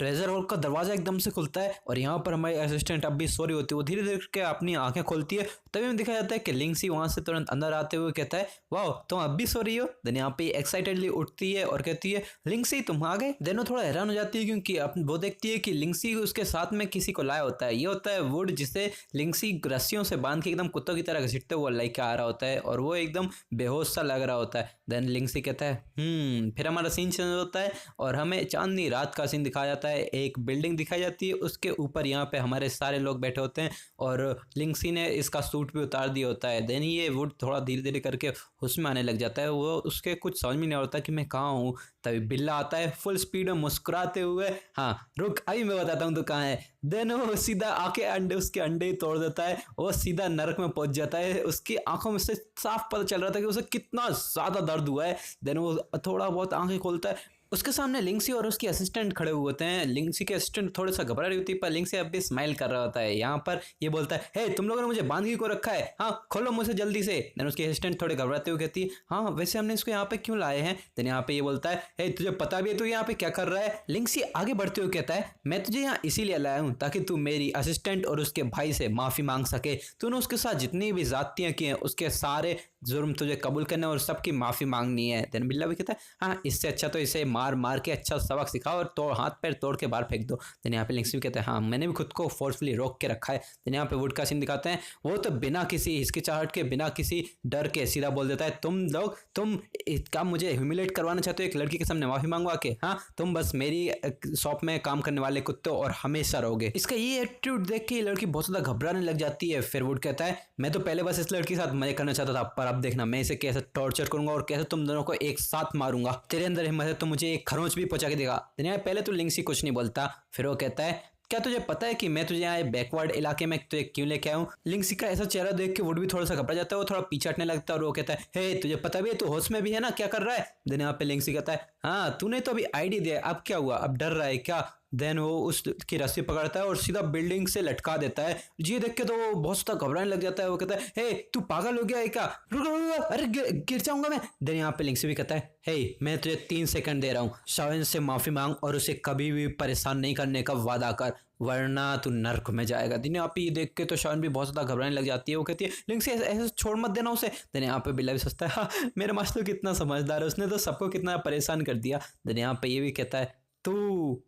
Treasure hall का दरवाजा एकदम से खुलता है और यहाँ पर हमारी असिस्टेंट अब भी सो रही होती है। वो धीरे धीरे करके अपनी आंखें खोलती है, तभी हमें दिखाया जाता है कि लिंक्सी वहां से तुरंत अंदर आते हुए कहता है, वाह तुम अब भी सो रही हो। देन यहाँ पे एक्साइटेडली उठती है और कहती है, लिंक्सी तुम आ गए। देन वो थोड़ा हैरान हो जाती है क्योंकि वो देखती है कि लिंक्सी उसके साथ में किसी को लाया होता है। ये होता है वुड, जिसे लिंक्सी रस्सियों से बांध के एकदम कुत्तों की तरह घसीटते हुए लेके आ रहा होता है और वो एकदम बेहोश सा लग रहा होता है। देन लिंक्सी कहता है फिर हमारा सीन चेंज होता है और हमें चांदनी रात का सीन दिखाया जाता है। एक बिल्डिंग दिखाई जाती है, उसके ऊपर यहाँ पे हमारे सारे लोग बैठे होते हैं और लिंक्सी ने इसका सूट भी उतार दिया होता है। देन ये वुड थोड़ा धीरे धीरे करके होश में आने लग जाता है। वो उसके कुछ समझ में नहीं आता कि मैं कहाँ हूँ। तभी बिल्ला आता है फुल स्पीड में मुस्कुराते हुए, हाँ रुक अभी मैं बताता हूँ तो कहाँ है। देन वो सीधा आके उसके अंडे ही तोड़ देता है। वो सीधा नरक में पहुंच जाता है। उसकी आंखों में से साफ पता चल रहा था कि उसे कितना ज्यादा दर्द हुआ है। देन वो थोड़ा बहुत आंखें खोलता है। उसके सामने लिंक्सी और उसकी असिस्टेंट खड़े हुए होते हैं। लिंक्सी के असिस्टेंट थोड़ा सा घबरा रही होती है पर लिंक्सी अब भी स्माइल कर रहा होता है। यहाँ पर ये बोलता है, हे तुम लोगों ने मुझे बांध के को रखा है, हाँ खोलो मुझे जल्दी से। देन उसकी असिस्टेंट थोड़े घबराते हुए कहती है, हाँ वैसे हमने इसको यहाँ पे क्यों लाए हैं। देन यहाँ पे ये बोलता है, हे तुझे पता भी है तू यहाँ पे क्या कर रहा है। लिंक्सी आगे बढ़ते हुए कहता है, मैं तुझे यहाँ इसीलिए लाया हूँ ताकि तू मेरी असिस्टेंट और उसके भाई से माफी मांग सके। तूने उसके साथ जितनी भी ज्यादतियां की हैं उसके सारे जुर्म तुझे कबूल करने और सबकी माफी मांगनी है। देन बिल्ला भी कहता है, हाँ इससे अच्छा तो इसे मार मार के अच्छा सबक सिखाओ और हाथ पैर तोड़ के बाहर फेंक दो। देन यहाँ पे लिंक्सी भी कहता है, हाँ मैंने भी खुद को फोर्सफुली रोक के रखा है। देन यहाँ पे वुड का सीन दिखाते हैं। वो तो बिना किसी हिचकिचाहट के, बिना किसी डर के सीधा बोल देता है, तुम इसका मुझे ह्यूमिलेट करवाना चाहते हो एक लड़की के सामने माफी मांगवा के। हाँ तुम बस मेरी शॉप में काम करने वाले कुत्ते और हमेशा रहोगे। इसका ये एटीट्यूड देख के लड़की बहुत ज्यादा घबराने लग जाती है। फिर वुड कहता है, मैं तो पहले बस इस लड़की के साथ मजे करना चाहता था, पर अब देखना मैं इसे कैसे टॉर्चर करूंगा और कैसे तुम दोनों को एक साथ मारूंगा। तेरे अंदर हिम्मत है तो मुझे एक खरोंच भी पहुंचा के देगा। पहले तो लिंक्सी कुछ नहीं बोलता। फिर वो कहता है, क्या तुझे पता है कि मैं तुझे यहाँ बैकवर्ड इलाके में तुझे क्यों लेके आया हूँ। लिंक्सी का ऐसा चेहरा देख के वुड भी थोड़ा सा घबरा जाता है। वो थोड़ा पीछे हटने लगता है और वो कहता है, हे तुझे पता भी है तू होश में भी है ना, क्या कर रहा है। देन यहाँ पे लिंक्सी कहता है, हाँ तूने तो अभी आईडी दिया, अब क्या हुआ, अब डर रहा है क्या। देन वो उसकी रस्सी पकड़ता है और सीधा बिल्डिंग से लटका देता है। ये देख के तो वो बहुत ज्यादा घबराने लग जाता है। वो कहता है, हे तू पागल हो गया है क्या, रुक रुक, अरे गिर जाऊंगा मैं। देन यहाँ पे लिंक्सी भी कहता है, हे मैं तुझे 3 सेकंड दे रहा हूँ, शाविन से माफी मांग और उसे कभी भी परेशान नहीं करने का वादा कर, वरना तू नर्क में जाएगा। दिन यहाँ पे ये देख के तो शाविन भी बहुत ज्यादा घबराने लग जाती है। वो कहती है, लिंक्सी ऐसे छोड़ मत देना उसे। दिन यहाँ पे बिल्ला भी सोचता है, हाँ मेरा मास्टर कितना समझदार है, उसने तो सबको कितना परेशान कर दिया। दिन यहाँ पे ये भी कहता है, 2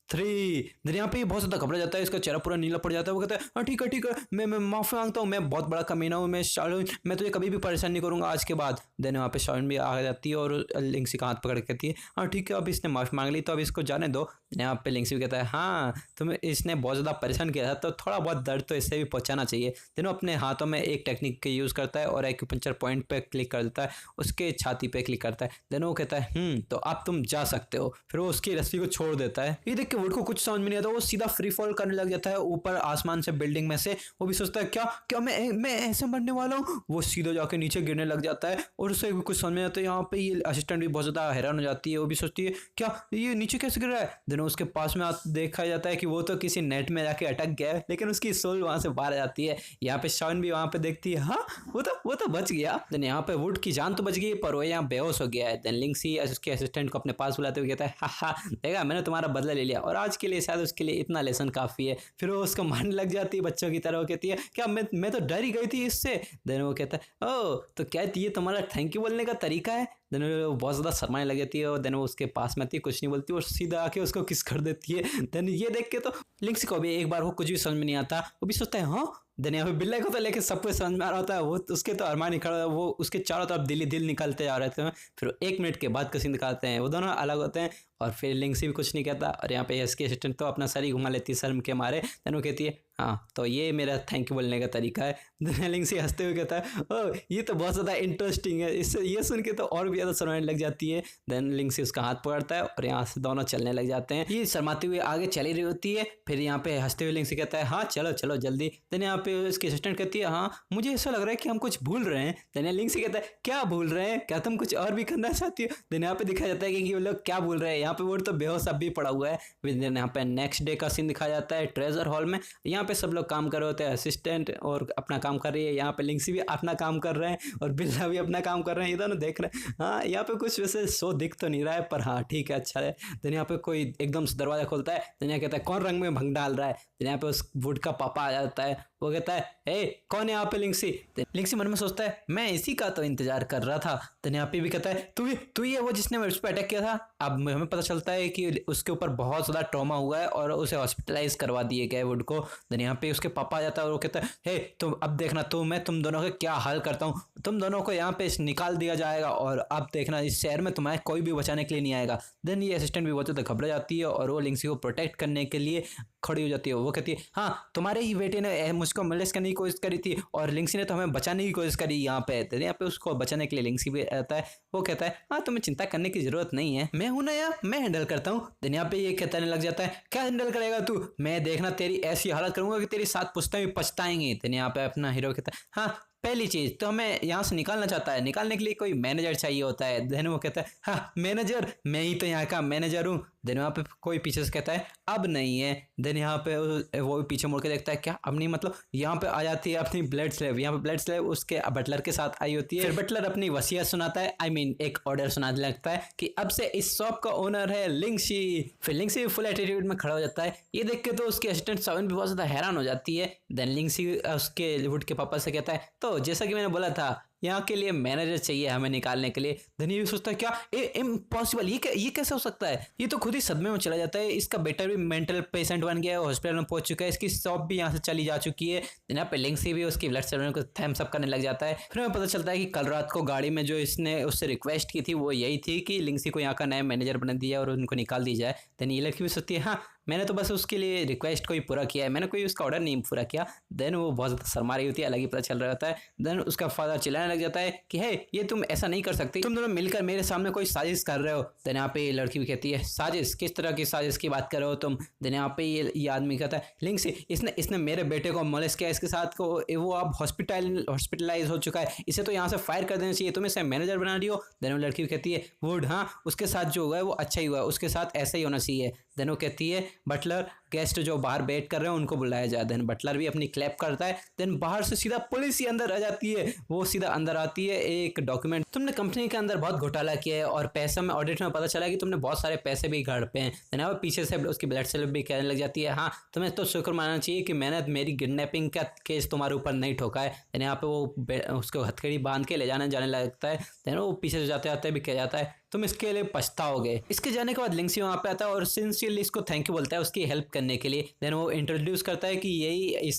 3। दिन यहाँ पे ये बहुत ज्यादा घबरा जाता है, इसका चेहरा पूरा नीला पड़ जाता है। वो कहता है, हाँ ठीक है मैं माफी मांगता हूँ, मैं बहुत बड़ा कमीना हूँ, मैं तुझे कभी भी परेशान नहीं करूंगा आज के बाद। देन वहाँ पे शाविन भी आ जाती है और लिंक्सी का हाथ पकड़ के कहती है, हाँ ठीक है अब इसने माफी मांग ली तो अब इसको जाने दो। यहाँ पे लिंक्सी भी कहता है, हाँ तुम्हें इसने बहुत ज्यादा परेशान किया था तो थोड़ा बहुत दर्द तो इससे भी पहुंचाना चाहिए। देन अपने हाथों में एक टेक्निक का यूज करता है और एक्यूपंक्चर पॉइंट पे क्लिक कर देता है, उसके छाती पे क्लिक करता है। देन वो कहता है, तो अब तुम जा सकते हो। फिर वो उसकी रस्सी को छोड़ देता है। ये देख के वुड को कुछ समझ में नहीं आता, वो सीधा फ्री फॉल करने लग जाता है ऊपर आसमान से, बिल्डिंग में से। वो भी सोचता है, क्या मैं ऐसे मरने वाला हूँ। वो सीधा जाके नीचे गिरने लग जाता है और उसे कुछ समझ में आता है। यहाँ पे ये असिस्टेंट भी बहुत ज्यादा हैरान हो जाती है। वो भी सोचती है, क्या ये नीचे कैसे गिर रहा है। दिन उसके पास में देखा जाता है कि वो तो किसी नेट में जाके अटक गया है, लेकिन उसकी सोल वहां से बाहर आ जाती है। यहाँ पे शाविन भी वहां पे देखती है, हाँ वो तो बच गया। देन यहाँ पे वुड की जान तो बच गई पर वो यहाँ बेहोश हो गया है। देन लिंक्सी उसके असिस्टेंट को अपने पास बुलाते हुए कहता है, हाँ देखा मैंने तुम्हारा बदला ले लिया और आज के लिए शायद उसके लिए इतना लेसन काफी है। फिर वो उसको मारने लग जाती है बच्चों की तरह। वो कहती है, क्या मैं तो डर ही गई थी इससे। देन वो कहता है, ओ तो क्या ये तुम्हारा थैंक यू बोलने का तरीका है। देन वो बहुत ज्यादा शर्माने लग जाती है और देन वो उसके पास में आती है, कुछ नहीं बोलती और सीधा आके उसको किस कर देती है। देन ये देख के तो लिंक्सी को भी एक बार वो कुछ भी समझ में नहीं आता। वो भी सोचता है, हाँ। देन यहाँ पे बिल्ला को तो लेके सबको समझ में आ रहा होता है। वो उसके तो अरमान ही खड़ा, वो उसके चारों तरफ दिल ही दिल निकलते जा रहे थे। फिर 1 मिनट के बाद का सीन दिखाते हैं, वो दोनों अलग होते हैं और फिर लिंक्सी भी कुछ नहीं कहता और यहाँ पे इसके असिस्टेंट तो अपना सर ही घुमा लेती है शर्म के मारे। देन वो कहती है, हाँ तो ये मेरा थैंक यू बोलने का तरीका है। देन लिंक्सी हंसते हुए कहता है, ओह ये तो बहुत ज़्यादा इंटरेस्टिंग है। इससे ये सुन के तो और भी ज़्यादा शर्माने लग जाती है। देन लिंक्सी उसका हाथ पकड़ता है और यहाँ से दोनों चलने लग जाते हैं। ये शर्माते हुए आगे चली रही होती है। फिर यहाँ पे हंसते हुए लिंक्सी कहता है, हाँ चलो जल्दी। देन यहाँ पे उसकी असिस्टेंट कहती है, हाँ मुझे ऐसा लग रहा है कि हम कुछ भूल रहे हैं। देन लिंक्सी कहता है, क्या भूल रहे हैं, क्या तुम कुछ और भी करना चाहती हो। देन यहाँ पे दिखाया जाता है कि वो लोग क्या भूल रहे हैं। यहाँ पे वो तो बेहोश अब भी पड़ा हुआ है। देन यहाँ पे नेक्स्ट डे का सीन दिखाया जाता है ट्रेजर हॉल में। यहाँ यहाँ पे सब लोग काम कर रहे होते हैं, असिस्टेंट और अपना काम कर रही है, यहाँ पे लिंक्सी भी अपना काम कर रहे हैं और बिल्ला भी अपना काम कर रहे हैं, ये दोनों देख रहे हैं। हाँ यहाँ पे कुछ वैसे शो दिख तो नहीं रहा है, पर हाँ ठीक है, अच्छा है। देन यहाँ पे कोई एकदम से दरवाजा खोलता है, देन यहाँ कहता है कौन रंग में भंग डाल रहा है। देन यहाँ पे उस वुड का पापा आ जाता है, वो कहता है ए कौन है यहाँ पे लिंक्सी। लिंक्सी मन में सोचता है मैं इसी का तो इंतजार कर रहा था। देन यहाँ पे भी कहता है तू ही है वो जिसने उस पर अटैक किया था। अब हमें पता चलता है कि उसके ऊपर बहुत ज़्यादा ट्रॉमा हुआ है और उसे हॉस्पिटलाइज करवा दिए गए वुड को। देन यहाँ पे उसके पापा आ जाता है और वो कहता है हे तुम अब देखना, मैं तुम दोनों का क्या हाल करता हूँ, तुम दोनों को यहाँ पे निकाल दिया जाएगा और अब देखना इस शहर में तुम्हारे कोई भी बचाने के लिए नहीं आएगा। देन ये असिस्टेंट भी बहुत ज़्यादा घबरा जाती है और वो लिंक्सी को प्रोटेक्ट करने के लिए खड़ी हो जाती है। वो कहती है हाँ तुम्हारे ही बेटे ने मुझको मोलेस्ट करने की कोशिश करी थी और लिंक्सी ने तो हमें बचाने की कोशिश करी यहाँ पे। तो यहाँ पे उसको बचाने के लिए लिंक्सी भी आता है, वो कहता है हाँ तुम्हें चिंता करने की जरूरत नहीं है, मैं हूं ना यार, मैं हैंडल करता हूँ। दिन यहाँ पे ये कहने लग जाता है क्या हैंडल करेगा तू, मैं देखना तेरी ऐसी हालत करूंगा कि तेरी 7 पुश्तें भी पछताएंगी। दिन यहाँ पे अपना हीरो कहता है हाँ पहली चीज तो हमें यहाँ से निकालना चाहता है, निकालने के लिए कोई मैनेजर चाहिए होता है। देन वो कहता है हाँ मैनेजर, मैं ही तो यहाँ का मैनेजर हूँ। देन वहाँ पे कोई पीछे से कहता है अब नहीं है। देन यहाँ पे वो पीछे मुड़ के देखता है क्या अब नहीं, मतलब यहाँ पे आ जाती है अपनी ब्लड स्लेव। यहाँ पे ब्लड स्लेव उसके बटलर के साथ आई होती है। फिर बटलर अपनी वसीयत सुनाता है, एक ऑर्डर सुनाने लगता है कि अब से इस शॉप का ओनर है लिंक्सी। फिर लिंक्सी फुल एटीट्यूड में खड़ा हो जाता है। ये देख के तो उसके असिस्टेंट सावन भी बहुत ज्यादा हैरान हो जाती है। देन लिंक्सी उसके वुड के पापा से कहता है तो जैसा कि मैंने बोला था यहाँ के लिए मैनेजर चाहिए हमें निकालने के लिए। धन ये भी सोचता है क्या इम्पॉसिबल, ये कैसे हो सकता है, ये तो खुद ही सदमे में चला जाता है, इसका बेटा भी मेंटल पेशेंट बन गया है, हॉस्पिटल में पहुंच चुका है, इसकी शॉप भी यहाँ से चली जा चुकी है। यहाँ पे लिंक्सी भी उसकी ब्लड सेल को थम्स अप करने लग जाता है। फिर हमें पता चलता है कि कल रात को गाड़ी में जो इसने उससे रिक्वेस्ट की थी वो यही थी कि लिंक्सी को यहाँ का नया मैनेजर बना दिया और उनको निकाल दी जाए। देन ये लड़की भी सोचती है हाँ मैंने तो बस उसके लिए रिक्वेस्ट को ही पूरा किया है, मैंने कोई उसका ऑर्डर नहीं पूरा किया। देन वो बहुत ज़्यादा शर्मा रही होती है, अलग ही पता चल रहा होता है। देन उसका फादर चिल्लाने लग जाता है कि हे ये तुम ऐसा नहीं कर सकती, तुम दोनों मिलकर मेरे सामने कोई साजिश कर रहे हो। देन यहाँ पे ये लड़की भी कहती है साजिश, किस तरह की साजिश की बात कर रहे हो तुम। देन यहाँ पे ये आदमी कहता है लिंक्सी इसने मेरे बेटे को मोलेस्ट किया, इसके साथ को वो अब हॉस्पिटलाइज हो चुका है, इसे तो यहाँ से फायर कर देना चाहिए, तुम इसे मैनेजर बना रही हो। देन वो लड़की भी कहती है वुड हाँ उसके साथ जो हुआ है वो अच्छा ही हुआ है, उसके साथ ऐसा ही होना चाहिए। देन वो कहती है बटलर गेस्ट जो बाहर वेट कर रहे हैं उनको बुलाया जाए। देन बटलर भी अपनी क्लैप करता है। देन बाहर से सीधा पुलिस ही अंदर आ जाती है, वो सीधा अंदर आती है एक डॉक्यूमेंट, तुमने कंपनी के अंदर बहुत घोटाला किया है और पैसा में ऑडिट में पता चला कि तुमने बहुत सारे पैसे भी गड़पे हैं। देन वो पीछे से उसकी ब्लड सेल भी कहने लग जाती है हाँ तुम्हें तो शुक्र मानना चाहिए कि मैंने मेरी किडनैपिंग का केस तुम्हारे ऊपर नहीं ठोका है। देन यहाँ पे वो उसको हथकड़ी बांध के ले जाने लगता है। देन वो पीछे से जाते जाते भी कह जाता है तुम इसके लिए पछताओगे। इसके जाने के बाद लिंक्सी वहाँ पे आता है और सिंसियरली इसको थैंक यू बोलता है उसकी हेल्प करने के लिए। देन वो इंट्रोड्यूस करता है कि यही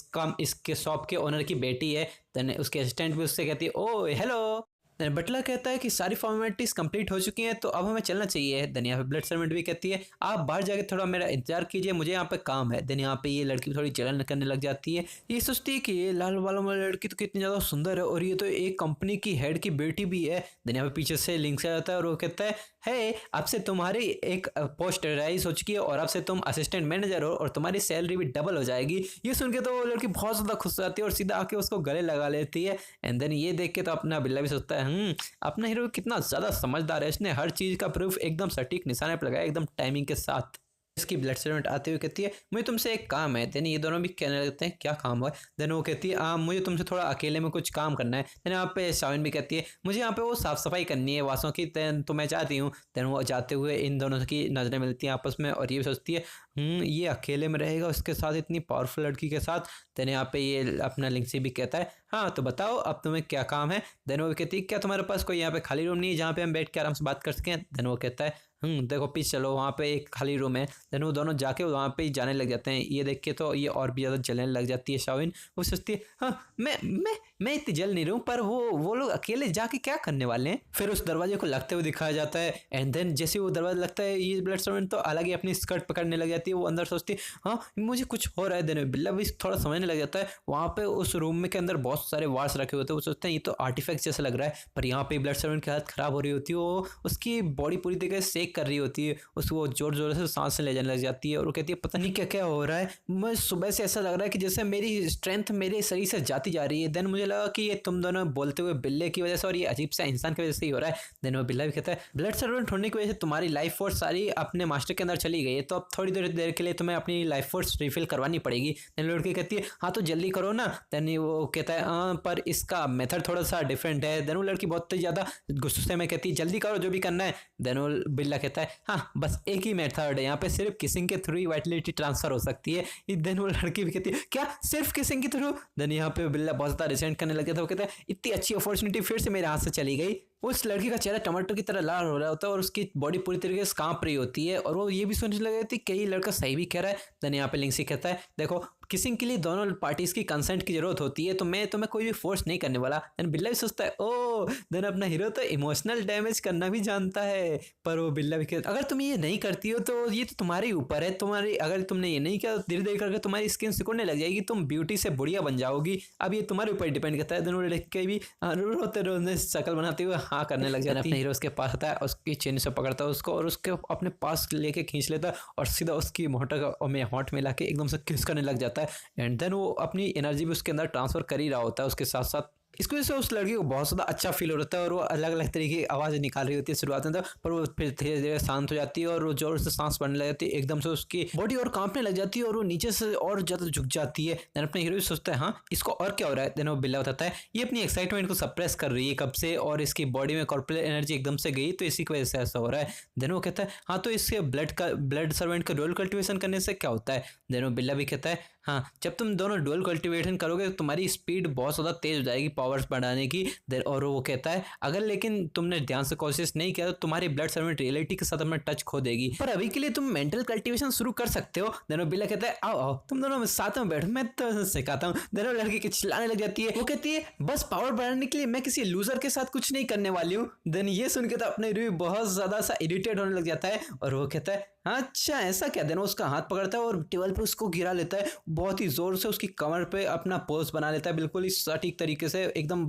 इसके शॉप के ओनर की बेटी है। देन उसके असिस्टेंट भी उससे कहती है ओ हेलो। देन बटलर कहता है कि सारी फॉर्मेलिटीज कंप्लीट हो चुकी हैं तो अब हमें चलना चाहिए। देन यहाँ पे ब्लड सर्वेंट भी कहती है आप बाहर जाके थोड़ा मेरा इंतजार कीजिए, मुझे यहाँ पे काम है। देन यहाँ पे ये लड़की थोड़ी जलन करने लग जाती है, ये सोचती है कि ये लाल बालों वाली लड़की तो कितनी ज़्यादा सुंदर है और ये तो एक कंपनी की हेड की बेटी भी है। देन यहाँ पे पीछे से लिंक से आता है और वो कहता है अब से तुम्हारी एक पोस्ट राइज हो चुकी है और अब से तुम असिस्टेंट मैनेजर हो और तुम्हारी सैलरी भी डबल हो जाएगी। ये सुन के तो वो लड़की बहुत ज़्यादा खुश हो जाती है और सीधा आके उसको गले लगा लेती है। एंड देन ये देख के तो अपना बिल्ला भी सोचता है अपना हीरो कितना ज़्यादा समझदार है, इसने हर चीज़ का प्रूफ एकदम सटीक निशाने पर लगाया एकदम टाइमिंग के साथ। इसकी ब्लड सर्वेंट आते हुए कहती है मुझे तुमसे एक काम है। देन ये दोनों भी कहने लगते हैं क्या काम है। देन वो कहती है मुझे तुमसे थोड़ा अकेले में कुछ काम करना है। देन यहाँ पे शाविन भी कहती है मुझे यहाँ पे वो साफ़ सफाई करनी है वासों की, तो मैं चाहती हूँ। देन वो जाते हुए इन दोनों की नज़रें मिलती हैं आपस में और ये भी सोचती है ये अकेले में रहेगा उसके साथ इतनी पावरफुल लड़की के साथ। देन यहाँ पे ये अपना लिंक्सी भी कहता है हाँ तो बताओ अब तुम्हें क्या काम है। देन वो कहती है क्या तुम्हारे पास कोई यहाँ पे खाली रूम नहीं है जहाँ पे हम बैठ के आराम से बात कर सकें। देन वो कहता है देखो पीछे चलो वहाँ पे एक खाली रूम है। देन वो दोनों जाके वहाँ पे ही जाने लग जाते हैं। ये देख के तो ये और भी ज़्यादा जलने लग जाती है शाविन। वो सोचती है हाँ मैं इतनी जल नहीं रही हूँ पर वो लोग अकेले जाके क्या करने वाले हैं। फिर उस दरवाजे को लगते हुए दिखाया जाता है। एंड देन जैसे वो दरवाजा लगता है ये ब्लड सर्वेंट तो अलग ही अपनी स्कर्ट पकड़ने लग जाती है। वो अंदर सोचती है हाँ मुझे कुछ हो रहा है। देन बिल्ला भी थोड़ा समझने लग जाता है। वहाँ पे उस रूम में के अंदर बहुत सारे वार्स रखे होते हैं। वो सोचते हैं ये तो आर्टिफैक्ट जैसा लग रहा है, पर यहाँ पे ब्लड सर्वेंट की हालत खराब हो रही होती है। वो उसकी बॉडी पूरी तरीके से सेक कर रही होती है, उसको जोर जोर से सांस ले जाने लग जाती है और वो कहती है पता नहीं क्या क्या हो रहा है, मैं सुबह से ऐसा लग रहा है कि जैसे मेरी स्ट्रेंथ मेरे शरीर से जाती जा रही है। देन मुझे मुझे लगा कि ये तुम दोनों बोलते हुए बिल्ले की वजह से और ये अजीब सा इंसान की वजह से ही हो रहा है। देन वो बिल्ला भी कहता है ब्लड सर्वेंट होने की वजह से तुम्हारी लाइफ फोर्स सारी अपने मास्टर के अंदर चली गई है, तो अब थोड़ी देर के लिए तुम्हें अपनी लाइफ फोर्स रिफिल करवानी पड़ेगी। देन लड़की कहती है हाँ तो जल्दी करो ना। देन वो कहता है हाँ पर इसका मेथड थोड़ा सा डिफरेंट है। देन वो लड़की बहुत ही ज़्यादा गुस्से में कहती है जल्दी करो जो भी करना है। देन वो बिल्ला कहता है हाँ बस एक ही मेथड है, यहाँ पे सिर्फ किसिंग के थ्रू ही वाइटलिटी ट्रांसफर हो सकती है। देन वो लड़की भी कहती है क्या सिर्फ किसिंग के थ्रू। देन यहाँ पे बिल्ला बहुत ज़्यादा रिसेंट करने लगे थे। वो कहता है इतनी अच्छी अपॉर्चुनिटी फिर से मेरे हाथ से चली गई। उस लड़की का चेहरा टमाटर की तरह लाल हो रहा होता है और उसकी बॉडी पूरी तरीके से कांप रही होती है और वो ये भी सोचने लगे थी कि ये लड़का सही भी कह रहा है। देन यहाँ पे लिंक्सी कहता है देखो किसिंग के लिए दोनों पार्टीज की कंसेंट की जरूरत होती है, तो मैं तुम्हें कोई भी फोर्स नहीं करने वाला। देन बिल्ला भी सोचता है ओ देन अपना हीरो तो इमोशनल डैमेज करना भी जानता है। पर वो बिल्ला भी कहता है अगर तुम ये नहीं करती हो तो ये तो तुम्हारे ऊपर है, तुम्हारी अगर तुमने ये नहीं किया तो धीरे धीरे करके तुम्हारी स्किन सिकुड़ने लग जाएगी, तुम ब्यूटी से बुढ़िया बन जाओगी, अब ये तुम्हारे ऊपर डिपेंड करता है। देन वो लड़के भी रोते रोते शक्ल बनाते हुए हाँ करने लग जाते हैं। अपने हीरो उसके पास आता है, उसकी चेन से पकड़ता है उसको और उसके अपने पास लेके खींच लेता है और सीधा उसकी में हॉट में लाके एकदम से किस करने लग जाता है। एंड देन वो अपनी एनर्जी भी उसके अंदर ट्रांसफर कर ही रहा होता है उसके साथ साथ। इसकी वजह से उस लड़की को बहुत ज़्यादा अच्छा फील हो रहा है और वो अलग अलग तरीके की आवाज़ें निकाल रही होती है शुरुआत में तो, पर वो फिर धीरे धीरे शांत हो जाती है और वो जोर से सांस बढ़ने लग जाती है, एकदम से उसकी बॉडी और कांपने लग जाती है और वो नीचे से और ज़्यादा झुक जाती है। देन अपने हीरो भी सोचता है हाँ इसको और क्या हो रहा है। देन वो बिल्ला बताता है ये अपनी एक्साइटमेंट को सप्रेस कर रही है कब से और इसकी बॉडी में कॉर्पोरल एनर्जी एकदम से गई तो इसी की वजह से ऐसा हो रहा है। देन वो कहता है हाँ तो इसके ब्लड सर्वेंट का डुअल कल्टिवेशन करने से क्या होता है। देन वो बिल्ला भी कहता है हाँ जब तुम दोनों डुअल कल्टिवेशन करोगे तो तुम्हारी स्पीड बहुत ज़्यादा तेज हो जाएगी पावर्स बढ़ाने की। और वो कहता है अगर लेकिन तुमने ध्यान से कोशिश नहीं किया तो तुम्हारी ब्लड सर्वेंट रियलिटी के साथ अपना टच खो देगी, पर अभी के लिए तुम मेंटल कल्टिवेशन शुरू कर सकते हो। देन वो बिल्ला कहता है आओ आओ तुम दोनों साथ में बैठो मैं तो सिखाता हूँ। देन वो लड़की के चिल्लाने लग जाती है, वो कहती है बस पावर बढ़ाने के लिए मैं किसी लूजर के साथ कुछ नहीं करने वाली हूँ। देन ये सुन के तो अपने हीरो बहुत ज्यादा सा इरिटेट होने लग जाता है और वो कहता है अच्छा ऐसा क्या। देन उसका हाथ पकड़ता है और टेबल पे उसको गिरा लेता है, बहुत ही जोर से उसकी कमर पे अपना पोज बना लेता है, बिल्कुल ही सटीक तरीके से एकदम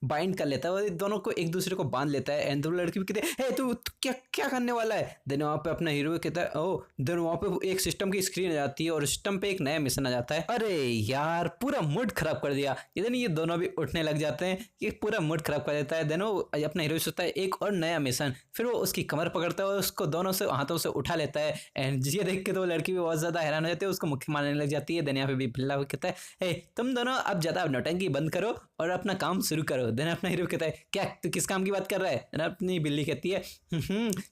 बाइंड कर लेता है और दोनों को एक दूसरे को बांध लेता है। एंड लड़की भी कहते हैं तू क्या क्या करने वाला है। देन वहाँ पे अपना हीरो कहता है ओ। देन वहाँ पे एक सिस्टम की स्क्रीन आ जाती है और सिस्टम पे एक नया मिशन आ जाता है। अरे यार पूरा मूड खराब कर दिया। देन ये दोनों भी उठने लग जाते हैं, ये पूरा मूड खराब कर देता है। देन वो अपना हीरो सोचता है एक और नया मिशन, फिर वो उसकी कमर पकड़ता है और उसको दोनों से हाथों से उठा लेता है। एंड ये देख के तो लड़की भी बहुत ज्यादा हैरान हो जाती है, उसको मुक्की मारने लग जाती है। देन यहाँ पे भी बिल्ला कहता है तुम दोनों अब ज्यादा नौटंकी बंद करो और अपना काम शुरू करो। देन अपना हीरो कहता है क्या तू किस काम की बात कर रहा है। देन अपनी बिल्ली कहती है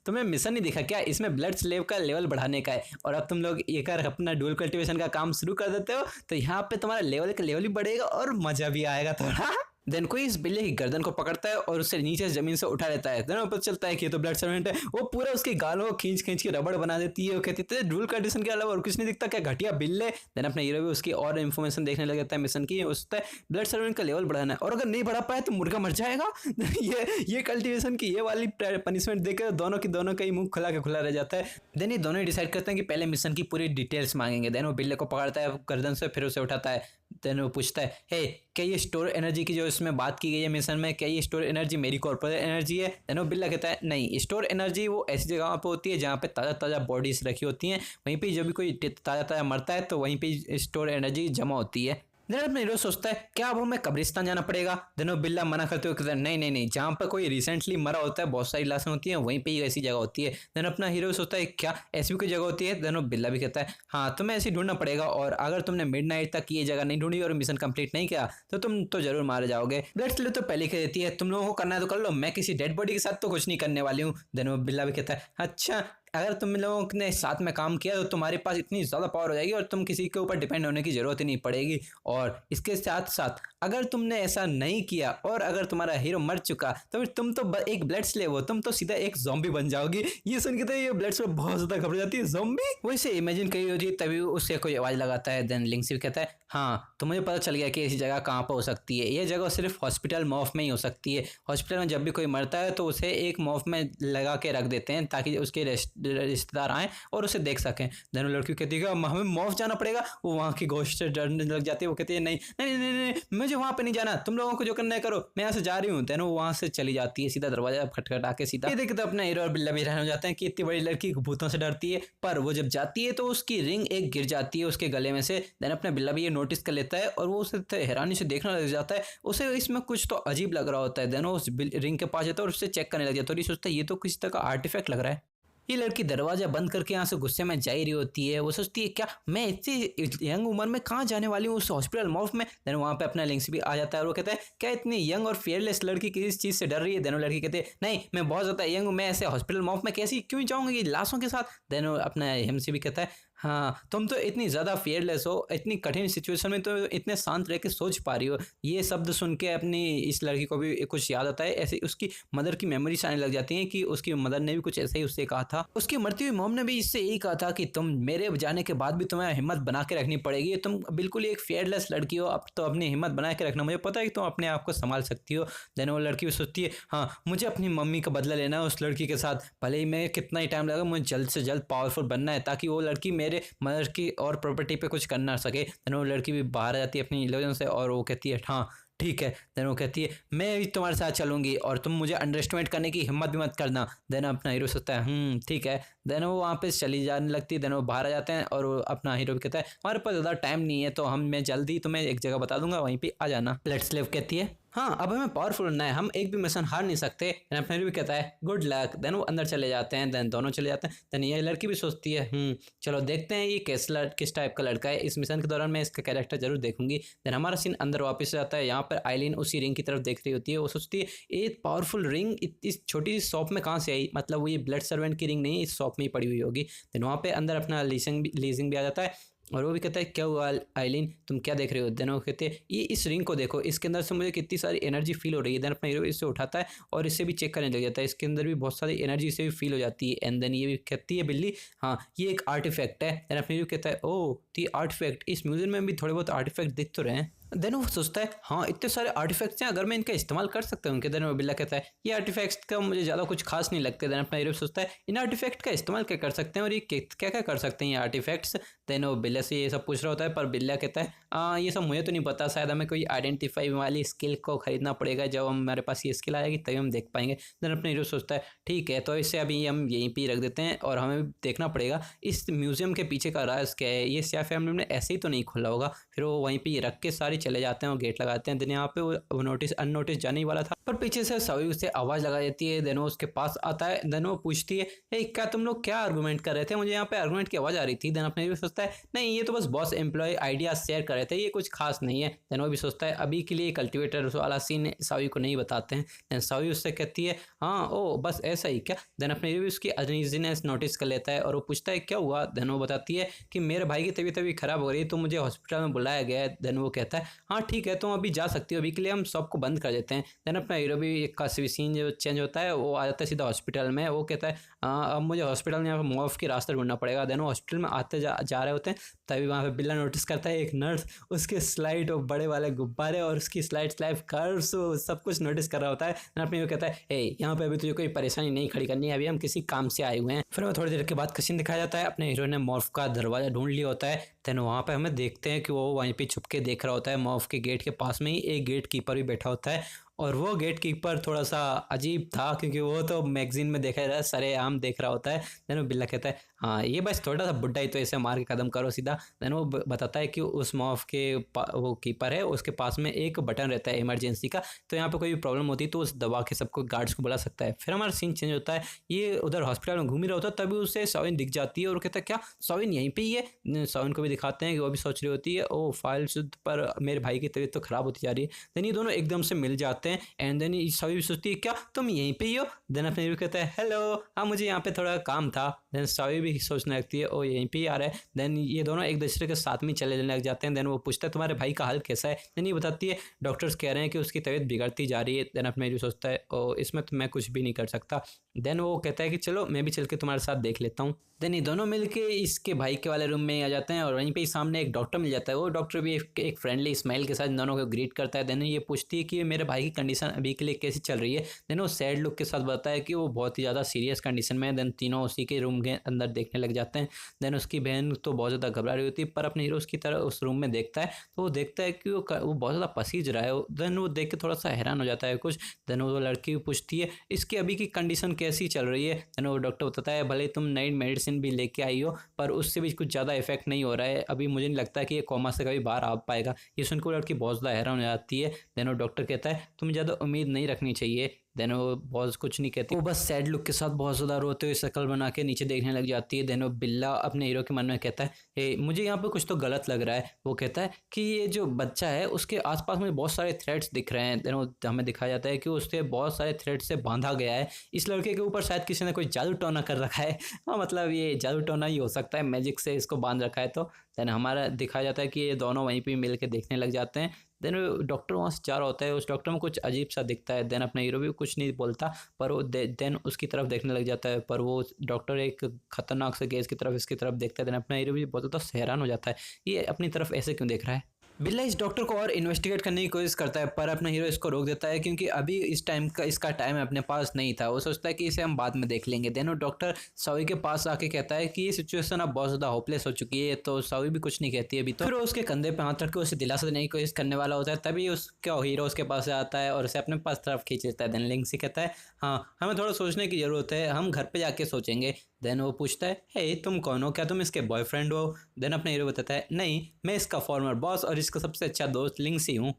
तुम्हें मिशन नहीं दिखा क्या, इसमें ब्लड स्लेव का लेवल बढ़ाने का है और अब तुम लोग एक अपना डुअल कल्टिवेशन का काम शुरू कर देते हो तो यहाँ पे तुम्हारा लेवल का लेवल भी बढ़ेगा और मजा भी आएगा थोड़ा। देन कोई इस बिल्ले की गर्दन को पकड़ता है और उससे नीचे से जमीन से उठा लेता है। देन पता चलता है कि ये तो ब्लड सर्वेंट है। वो पूरा उसके गालों को खींच खींच के रबड़ बना देती है। वो कहती है डुअल कंडीशन के अलावा और कुछ नहीं दिखता क्या घटिया बिल्ले। देन अपना हीरो भी उसकी और इन्फॉर्मेशन देखने लग जाता है मिशन की, उसका ब्लड सर्वेंट का लेवल बढ़ाना है और अगर नहीं बढ़ा पाए तो मुर्गा मर जाएगा। ये कल्टिवेशन की ये वाली पनिशमेंट देकर दोनों की दोनों का ही मुंह खुला के खुला रह जाता है। देन ये दोनों डिसाइड करते हैं कि पहले मिशन की पूरी डिटेल्स मांगेंगे। देन वो बिल्ले को पकड़ता है गर्दन से, फिर उसे उठाता है। देन वो पूछता है क्या ये स्टोर एनर्जी की जो इसमें बात की गई है मिशन में, क्या ये स्टोर एनर्जी मेरी कॉर्पोरल एनर्जी है। देन वो बिल्ला कहता है नहीं, स्टोर एनर्जी वो ऐसी जगह पे होती है जहाँ पे ताज़ा ताज़ा बॉडीज रखी होती हैं, वहीं पे जब भी कोई ताज़ा ताज़ा मरता है तो वहीं पे स्टोर एनर्जी जमा होती है। देन अपना हीरो सोचता है क्या अब हमें कब्रिस्तान जाना पड़ेगा। देन वो बिल्ला मना करते हुए कहता है नहीं नहीं नहीं, जहाँ पर कोई रिसेंटली मरा होता है बहुत सारी लाशें होती हैं वहीं पे ही ऐसी जगह होती है। देन अपना हीरो सोचता है क्या ऐसी भी कोई जगह होती है। देन वो बिल्ला भी कहता है हाँ तुम्हें ऐसी ढूंढना पड़ेगा और अगर तुमने मिडनाइट तक ये जगह नहीं ढूंढी और मिशन कंप्लीट नहीं किया तो तुम तो जरूर मारे जाओगे। ब्लड स्लेव तो पहले कह देती है तुम लोगों को करना है तो कर लो, मैं किसी डेड बॉडी के साथ तो कुछ नहीं करने वाली हूँ। देन वो बिल्ला भी कहता है अच्छा अगर तुम लोगों ने साथ में काम किया तो तुम्हारे पास इतनी ज़्यादा पावर हो जाएगी और तुम किसी के ऊपर डिपेंड होने की ज़रूरत ही नहीं पड़ेगी। और इसके साथ साथ अगर तुमने ऐसा नहीं किया और अगर तुम्हारा हीरो मर चुका तो फिर तुम तो एक ब्लड स्लेव हो, तुम तो सीधा एक ज़ॉम्बी बन जाओगी। ये सुन के तो ये ब्लड स्लेव बहुत ज़्यादा घबरा जाती है, ज़ॉम्बी वैसे इमेजिन करी होती है। तभी उससे कोई आवाज़ लगाता है। देन लिंक्सी कहता है हाँ तो मुझे पता चल गया कि ऐसी जगह कहाँ पर हो सकती है। ये जगह सिर्फ हॉस्पिटल मॉफ में ही हो सकती है। हॉस्पिटल में जब भी कोई मरता है तो उसे एक मॉफ में लगा के रख देते हैं ताकि उसके रिश्तेदार आए और उसे देख सकें। देन वो लड़की कहती है कि हमें मॉफ जाना पड़ेगा। वो वहाँ की घोस्ट से डरने लग जाती है। वो कहती है नहीं नहीं नहीं नहीं, नहीं मुझे वहाँ पे नहीं जाना, तुम लोगों को जो करना है करो, मैं यहाँ से जा रही हूँ। देन वो वहाँ से चली जाती है सीधा दरवाजा खटखटा के सीधा। ये देखते अपना हीरो और बिल्ला भी हैरान हो जाते हैं कि इतनी बड़ी लड़की भूतों से डरती है। पर वो जब जाती है तो उसकी रिंग एक गिर जाती है उसके गले में से। देन अपना बिल्ला भी ये नोटिस कर लेता है और वो उसे हैरानी से देखने लग जाता है। उसे इसमें कुछ तो अजीब लग रहा होता है। देन वो उस रिंग के पास जाता है और उससे चेक करने लग जाता है और ये सोचता है ये तो किसी तरह का आर्टिफैक्ट लग रहा है। ये लड़की दरवाजा बंद करके यहाँ से गुस्से में जा ही रही होती है। वो सोचती है क्या मैं इतनी यंग उम्र में कहाँ जाने वाली हूँ उस हॉस्पिटल मॉफ में। देन वहाँ पे अपना लिंक्स भी आ जाता है और वो कहता है क्या इतनी यंग और फियरलेस लड़की किस चीज़ से डर रही है। देन वो लड़की कहते हैं नहीं मैं बहुत ज़्यादा यंग हूँ, मैं ऐसे हॉस्पिटल मॉफ में कैसी क्यों जाऊँगी लाशों के साथ। देन वो अपना हमसे भी कहता है हाँ तुम तो इतनी ज़्यादा फियरलेस हो, इतनी कठिन सिचुएशन में तो इतने शांत रह के सोच पा रही हो। ये शब्द सुन के अपनी इस लड़की को भी कुछ याद आता है। ऐसे उसकी मदर की मेमोरीज आने लग जाती हैं कि उसकी मदर ने भी कुछ ऐसा ही उससे कहा था। उसकी मरती हुई मॉम ने भी इससे यही कहा था कि तुम मेरे जाने के बाद भी तुम्हें हिम्मत बना के रखनी पड़ेगी, तुम बिल्कुल एक फेयरलेस लड़की हो, अब तो अपनी हिम्मत बना के रखना, मुझे पता है कि तुम अपने आप को संभाल सकती हो। देन वो लड़की भी सोचती है हाँ मुझे अपनी मम्मी का बदला लेना है उस लड़की के साथ, भले ही मैं कितना ही टाइम लगा, मुझे जल्द से जल्द पावरफुल बनना है ताकि वो लड़की मेरे मदर की और प्रॉपर्टी पे कुछ कर ना सके। देन वो लड़की भी बाहर आ जाती है अपनी इल्यूजन से और वो कहती है हाँ ठीक है। देन वो कहती है मैं भी तुम्हारे साथ चलूंगी और तुम मुझे अंडर एस्टिमेट करने की हिम्मत भी मत करना। देन अपना हीरो सोचता है ठीक है। देन वो वहाँ पे चली जाने लगती है। देन वो बाहर आ जाते हैं और अपना हीरो भी कहता है हमारे पास ज़्यादा टाइम नहीं है तो मैं जल्दी तुम्हें एक जगह बता दूंगा वहीं पे आ जाना। लेट्स लिव कहती है हाँ अब हमें पावरफुल बनना है, हम एक भी मिशन हार नहीं सकते। देन अपना हीरो भी कहता है गुड लक। देन वो अंदर चले जाते हैं। देन दोनों चले जाते हैं। देन ये लड़की भी सोचती है चलो देखते हैं ये किस टाइप का लड़का है, इस मिशन के दौरान मैं इसका कैरेक्टर जरूर देखूंगी। देन हमारा सीन अंदर वापस जाता है। यहाँ पर आइलिन उसी रिंग की तरफ देख रही होती है। वो सोचती है ये पावरफुल रिंग इस छोटी सी शॉप में कहाँ से आई, मतलब वो ये ब्लड सर्वेंट की रिंग नहीं इस शॉप में ही पड़ी हुई होगी। देन वहाँ पे अंदर अपना लीजिंग भी आ जाता है और वो भी कहता है क्या हुआ आइलिन तुम क्या देख रहे हो। देन वो कहते हैं ये इस रिंग को देखो, इसके अंदर से मुझे कितनी सारी एनर्जी फील हो रही है। देन अपना हीरो इससे उठाता है और इससे भी चेक करने लग जाता है, इसके अंदर भी बहुत सारी एनर्जी से भी फील हो जाती है। एंड देन ये भी कहती है बिल्ली हाँ ये एक आर्टिफैक्ट है। देन अपना हीरो कहता है ओह तो ये आर्टिफैक्ट, इस म्यूजियम में भी थोड़े बहुत आर्टिफैक्ट दिख तो रहे हैं। देन वो सोचता है हाँ इतने सारे आर्टिफैक्ट्स हैं, अगर मैं इनका इस्तेमाल कर सकता हूँ। देन वो बिल्ला कहता है ये आर्टिफैक्ट्स का मुझे ज़्यादा कुछ खास नहीं लगता। देन अपना हीरो सोचता है इन आर्टिफैक्ट का इस्तेमाल क्या कर सकते हैं और ये क्या क्या कर सकते हैं ये आर्टिफैक्ट्स। देन वो बिल्ला से ये सब पूछ रहा होता है पर बिल्ला कहता है ये सब मुझे तो नहीं पता, शायद हमें कोई आइडेंटिफाई वाली स्किल को खरीदना पड़ेगा, जब हमारे पास ये स्किल आएगी तभी हम देख पाएंगे। देन अपना हीरो सोचता है ठीक है तो इसे अभी हम यहीं पर रख देते हैं और हमें देखना पड़ेगा इस म्यूजियम के पीछे का राज क्या है, ये सिया फैमिली ने ऐसे ही तो नहीं खोला होगा। फिर वो वहीं पर रख के सारी चले जाते हैं और गेट लगाते हैं। देन यहाँ पे वो नोटिस अननोटिस जाने ही वाला था पर पीछे से सभी उससे आवाज़ लगा देती है। देन वो उसके पास आता है। देन वो पूछती है क्या तुम लोग क्या आर्गूमेंट कर रहे थे, मुझे यहाँ पे आर्गूमेंट की आवाज़ आ रही थी। देन अपने भी सोचता है नहीं ये तो बस बॉस एम्प्लॉय आइडिया शेयर कर रहे थे, ये कुछ खास नहीं है। देन वो भी सोचता है अभी के लिए कल्टिवेटर वाला सीन सावी को नहीं बताते हैं। देन सावी उससे कहती है हाँ ओ बस ऐसा ही क्या। देन अपने भी उसकी अनइजीनेस नोटिस कर लेता है और वो पूछता है क्या हुआ। देन वो बताती है कि मेरे भाई की तबीयत अभी खराब हो रही है तो मुझे हॉस्पिटल में बुलाया गया है। देन वो कहता है हाँ ठीक है तुम अभी जा सकती हो, अभी के लिए हम सबको बंद कर देते हैं। देन अपना हीरो भी का सीन जो चेंज होता है वो आ जाता है सीधा हॉस्पिटल में। वो कहता है अब मुझे हॉस्पिटल में यहाँ पर मॉफ की रास्ता ढूंढना पड़ेगा। देन वो हॉस्पिटल में आते जा रहे होते हैं तभी वहाँ पे बिल्ला नोटिस करता है एक नर्स उसके स्लाइड और बड़े वाले गुब्बारे और उसकी स्लाइड कर्व्स सब कुछ नोटिस कर रहा होता है। देन अपने कहता है यहाँ पे अभी तुझे कोई परेशानी नहीं खड़ी करनी है, अभी हम किसी काम से आए हुए हैं। फिर वो थोड़ी देर के बाद कसीन दिखाया जाता है, अपने हीरो ने मॉर्फ का दरवाजा ढूंढ लिया होता है। देन वहाँ पे हमें देखते हैं कि वो वहीं पे छुप के देख रहा होता है, मॉर्फ के गेट के पास में ही एक गेट कीपर भी बैठा होता है और वो गेट कीपर थोड़ा सा अजीब था क्योंकि वो तो मैगजीन में देखा जा रहा है सरेआम देख रहा होता है। देन वो बिल्ला कहता है हाँ ये बस थोड़ा सा बुड्ढा ही तो ऐसे मार के कदम करो सीधा। देन वो बताता है कि उस मॉफ के वो कीपर है उसके पास में एक बटन रहता है इमरजेंसी का, तो यहाँ पे कोई भी प्रॉब्लम होती है तो उस दबा के सबको गार्ड्स को बुला सकता है। फिर हमारा सीन चेंज होता है, ये उधर हॉस्पिटल में घूम ही रहा होता है तभी उसे साविन दिख जाती है और कहता है क्या साविन यहीं पर ही है। साविन को भी दिखाते हैं कि वो भी सोच रही होती है ओ फाइल शुद्ध पर मेरे भाई की तबीयत तो खराब होती जा रही है। देन ये दोनों एकदम से मिल जाते हैं एंड देन सभी भी सोचती है क्या तुम यहीं पे ही हो। देन अपने भी कहता है हेलो हाँ मुझे यहाँ पे थोड़ा काम था। देन सभी भी सोचने लगती है ओ यहीं पे ही आ रहा है। देन ये दोनों एक दूसरे के साथ में चले लग जाते हैं। देन वो पूछता है तुम्हारे भाई का हाल कैसा है। देन ये बताती है डॉक्टर्स कह रहे हैं कि उसकी तबीयत बिगड़ती जा रही है। देन अपने भी सोचता है ओ इसमें तो मैं कुछ भी नहीं कर सकता। देन वो कहता है कि चलो मैं भी चल के तुम्हारे साथ देख लेता हूँ। देन ये दोनों मिलके इसके भाई के वाले रूम में आ जाते हैं और वहीं पे ही सामने एक डॉक्टर मिल जाता है। वो डॉक्टर भी एक फ्रेंडली स्माइल के साथ दोनों को ग्रीट करता है। देन ये पूछती है कि मेरे भाई की कंडीशन अभी के लिए कैसी चल रही है। देन वो सैड लुक के साथ बताता है कि वो बहुत ही ज़्यादा सीरियस कंडीशन में है। देन तीनों उसी के रूम के अंदर देखने लग जाते हैं। देन उसकी बहन तो बहुत ज़्यादा घबरा रही होती है, पर अपने हीरो उसकी तरह उस रूम में देखता है तो वो देखता है कि वो बहुत ज़्यादा पसीज रहा है। देन वो देख के थोड़ा सा हैरान हो जाता है कुछ। देन वो लड़की पूछती है इसकी अभी की कंडीशन कैसी चल रही है। देन वो डॉक्टर बताता है भले तुम नई मेडिसिन भी लेके आई हो, पर उससे भी कुछ ज़्यादा इफेक्ट नहीं हो रहा है। अभी मुझे नहीं लगता कि ये कोमा से कभी बाहर आ पाएगा। ये सुनकर वो लड़की बहुत ज़्यादा हैरान हो जाती है। देन वो डॉक्टर कहता है तुम्हें ज़्यादा उम्मीद नहीं रखनी चाहिए। देन वो बहुत कुछ नहीं कहती, वो बस सैड लुक के साथ बहुत ज़्यादा रोते हुए शक्ल बना के नीचे देखने लग जाती है। देन वो बिल्ला अपने हीरो के मन में कहता है मुझे यहाँ पे कुछ तो गलत लग रहा है। वो कहता है कि ये जो बच्चा है उसके आसपास मुझे बहुत सारे थ्रेड्स दिख रहे हैं। देन वो हमें दिखाया जाता है कि उससे बहुत सारे थ्रेड से बांधा गया है। इस लड़के के ऊपर शायद किसी ने कोई जादू टोना कर रखा है। हाँ मतलब ये जादू टोना ही हो सकता है, मैजिक से इसको बांध रखा है। तो देन हमारा दिखाया जाता है कि ये दोनों वहीं पे मिल के देखने लग जाते हैं। देन डॉक्टर वहाँ से जा रहा होता है, उस डॉक्टर में कुछ अजीब सा दिखता है। देन अपना हीरो भी कुछ नहीं बोलता, पर वो देन उसकी तरफ देखने लग जाता है। पर वो डॉक्टर एक खतरनाक से गैस की तरफ इसकी तरफ देखता है। देन अपना हीरो भी बहुत ज़्यादा हैरान हो जाता है, ये अपनी तरफ ऐसे क्यों देख रहा है। बिल्ला इस डॉक्टर को और इन्वेस्टिगेट करने की कोशिश करता है, पर अपना हीरो इसको रोक देता है क्योंकि अभी इसका टाइम अपने पास नहीं था। वो सोचता है कि इसे हम बाद में देख लेंगे। देन वो डॉक्टर सावी के पास आके कहता है कि ये सिचुएशन अब बहुत ज़्यादा होपलेस हो चुकी है। तो सावी भी कुछ नहीं कहती है अभी। तो फिर वो उसके कंधे पे हाथ रख के उसे दिलासा देने की कोशिश करने वाला होता है, तभी उसका हीरो उसके पास आता है और उसे अपने पास तरफ खींच लेता है। देन लिंक्सी कहता है हाँ हमें थोड़ा सोचने की ज़रूरत है, हम घर पर जाके सोचेंगे। देन वो पूछता है हे तुम कौन हो, क्या तुम इसके बॉयफ्रेंड हो। देन अपना हीरो बताता है नहीं मैं इसका फॉर्मर बॉस और इसका सबसे अच्छा दोस्त लिंक्सी हूँ।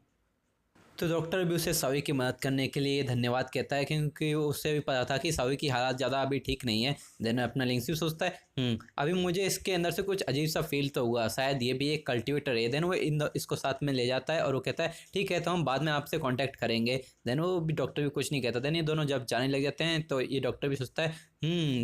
तो डॉक्टर भी उसे सावी की मदद करने के लिए धन्यवाद कहता है क्योंकि उसे भी पता था कि सावी की हालत ज़्यादा अभी ठीक नहीं है। देन अपना लिंक्सी सोचता है अभी मुझे इसके अंदर से कुछ अजीब सा फील तो हुआ, शायद ये भी एक कल्टिवेटर है। देन वो इसको साथ में ले जाता है और वो कहता है ठीक है तो हम बाद में आपसे कॉन्टैक्ट करेंगे। देन वो भी डॉक्टर भी कुछ नहीं कहता। देन ये दोनों जब जाने लग जाते हैं तो ये डॉक्टर भी सोचता है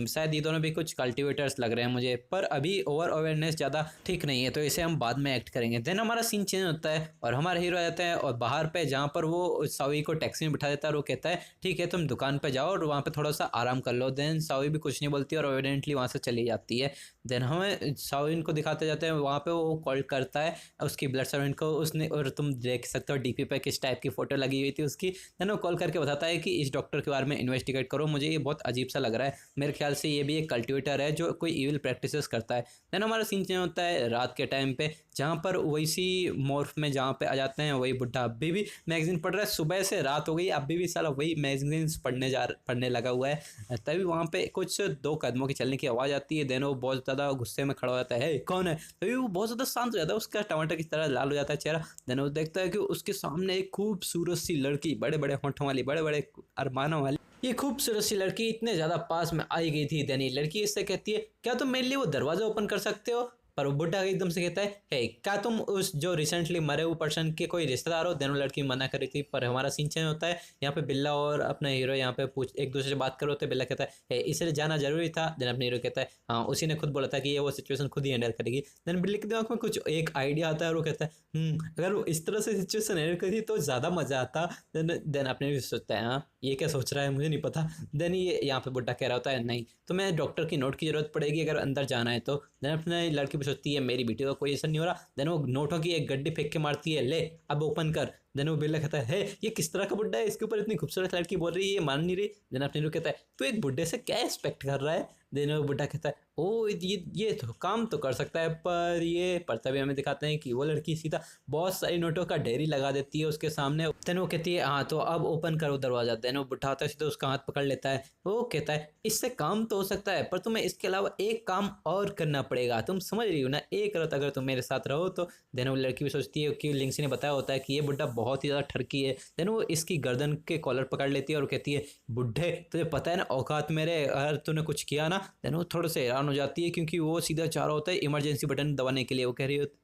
शायद ये दोनों भी कुछ कल्टिवेटर्स लग रहे हैं मुझे, पर अभी ओवर अवेयरनेस ज़्यादा ठीक नहीं है तो इसे हम बाद में एक्ट करेंगे। देन हमारा सीन चेंज होता है और हमारा हीरो आ जाता है और बाहर पे जहाँ पर वो सावी को टैक्सी में बिठा देता है और वो कहता है ठीक है तुम दुकान पे जाओ और वहाँ पे थोड़ा सा आराम कर लो। देन सावी भी कुछ नहीं बोलती और ओविडेंटली वहाँ से चली जाती है। देन हमें साविन को दिखाते जाते हैं, वहाँ पे वो कॉल करता है उसकी ब्लड सर्वेंट को उसने, और तुम देख सकते हो डीपी पे किस टाइप की फ़ोटो लगी हुई थी उसकी। देन वो कॉल करके बताता है कि इस डॉक्टर के बारे में इन्वेस्टिगेट करो, मुझे ये बहुत अजीब सा लग रहा है, मेरे ख्याल से ये भी एक कल्टिवेटर है जो कोई इविल प्रैक्टिसेस करता है। देन हमारा सीन चेंज होता है रात के टाइम पे जहाँ पर वैसी मॉर्फ में जहाँ पे आ जाते हैं वही बुढ़ा अभी भी मैगजीन पढ़ रहा है। सुबह से रात हो गई अभी भी साला वही मैगजीन पढ़ने लगा हुआ है। तभी वहाँ पे कुछ 2 कदमों की चलने की आवाज़ आती है। देन वो बहुत ज़्यादा गुस्से में खड़ा हो जाता है कौन है। तभी वो बहुत ज़्यादा शांत हो जाता है, उसका टमाटर की तरह लाल हो जाता है चेहरा। देन वो देखता है कि उसके सामने एक खूबसूरत सी लड़की, बड़े बड़े होंठों वाली, बड़े बड़े अरमानों वाली, ये खूबसूरत सी लड़की इतने ज़्यादा पास में आई गई थी। देन ये लड़की इससे कहती है क्या तुम मेरे लिए वो दरवाज़ा ओपन कर सकते हो। पर वो बुढ़ा एकदम से कहता है हे क्या तुम उस जो रिसेंटली मरे हुए पर्सन के कोई रिश्तेदार हो। दोनों लड़की मना करी थी। पर हमारा सीन चेंज होता है, यहाँ पे बिल्ला और अपना हीरो यहाँ पे एक दूसरे से बात कर रहे होते हैं। बिल्ला कहता है हे इसलिए जाना जरूरी था। देन अपने हीरो कहता है हाँ उसी ने खुद बोला था कि ये वो सिचुएशन खुद ही हैंडल करेगी। देन बिल्ली के दिमाग में कुछ एक आइडिया आता है और वो कहता है अगर वो इस तरह से सिचुएशन हैंडल करी तो ज़्यादा मज़ा आता। देन अपने भी सोचता है हाँ ये क्या सोच रहा है मुझे नहीं पता। देन ये यहाँ पे बुढ़ा कह रहा होता है नहीं तो मैं डॉक्टर की नोट की ज़रूरत पड़ेगी अगर अंदर जाना है तो। देन अपने लड़की भी सोचती है मेरी बेटी का कोई ऐसा नहीं हो रहा। देन वो नोटों की एक गड्डी फेंक के मारती है, ले अब ओपन कर। देन वो बिल्ला कहता है ये किस तरह का बुड्ढा है, इसके ऊपर इतनी खूबसूरत लड़की बोल रही है ये मान नहीं रही। देन अपने लोग कहता है तू एक बुड्ढे से क्या एक्सपेक्ट कर रहा है। देन वो बुड्ढा कहता है ओ ये तो काम तो कर सकता है पर तभी हमें दिखाते हैं कि वो लड़की सीधा बहुत सारी नोटों का ढेरी लगा देती है उसके सामने। देन वो कहती है हाँ तो अब ओपन करो दरवाज़ा। देन वो बुढ़ा आता है सीधा उसका हाथ पकड़ लेता है। वो कहता है इससे काम तो हो सकता है पर तुम्हें इसके अलावा एक काम और करना पड़ेगा, तुम समझ रही हो ना, एक रात अगर तुम मेरे साथ रहो तो। देन वो लड़की भी सोचती है कि लिंक्सी ने बताया होता है कि ये बुढ़ा बहुत ही ज़्यादा ठरकी है। देन वो इसकी गर्दन के कॉलर पकड़ लेती है और कहती है बुढ़े तुझे पता है ना औकात मेरे, अगर तूने कुछ किया ना। देन वो थोड़ा सा हैरान हो जाती है क्योंकि वो सीधा चाह रहा होता है इमरजेंसी बटन दबाने के लिए। वो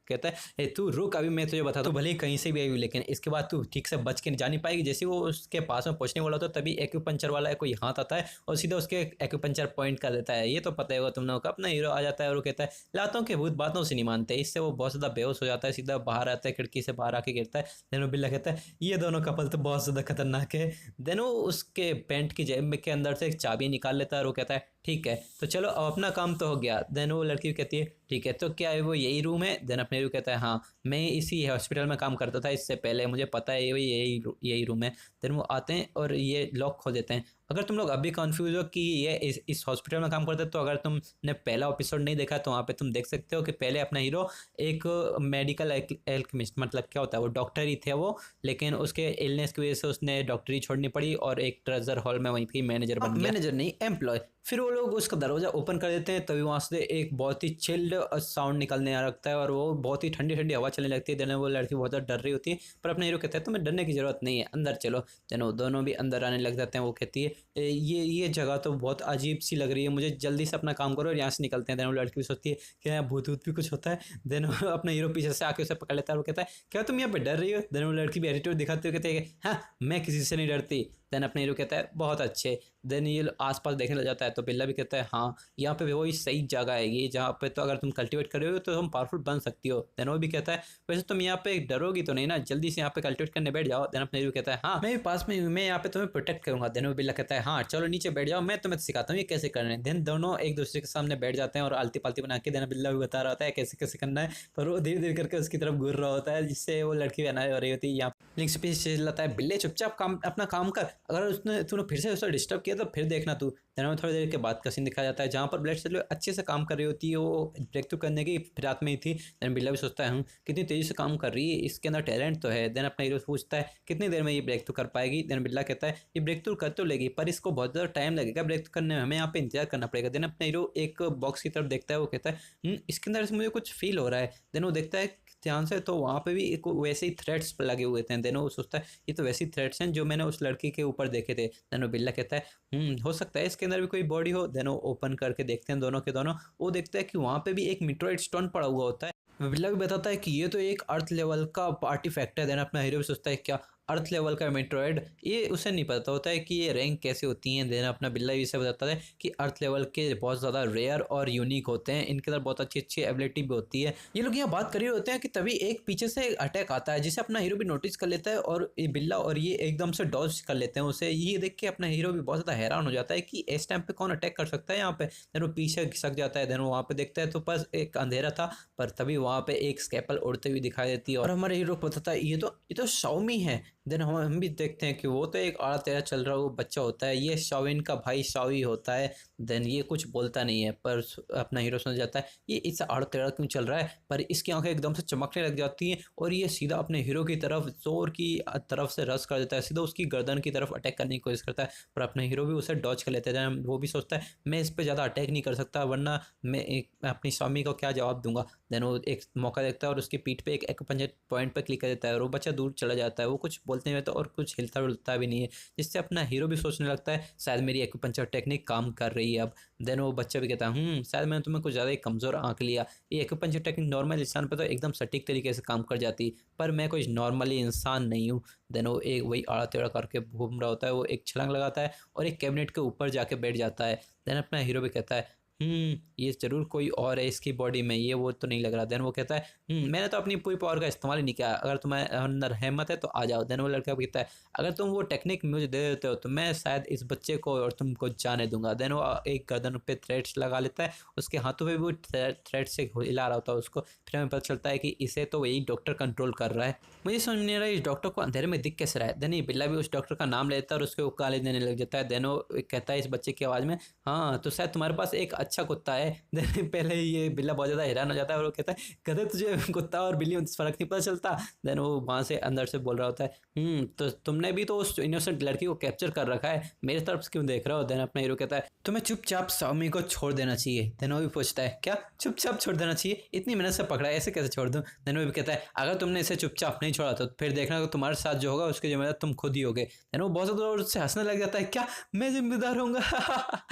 कहता है तू रुक अभी मैं तुझे बताता हूँ, भले ही कहीं से भी आई हुई लेकिन इसके बाद तू ठीक से बच के जा नहीं पाएगी। जैसे वो उसके पास में पहुंचने वाला होता है तभी एक्यूपंचर वाला कोई हाथ आता है और सीधा उसके एक्यूपंचर पॉइंट कर देता है। ये तो पता ही होगा तुम लोगों का। अपना हीरो आ जाता है और वो कहता है लातों के भूत बातों से नहीं मानते। इससे वो बहुत ज़्यादा बेहोश हो जाता है, सीधा बाहर आता है, खिड़की से बाहर आके गिरता है। देन वो बिल्ला कहता है ये दोनों कपल तो बहुत ज़्यादा खतरनाक है। देन वो उसके पैंट की जेब के अंदर से एक चाबी निकाल लेता है और वो कहता है ठीक है तो चलो अब अपना काम तो हो गया। देन वो लड़की कहती है ठीक है तो क्या है वो यही रूम है? देन अपने हीरो कहता है हाँ मैं इसी हॉस्पिटल में काम करता था इससे पहले, मुझे पता है यही रूम है। देन वो आते हैं और ये लॉक खोल देते हैं। अगर तुम लोग अभी कंफ्यूज हो कि ये इस हॉस्पिटल में काम करता है तो अगर तुमने पहला एपिसोड नहीं देखा तो वहाँ पे तुम देख सकते हो कि पहले अपना हीरो एक मेडिकल एल्केमिस्ट, मतलब क्या होता है वो डॉक्टर ही थे वो, लेकिन उसके इलनेस की वजह से उसने डॉक्टरी छोड़नी पड़ी और एक ट्रेजर हॉल में वहीं पे मैनेजर बन गया। मैनेजर नहीं, एम्प्लॉय। फिर वो लोग उसका दरवाजा ओपन कर देते हैं तभी वहाँ से एक बहुत ही चिल्ड साउंड निकलने आ लगता है और वो बहुत ही ठंडी ठंडी हवा चलने लगती है। देन वो लड़की बहुत ज़्यादा डर रही होती है पर अपने हीरो कहता है तुम्हें डरने की जरूरत नहीं है, अंदर चलो। देन वो दोनों भी अंदर आने लग जाते हैं। वो कहती है ये जगह तो बहुत अजीब सी लग रही है, मुझे जल्दी से अपना काम करो और यहाँ से निकलते हैं। देन वो लड़की भी सोचती है कि यहाँ भूत भी कुछ होता है। देन अपना हीरो पीछे से आके उसे पकड़ लेता है और वो कहता है क्या तुम यहाँ पे डर रही हो? देन वो लड़की भी एटीट्यूड दिखाते हुए कहती है हाँ मैं किसी से नहीं डरती। देन अपने हीरो कहता है बहुत अच्छे। देन ये आसपास देखने लग जाता है तो बिल्ला भी कहता है हाँ यहाँ पे वही सही जगह है ये, जहाँ पे तो अगर तुम कल्टीवेट कर रहे हो तो तुम पावरफुल बन सकती हो। देन वो भी कहता है वैसे तुम यहाँ पे डरोगी तो नहीं ना, जल्दी से यहाँ पे कल्टीवेट करने बैठ जाओ। देन अपने हीरो कहता है हाँ मैं भी पास में हूँ, मैं यहाँ पे तुम्हें प्रोटेक्ट करूंगा। देन वो बिल्ला कहता है हाँ चलो नीचे बैठ जाओ मैं तुम्हें सिखाता हूँ ये कैसे करना है। देन दोनों एक दूसरे के सामने बैठ जाते हैं और आलती पालती बना के देन बिल्ला भी बता रहा होता है कैसे कैसे करना है, पर वो धीरे धीरे करके उसकी तरफ घूर रहा होता है जिससे वो लड़की भी अनाज हो रही होती है। यहाँ लिंक से पीछे लाता है बिल्ले चुपचाप अपना काम कर, अगर उसने तूने फिर से उसे डिस्टर्ब किया तो फिर देखना तू। देन में थोड़ी देर के बाद का सीन दिखाया जाता है जहाँ पर ब्लड सेल अच्छे से काम कर रही होती है, वो ब्रेक थ्रू करने की फिराक में ही थी। देन बिल्ला भी सोचता है कितनी तेजी से काम कर रही है, इसके अंदर टैलेंट तो है। देन अपना हीरो पूछता है कितनी देर में ये ब्रेक थ्रू कर पाएगी? देन बिल्ला कहता है ये ब्रेक थ्रू कर तो लेगी पर इसको बहुत ज़्यादा टाइम लगेगा ब्रेक थ्रू करने में, हमें यहाँ पे इंतजार करना पड़ेगा। देन अपना हीरो एक बॉक्स की तरफ देखता है, वो कहता है इसके अंदर से मुझे कुछ फील हो रहा है। देन वो देखता है ध्यान से तो वहाँ पे भी एक वैसे ही थ्रेड्स लगे हुए थे। देन वो सोचता है ये तो वैसे ही थ्रेड्स हैं जो मैंने उस लड़की के ऊपर देखे थे। देन वो बिल्ला कहता है हो सकता है इसके अंदर भी कोई बॉडी हो। देन वो ओपन करके देखते हैं दोनों के दोनों, वो देखता है कि वहाँ पे भी एक मीटरोइड स्टोन पड़ा हुआ होता है। बिल्ला भी बताता है कि ये तो एक अर्थ लेवल का आर्टिफैक्ट है। देन अपना हीरो भी सोचता है क्या अर्थ लेवल का मेट्रॉयड, ये उसे नहीं पता होता है कि ये रैंक कैसे होती हैं। देन अपना बिल्ला भी इसे बताता है कि अर्थ लेवल के बहुत ज़्यादा रेयर और यूनिक होते हैं, इनके अंदर बहुत अच्छी अच्छी एबिलिटी भी होती है। ये लोग यहाँ बात कर रहे होते हैं कि तभी एक पीछे से अटैक आता है जिसे अपना हीरो भी नोटिस कर लेता है और ये बिल्ला और ये एकदम से डॉज कर लेते हैं उसे। ये देख के अपना हीरो भी बहुत ज़्यादा हैरान हो जाता है कि इस टाइम पे कौन अटैक कर सकता है यहाँ पे। देन वो पीछे खिसक जाता है। देन वो वहाँ पे देखता है तो बस एक अंधेरा था पर तभी वहाँ पे एक स्केपल उड़ते हुए दिखाई देती है और हमारे हीरो को बताता है ये तो शाओमी है। देन हम भी देखते हैं कि वो तो एक आड़ा तेरा चल रहा वो बच्चा होता है, ये शाओविन का भाई शाओई होता है। देन ये कुछ बोलता नहीं है पर अपना हीरो समझ जाता है ये इससे आड़ा तेरा क्यों चल रहा है, पर इसकी आंखें एकदम से चमकने लग जाती हैं और ये सीधा अपने हीरो की तरफ जोर की तरफ से रस कर देता है, सीधा उसकी गर्दन की तरफ अटैक करने की कोशिश करता है। पर अपना हीरो भी उसे डॉज कर लेता है। वो भी सोचता है मैं इस पर ज़्यादा अटैक नहीं कर सकता वरना मैं अपनी स्वामी को क्या जवाब दूंगा। देन वो एक मौका देखता है और उसकी पीठ पे एक एक्यूपंक्चर पॉइंट पर क्लिक कर देता है और वो बच्चा दूर चला जाता है। वो कुछ बोलते नहीं रहता और कुछ हिलता डुलता भी नहीं है, जिससे अपना हीरो भी सोचने लगता है शायद मेरी एक्यूपंक्चर टेक्निक काम कर रही है अब। देन वो बच्चा भी कहता है शायद मैंने तुम्हें कुछ ज़्यादा ही कमज़ोर आंक लिया, ये एक्यूपंक्चर टेक्निक नॉर्मल इंसान पर तो एकदम सटीक तरीके से काम कर जाती पर मैं कोई नॉर्मली इंसान नहीं हूँ। देन वो एक वही आड़ा टेढ़ा करके घूम रहा होता है, वो एक छलांग लगाता है और एक कैबिनेट के ऊपर जाके बैठ जाता है। देन अपना हीरो भी कहता है ये ज़रूर कोई और है इसकी बॉडी में, ये वो तो नहीं लग रहा। देन वो कहता है मैंने तो अपनी पूरी पावर का इस्तेमाल ही नहीं किया, अगर तुम्हें अंदर हिम्मत है तो आ जाओ। देन वो लड़का कहता है अगर तुम वो टेक्निक मुझे दे देते हो तो मैं शायद इस बच्चे को और तुमको जाने दूंगा। देन वो एक गर्दन पे थ्रेड्स लगा लेता है, उसके हाथों पे भी वो थ्रेड से हिला रहा होता है उसको। फिर हमें पता चलता है कि इसे तो वही डॉक्टर कंट्रोल कर रहा है। मुझे समझ नहीं रहा इस डॉक्टर को अंधेरे में दिख कैसे रहा है। देन ये बिल्ला भी उस डॉक्टर का नाम लेता है और उसके गाली देने लग जाता है। देन वो कहता है इस बच्चे की आवाज़ में हाँ तो शायद तुम्हारे पास एक अच्छा कुत्ता है। देन पहले ये बिल्ला बहुत ज़्यादा हैरान हो जाता है और वो कहता है कहते तुझे कुत्ता और बिल्ली में फ़र्क नहीं पता चलता। देन वो वहाँ से अंदर से बोल रहा होता है तो तुमने भी तो उस इनोसेंट लड़की को कैप्चर कर रखा है, मेरे तरफ से क्यों देख रहा हो। देन अपना हीरो कहता है तुम्हें चुपचाप स्वामी को छोड़ देना चाहिए। देन वो भी पूछता है क्या चुपचाप छोड़ देना चाहिए, इतनी मेहनत से पकड़ा है ऐसे कैसे छोड़ दूँ। देन वो भी कहता है अगर तुमने इसे चुपचाप नहीं छोड़ा तो फिर देखना तुम्हारे साथ जो होगा उसके जिम्मेदार तुम खुद ही होगे। देन वो बहुत ज़्यादा उससे हंसने लग जाता है क्या मैं जिम्मेदार होऊंगा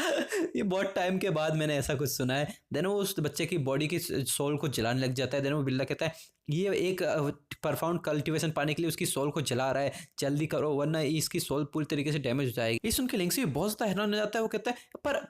ये बहुत टाइम के बाद मैंने ऐसा कुछ सुना है। देन वो उस बच्चे की बॉडी की सोल को जलाने लग जाता है। देन वो बिल्ला कहता है ये एक परफाउंड कल्टीवेशन पाने के लिए उसकी सोल को जला रहा है, जल्दी करो वरना इसकी सोल पूरी तरीके से डैमेज हो जाएगी। ये सुन के लिंक्सी भी बहुत ज्यादा हैरान हो जाता है। वो कहता है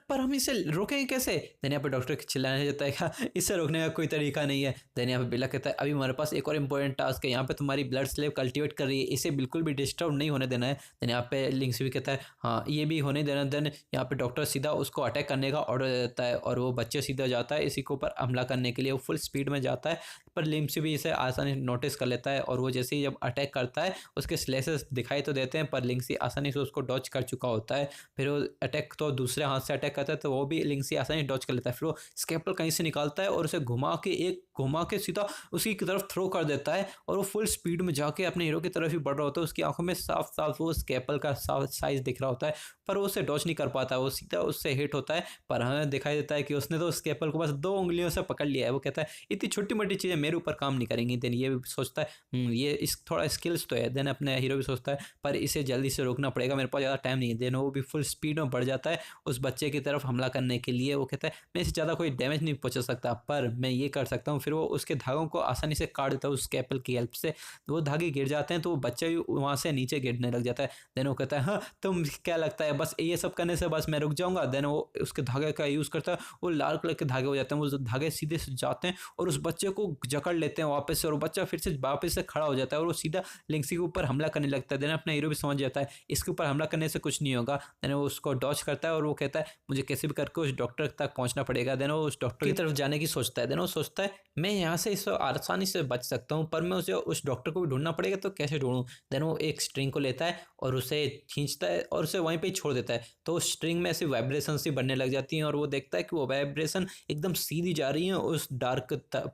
पर हम इसे रोकेंगे कैसे? देन यहाँ पे डॉक्टर चिल्लाने जाता है क्या इससे रोकने का कोई तरीका नहीं है। देन यहाँ पे बिल्ला कहता है अभी हमारे पास एक और इंपॉर्टेंट टास्क है, यहाँ पे तुम्हारी ब्लड स्लेव कल्टीवेट कर रही है, इसे बिल्कुल भी डिस्टर्ब नहीं होने देना है। देन यहाँ पे लिंक्सी भी कहता है हाँ ये भी होने देना। देन यहाँ पे डॉक्टर सीधा उसको अटैक करने का ऑर्डर देता है और वो बच्चे सीधा जाता है इसी के ऊपर हमला करने के लिए। वो फुल स्पीड में जाता है पर लिंक्सी भी इसे आसानी नोटिस कर लेता है और वो जैसे ही जब अटैक करता है उसके स्लेसेस दिखाई तो देते हैं पर लिंक्सी आसानी से उसको डॉच कर चुका होता है। फिर वो अटैक तो दूसरे हाथ से अटैक करता है तो वो भी लिंक्सी आसानी डॉच कर लेता है। फिर वो स्केपल कहीं से निकालता है और उसे घुमा के सीधा उसकी तरफ थ्रो कर देता है और वो फुल स्पीड में जाके अपने हीरो की तरफ ही बढ़ रहा होता है। उसकी आंखों में साफ साफ वो स्केपल का साइज दिख रहा होता है पर वो उसे डॉच नहीं कर पाता, वो सीधा उससे हिट होता है। पर हमें दिखाई देता है कि उसने तो स्केपल को बस 2 उंगलियों से पकड़ लिया है। वो कहता है इतनी छोटी मोटी चीज़ें मेरे ऊपर काम नहीं करेंगी। देन ये भी सोचता है ये इस थोड़ा स्किल्स तो है। देन अपने हीरो भी सोचता है पर इसे जल्दी से रोकना पड़ेगा, मेरे पास ज़्यादा टाइम नहीं है। देन वो भी फुल स्पीड में बढ़ जाता है उस बच्चे की तरफ हमला करने के लिए। वो कहता है मैं इसे ज़्यादा कोई डैमेज नहीं पहुँचा सकता पर मैं ये कर सकता हूँ। फिर वो उसके धागों को आसानी से काट देता है उस स्केपल की हेल्प से। वो धागे गिर जाते हैं तो वो बच्चा भी वहाँ से नीचे गिरने लग जाता है। देन वो कहता है हाँ तुम क्या लगता है बस ये सब करने से बस मैं रुक जाऊंगा? देन वो उसके धागे का यूज़ करता है, वो लाल कलर के धागे हो जाते हैं, वो धागे सीधे से जाते हैं और उस बच्चे को जकड़ लेते हैं वापस से और बच्चा फिर से वापस से खड़ा हो जाता है और वो सीधा लिंक्सी के ऊपर हमला करने लगता है। देन अपना हीरो भी समझ जाता है इसके ऊपर हमला करने से कुछ नहीं होगा। देन वो उसको डॉच करता है और वो कहता है मुझे कैसे भी करके उस डॉक्टर तक पहुंचना पड़ेगा। देन वो उस डॉक्टर की तरफ जाने की सोचता है। देन वो सोचता है मैं यहाँ से इससे आसानी से बच सकता हूँ पर मैं उसे उस डॉक्टर को भी ढूंढना पड़ेगा तो कैसे ढूंढूं? देन वो एक स्ट्रिंग को लेता है और उसे खींचता है और उसे वहीं पे ही छोड़ देता है तो उस स्ट्रिंग में ऐसी वाइब्रेशन सी बनने लग जाती हैं और वो देखता है कि वो वाइब्रेशन एकदम सीधी जा रही है उस डार्क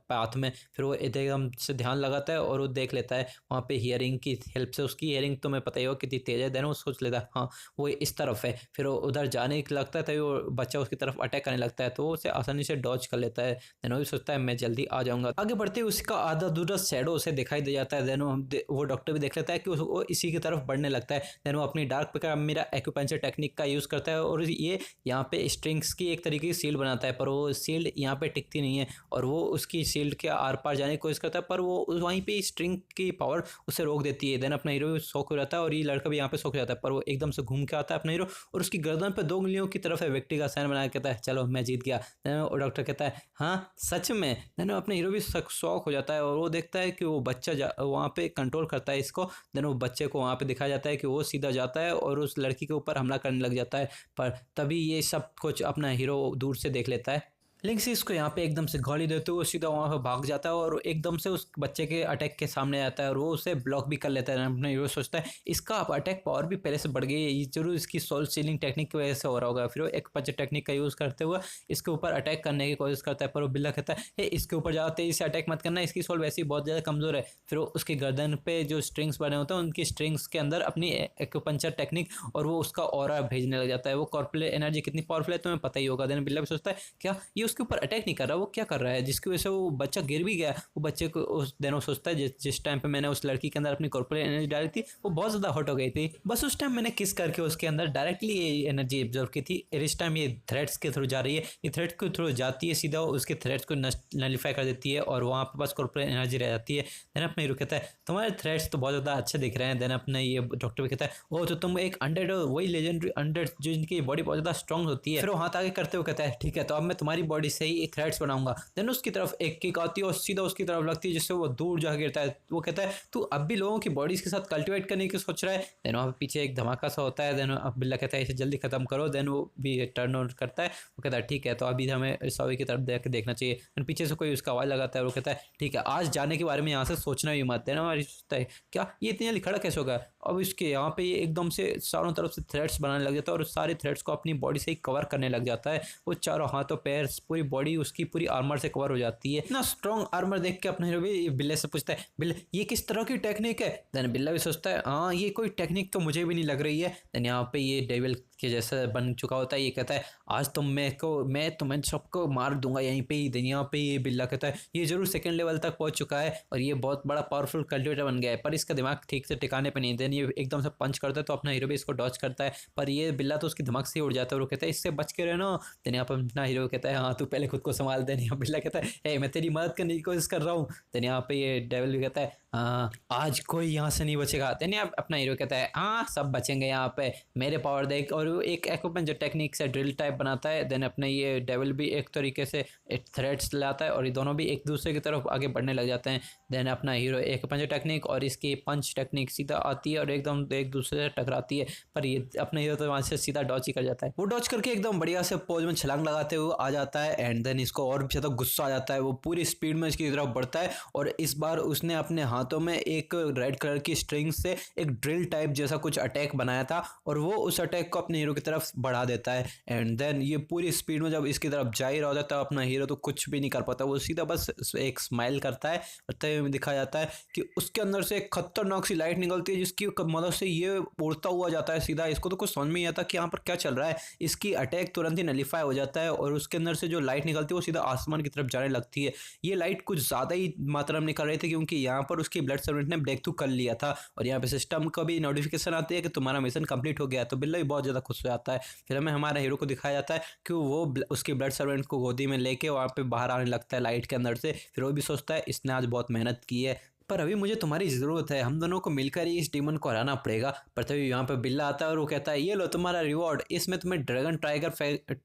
पाथ में। फिर वो एकदम से ध्यान लगाता है और वो देख लेता है वहाँ पे हियरिंग की हेल्प से, उसकी हियरिंग तो मैं पता ही हो कितनी तेज है। देन वो सोच लेता है हाँ वो इस तरफ है। फिर वो उधर जाने लगता है तभी वो बच्चा उसकी तरफ अटैक करने लगता है तो वो उसे आसानी से डॉच कर लेता है। देन वो भी सोचता है मैं जल्दी आ जाऊंगा। आगे बढ़ते ही उसका आधा दूसरा शैडो उसे दिखाई दे जाता है। देन वो डॉक्टर भी देख लेता है कि वो इसी की तरफ बढ़ने लगता है। देन वो अपनी डार्क पिकर मेरा एक्यूपंचर टेक्निक का यूज़ करता है और ये यहाँ पे स्ट्रिंग्स की एक तरीके की सील्ड बनाता है पर वो सील्ड यहाँ पे टिकती नहीं है और वो उसकी सील्ड के आर पार जाने की कोशिश करता है पर वो वहीं पे स्ट्रिंग की पावर उसे रोक देती है। देन अपना हीरो शौक हो जाता है और ये लड़का भी यहाँ पे शौक हो जाता है पर वो एकदम से घूम के आता है अपना हीरो और उसकी गर्दन पे 2 उंगलियों की तरफ है विक्ट्री का साइन बना के कहता है चलो मैं जीत गया। देन डॉक्टर कहता है हाँ सच में? देन अपने हीरो भी शौक हो जाता है और वो देखता है कि वो बच्चा वहाँ पे कंट्रोल करता है इसको। देन वो बच्चे को वहाँ पे दिखाया जाता है कि वो सीधा जाता है और उस लड़की के ऊपर हमला करने लग जाता है पर तभी ये सब कुछ अपना हीरो दूर से देख लेता है। लिंक्सी इसको यहाँ पे एकदम से गाली देते हुए सीधा वहाँ पे भाग जाता है और एकदम से उस बच्चे के अटैक के सामने आता है और वो उसे ब्लॉक भी कर लेता है। अपना हीरो सोचता है इसका अटैक पावर भी पहले से बढ़ गई है, ये जरूर इसकी सोल सीलिंग टेक्निक की वजह से हो रहा होगा। फिर वो एक पंच टेक्निक का यूज़ करते हुए इसके ऊपर अटैक करने की कोशिश करता है पर वो बिल्ला कहता है इसके ऊपर ज़्यादा तेज़ी से अटैक मत करना, इसकी सोल वैसे ही बहुत ज़्यादा कमज़ोर है। फिर वो उसकी गर्दन पे जो स्ट्रिंग्स बने होते हैं उनकी स्ट्रिंग्स के अंदर अपनी एक्यूपंचर टेक्निक और वो उसका ऑरा भेजने लग जाता है। वो कॉर्पोरेट एनर्जी कितनी पावरफुल है तुम्हें पता ही होगा। देन बिल्ला भी सोचता है क्या ये उसके ऊपर अटैक नहीं कर रहा, वो क्या कर रहा है जिसकी वजह से वो बच्चा गिर भी गया। वो बच्चे को उस दिन सोचता है जिस टाइम पे मैंने उस लड़की के अंदर अपनी कॉर्पोरेट एनर्जी डाली थी वो बहुत ज़्यादा हॉट हो गई थी, बस उस टाइम मैंने किस करके उसके अंदर डायरेक्टली ये एनर्जी एब्जॉर्व की थी। इस टाइम ये थ्रेड्स के थ्रू जा रही है, ये थ्रेड के थ्रू जाती है सीधा उसके थ्रेड्स को नलिफाई कर देती है और वहाँ पे बस कॉर्पोरेट एनर्जी रह जाती है। देन अपने हीरो कहता है तुम्हारे थ्रेड्स तो बहुत ज़्यादा अच्छे दिख रहे हैं। देन अपने ये डॉक्टर भी कहता है ओ तो तुम एक अनडेड हो, वही लेजेंडरी अनडेड जो इनकी बॉडी बहुत ज़्यादा स्ट्रॉन्ग होती है। फिर वो हाथ आगे करते हुए कहता है ठीक है तो अब मैं तुम्हारी बॉडी से ही थ्रेड्स बनाऊंगा। देन उसकी तरफ एक किक आती है और सीधा उसकी तरफ लगती है जिससे वो दूर जा गिरता है। वो कहता है तू अब भी लोगों की बॉडीज के साथ कल्टिवेट करने की सोच रहा है। देन वहाँ पीछे एक धमाका सा होता है। देन अब बिल्ला कहता है इसे जल्दी खत्म करो। देन वो भी टर्न आउट करता है। वो कहता है ठीक है तो अभी हमें सॉरी की तरफ देखना चाहिए। देन पीछे से कोई उसका आवाज़ लगाता है। वो कहता है ठीक है आज जाने के बारे में यहाँ से सोचना भी मत। देना हमारी सोचता है क्या ये इतनी जल्दी खड़ा कैसे होगा। अब इसके यहाँ पे ये एकदम से चारों तरफ से थ्रेड्स बनाने लग जाता है और सारे थ्रेड्स को अपनी बॉडी से ही कवर करने लग जाता है। वो चारों हाथों पैर पूरी बॉडी उसकी पूरी आर्मर से कवर हो जाती है। इतना स्ट्रॉन्ग आर्मर देख के अपना हीरो भी बिल्ले से पूछता है बिल्ले ये किस तरह की टेक्निक है। देन बिल्ला भी सोचता है हाँ ये कोई टेक्निक तो मुझे भी नहीं लग रही है। देन यहाँ पे ये डेविल के जैसा बन चुका होता है। ये कहता है आज तो मैं तुम्हें सबको मार दूंगा यहीं पे ही। देन यहाँ पे ये बिल्ला कहता है ये जरूर सेकंड लेवल तक पहुंच चुका है और ये बहुत बड़ा पावरफुल कल्टिवेटर बन गया है पर इसका दिमाग ठीक से टिकाने पे नहीं। देन देन ये एकदम से पंच करता है तो अपना हीरो भी इसको डॉच करता है, पर ये बिल्ला तो उसकी धमक से ही उड़ जाता है और वो कहता है इससे बच के रहना। देन यहाँ पर अपना हीरो कहता है हाँ तू पहले खुद को संभाल। देन यहाँ बिल्ला कहता है मैं तेरी मदद करने की कोशिश कर रहा हूँ। देन यहाँ पे ये डेविल भी कहता है हाँ आज कोई यहाँ से नहीं बचेगा। देन यहाँ अपना हीरो कहता है हाँ सब बचेंगे यहाँ पे, मेरे पावर देख। और वो एक एक्विपमेंट जो टेक्निक से ड्रिल टाइप बनाता है। देन अपने ये डेविल भी एक तरीके से एक थ्रेड्स लाता है और ये दोनों भी एक दूसरे की तरफ आगे बढ़ने लग जाते हैं। देन अपना हीरो एक पंच टेक्निक और इसकी पंच टेक्निक सीधा आती है और एकदम एक दूसरे से टकराती है, पर ये अपना हीरो तो वहाँ से सीधा डॉच ही कर जाता है। वो डॉच करके एकदम बढ़िया से पोज में छलांग लगाते हुए आ जाता है एंड देन इसको और भी ज़्यादा गुस्सा आ जाता है। वो पूरी स्पीड में इसकी तरफ बढ़ता है और इस बार उसने अपने हाथों में एक रेड कलर की स्ट्रिंग से एक ड्रिल टाइप जैसा कुछ अटैक बनाया था और वो उस अटैक को अपने हीरो की तरफ बढ़ा देता है। एंड देन ये पूरी स्पीड में जब इसकी तरफ जा ही रहा होता है अपना हीरो तो कुछ भी नहीं कर पाता, वो सीधा बस एक स्माइल करता है और तब दिखाया जाता है कि उसके अंदर से एक खतरनाक सी लाइट निकलती है जिसकी मदद से ये उड़ता हुआ जाता है सीधा। इसको तो कुछ समझ में नहीं आता कि यहाँ पर क्या चल रहा है। इसकी अटैक तुरंत ही नलीफाई हो जाता है और उसके अंदर से जो लाइट निकलती है वो सीधा आसमान की तरफ जाने लगती है। ये लाइट कुछ ज़्यादा ही मात्रा में निकल रही थी क्योंकि यहाँ पर उसकी ब्लड सर्वेंट ने ब्रेक थ्रू कर लिया था और यहाँ पे सिस्टम का भी नोटिफिकेशन आती है कि तुम्हारा मिशन कंप्लीट हो गया। तो बिल्ला भी बहुत ज़्यादा खुश हो जाता है। फिर हमें हमारे हीरो को दिखाया जाता है कि वो उसकी ब्लड सर्वेंट को गोदी में लेके वहाँ पे बाहर आने लगता है लाइट के अंदर से। फिर वो भी सोचता है इसने आज बहुत मेहनत की है पर अभी मुझे तुम्हारी ज़रूरत है, हम दोनों को मिलकर ही इस डीमन को हराना पड़ेगा। पर तभी यहाँ पे बिल्ला आता है और वो कहता है ये लो तुम्हारा रिवॉर्ड, इसमें तुम्हें ड्रैगन टाइगर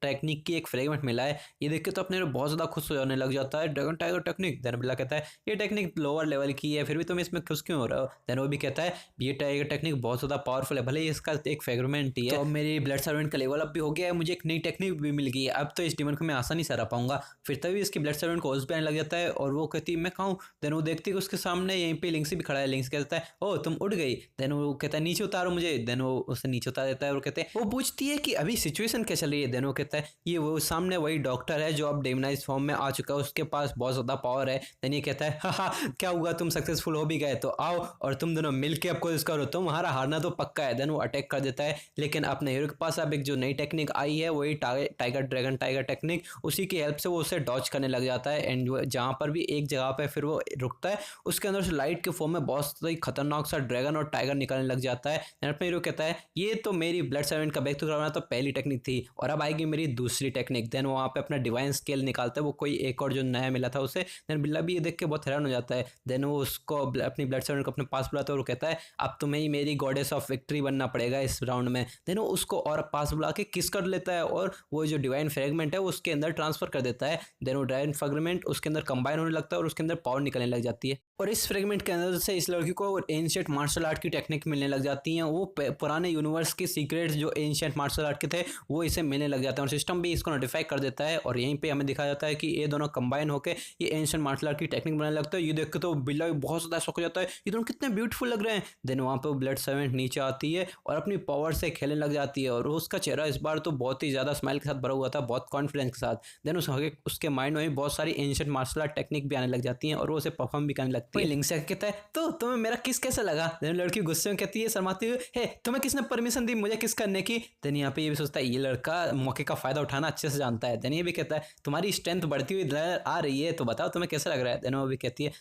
टेक्निक की एक फ्रेगमेंट मिला है। ये देख के तो अपने बहुत ज़्यादा खुश होने लग जाता है। Dragon tiger technique. देन बिल्ला कहता है ये टेक्निक लोअर लेवल की है फिर भी तुम इसमें खुश क्यों हो रहे हो। देन वो भी कहता है ये टाइगर टेक्निक बहुत ज़्यादा पावरफुल है, भले ही इसका एक फ्रेगमेंट ही है। तो मेरी ब्लड सर्वेंट का लेवल अप भी हो गया है, मुझे एक नई टेक्निक भी मिल गई है, अब तो इस डीमन को मैं आसानी से हरा पाऊंगा। फिर तभी इसकी ब्लड सर्वेंट को होश भी आने लग जाता है और वो कहती है मैं कहूँ। देन वो देखती है उसके सामने यहीं पे लिंक्स भी खड़ा है। लिंक्स कहता है ओ तुम उड़ गई। देन वो कहता है नीचे उतारो मुझे। देन वो उसे नीचे उतार देता है और कहते हैं वो पूछती है कि अभी सिचुएशन क्या चल रही है। देन वो कहता है ये वो सामने वही डॉक्टर है जो अब डेमनाइज फॉर्म में आ चुका है, उसके पास बहुत ज़्यादा पावर है। देन ये कहता है हाँ क्या हुआ तुम सक्सेसफुल हो भी गए तो आओ और तुम दोनों मिलकर अब कोशिश करो, तुम्हारा हारना तो पक्का है। देन वो अटैक कर देता है लेकिन अपने हीरो के पास अब एक जो नई टेक्निक आई है वही टाइगर ड्रैगन टाइगर टेक्निक, उसी की हेल्प से वो उसे डॉच करने लग जाता है। एंड जहाँ पर भी एक जगह पर फिर वो रुकता है उसके अंदर से लाइट के फॉर्म में बहुत खतरनाक सा ड्रैगन और टाइगर निकलने लग जाता है। अपने हीरो कहता है ये तो मेरी ब्लड सर्वेंट का ब्रेक थ्रू करवाना तो पहली टेक्निक थी और अब आएगी मेरी दूसरी टेक्निक। देन वहाँ पे अपना डिवाइन स्केल निकालता है, वो कोई एक और जो नया मिला था उसे। देन बिल्ला भी ये देख के बहुत हैरान हो जाता है। देन वो उसको अपनी ब्लड सर्वेंट को अपने पास बुलाता है और वो कहता है अब तुम्हें ही मेरी गॉडेस ऑफ विक्ट्री बनना पड़ेगा इस राउंड में। देन वो उसको और पास बुला के किस कर लेता है और वो जो डिवाइन फ्रेगमेंट है उसके अंदर ट्रांसफर कर देता है। देन वो डिवाइन फ्रेगमेंट उसके अंदर कंबाइन होने लगता है और उसके अंदर पावर निकलने लग जाती है और इस फ्रेगमेंट के अंदर से इस लड़की को एंशिएंट मार्शल आर्ट की टेक्निक मिलने लग जाती हैं। वो पुराने यूनिवर्स के सीक्रेट्स जो एंशिएंट मार्शल आर्ट के थे वो इसे मिलने लग जाते हैं और सिस्टम भी इसको नोटिफाई कर देता है और यहीं पे हमें दिखाया जाता है कि ये दोनों कंबाइन होकर ये एंशिएंट मार्शल आर्ट की टेक्निक बनाने लगता है। ये देख के तो बिल्ला भी बहुत ज़्यादा शौक हो जाता है, ये दोनों कितने ब्यूटीफुल लग रहे हैं। देन वहाँ पे ब्लड सर्वेंट नीचे आती है और अपनी पावर से खेलने लग जाती है और उसका चेहरा इस बार तो बहुत ही ज़्यादा स्माइल के साथ भरा हुआ था, बहुत कॉन्फिडेंस के साथ। देन उसके माइंड में बहुत सारी एंशिएंट मार्शल आर्ट टेक्निक भी आने लग जाती हैं और वो उसे परफॉर्म भी करने लगती है। लिंक से कहता है तो तुम्हें मेरा किस कैसा लगा। देन लड़की गुस्से में कहती है शर्माती हुई हे तुम्हें किसने परमिशन दी मुझे किस करने की। देन यहाँ पे ये भी सोचता है ये लड़का मौके का फायदा उठाना अच्छे से जानता है। देन ये भी कहता है तुम्हारी स्ट्रेंथ बढ़ती हुई आ रही है तो बताओ तुम्हें कैसा लग रहा है। देन वो भी कहती है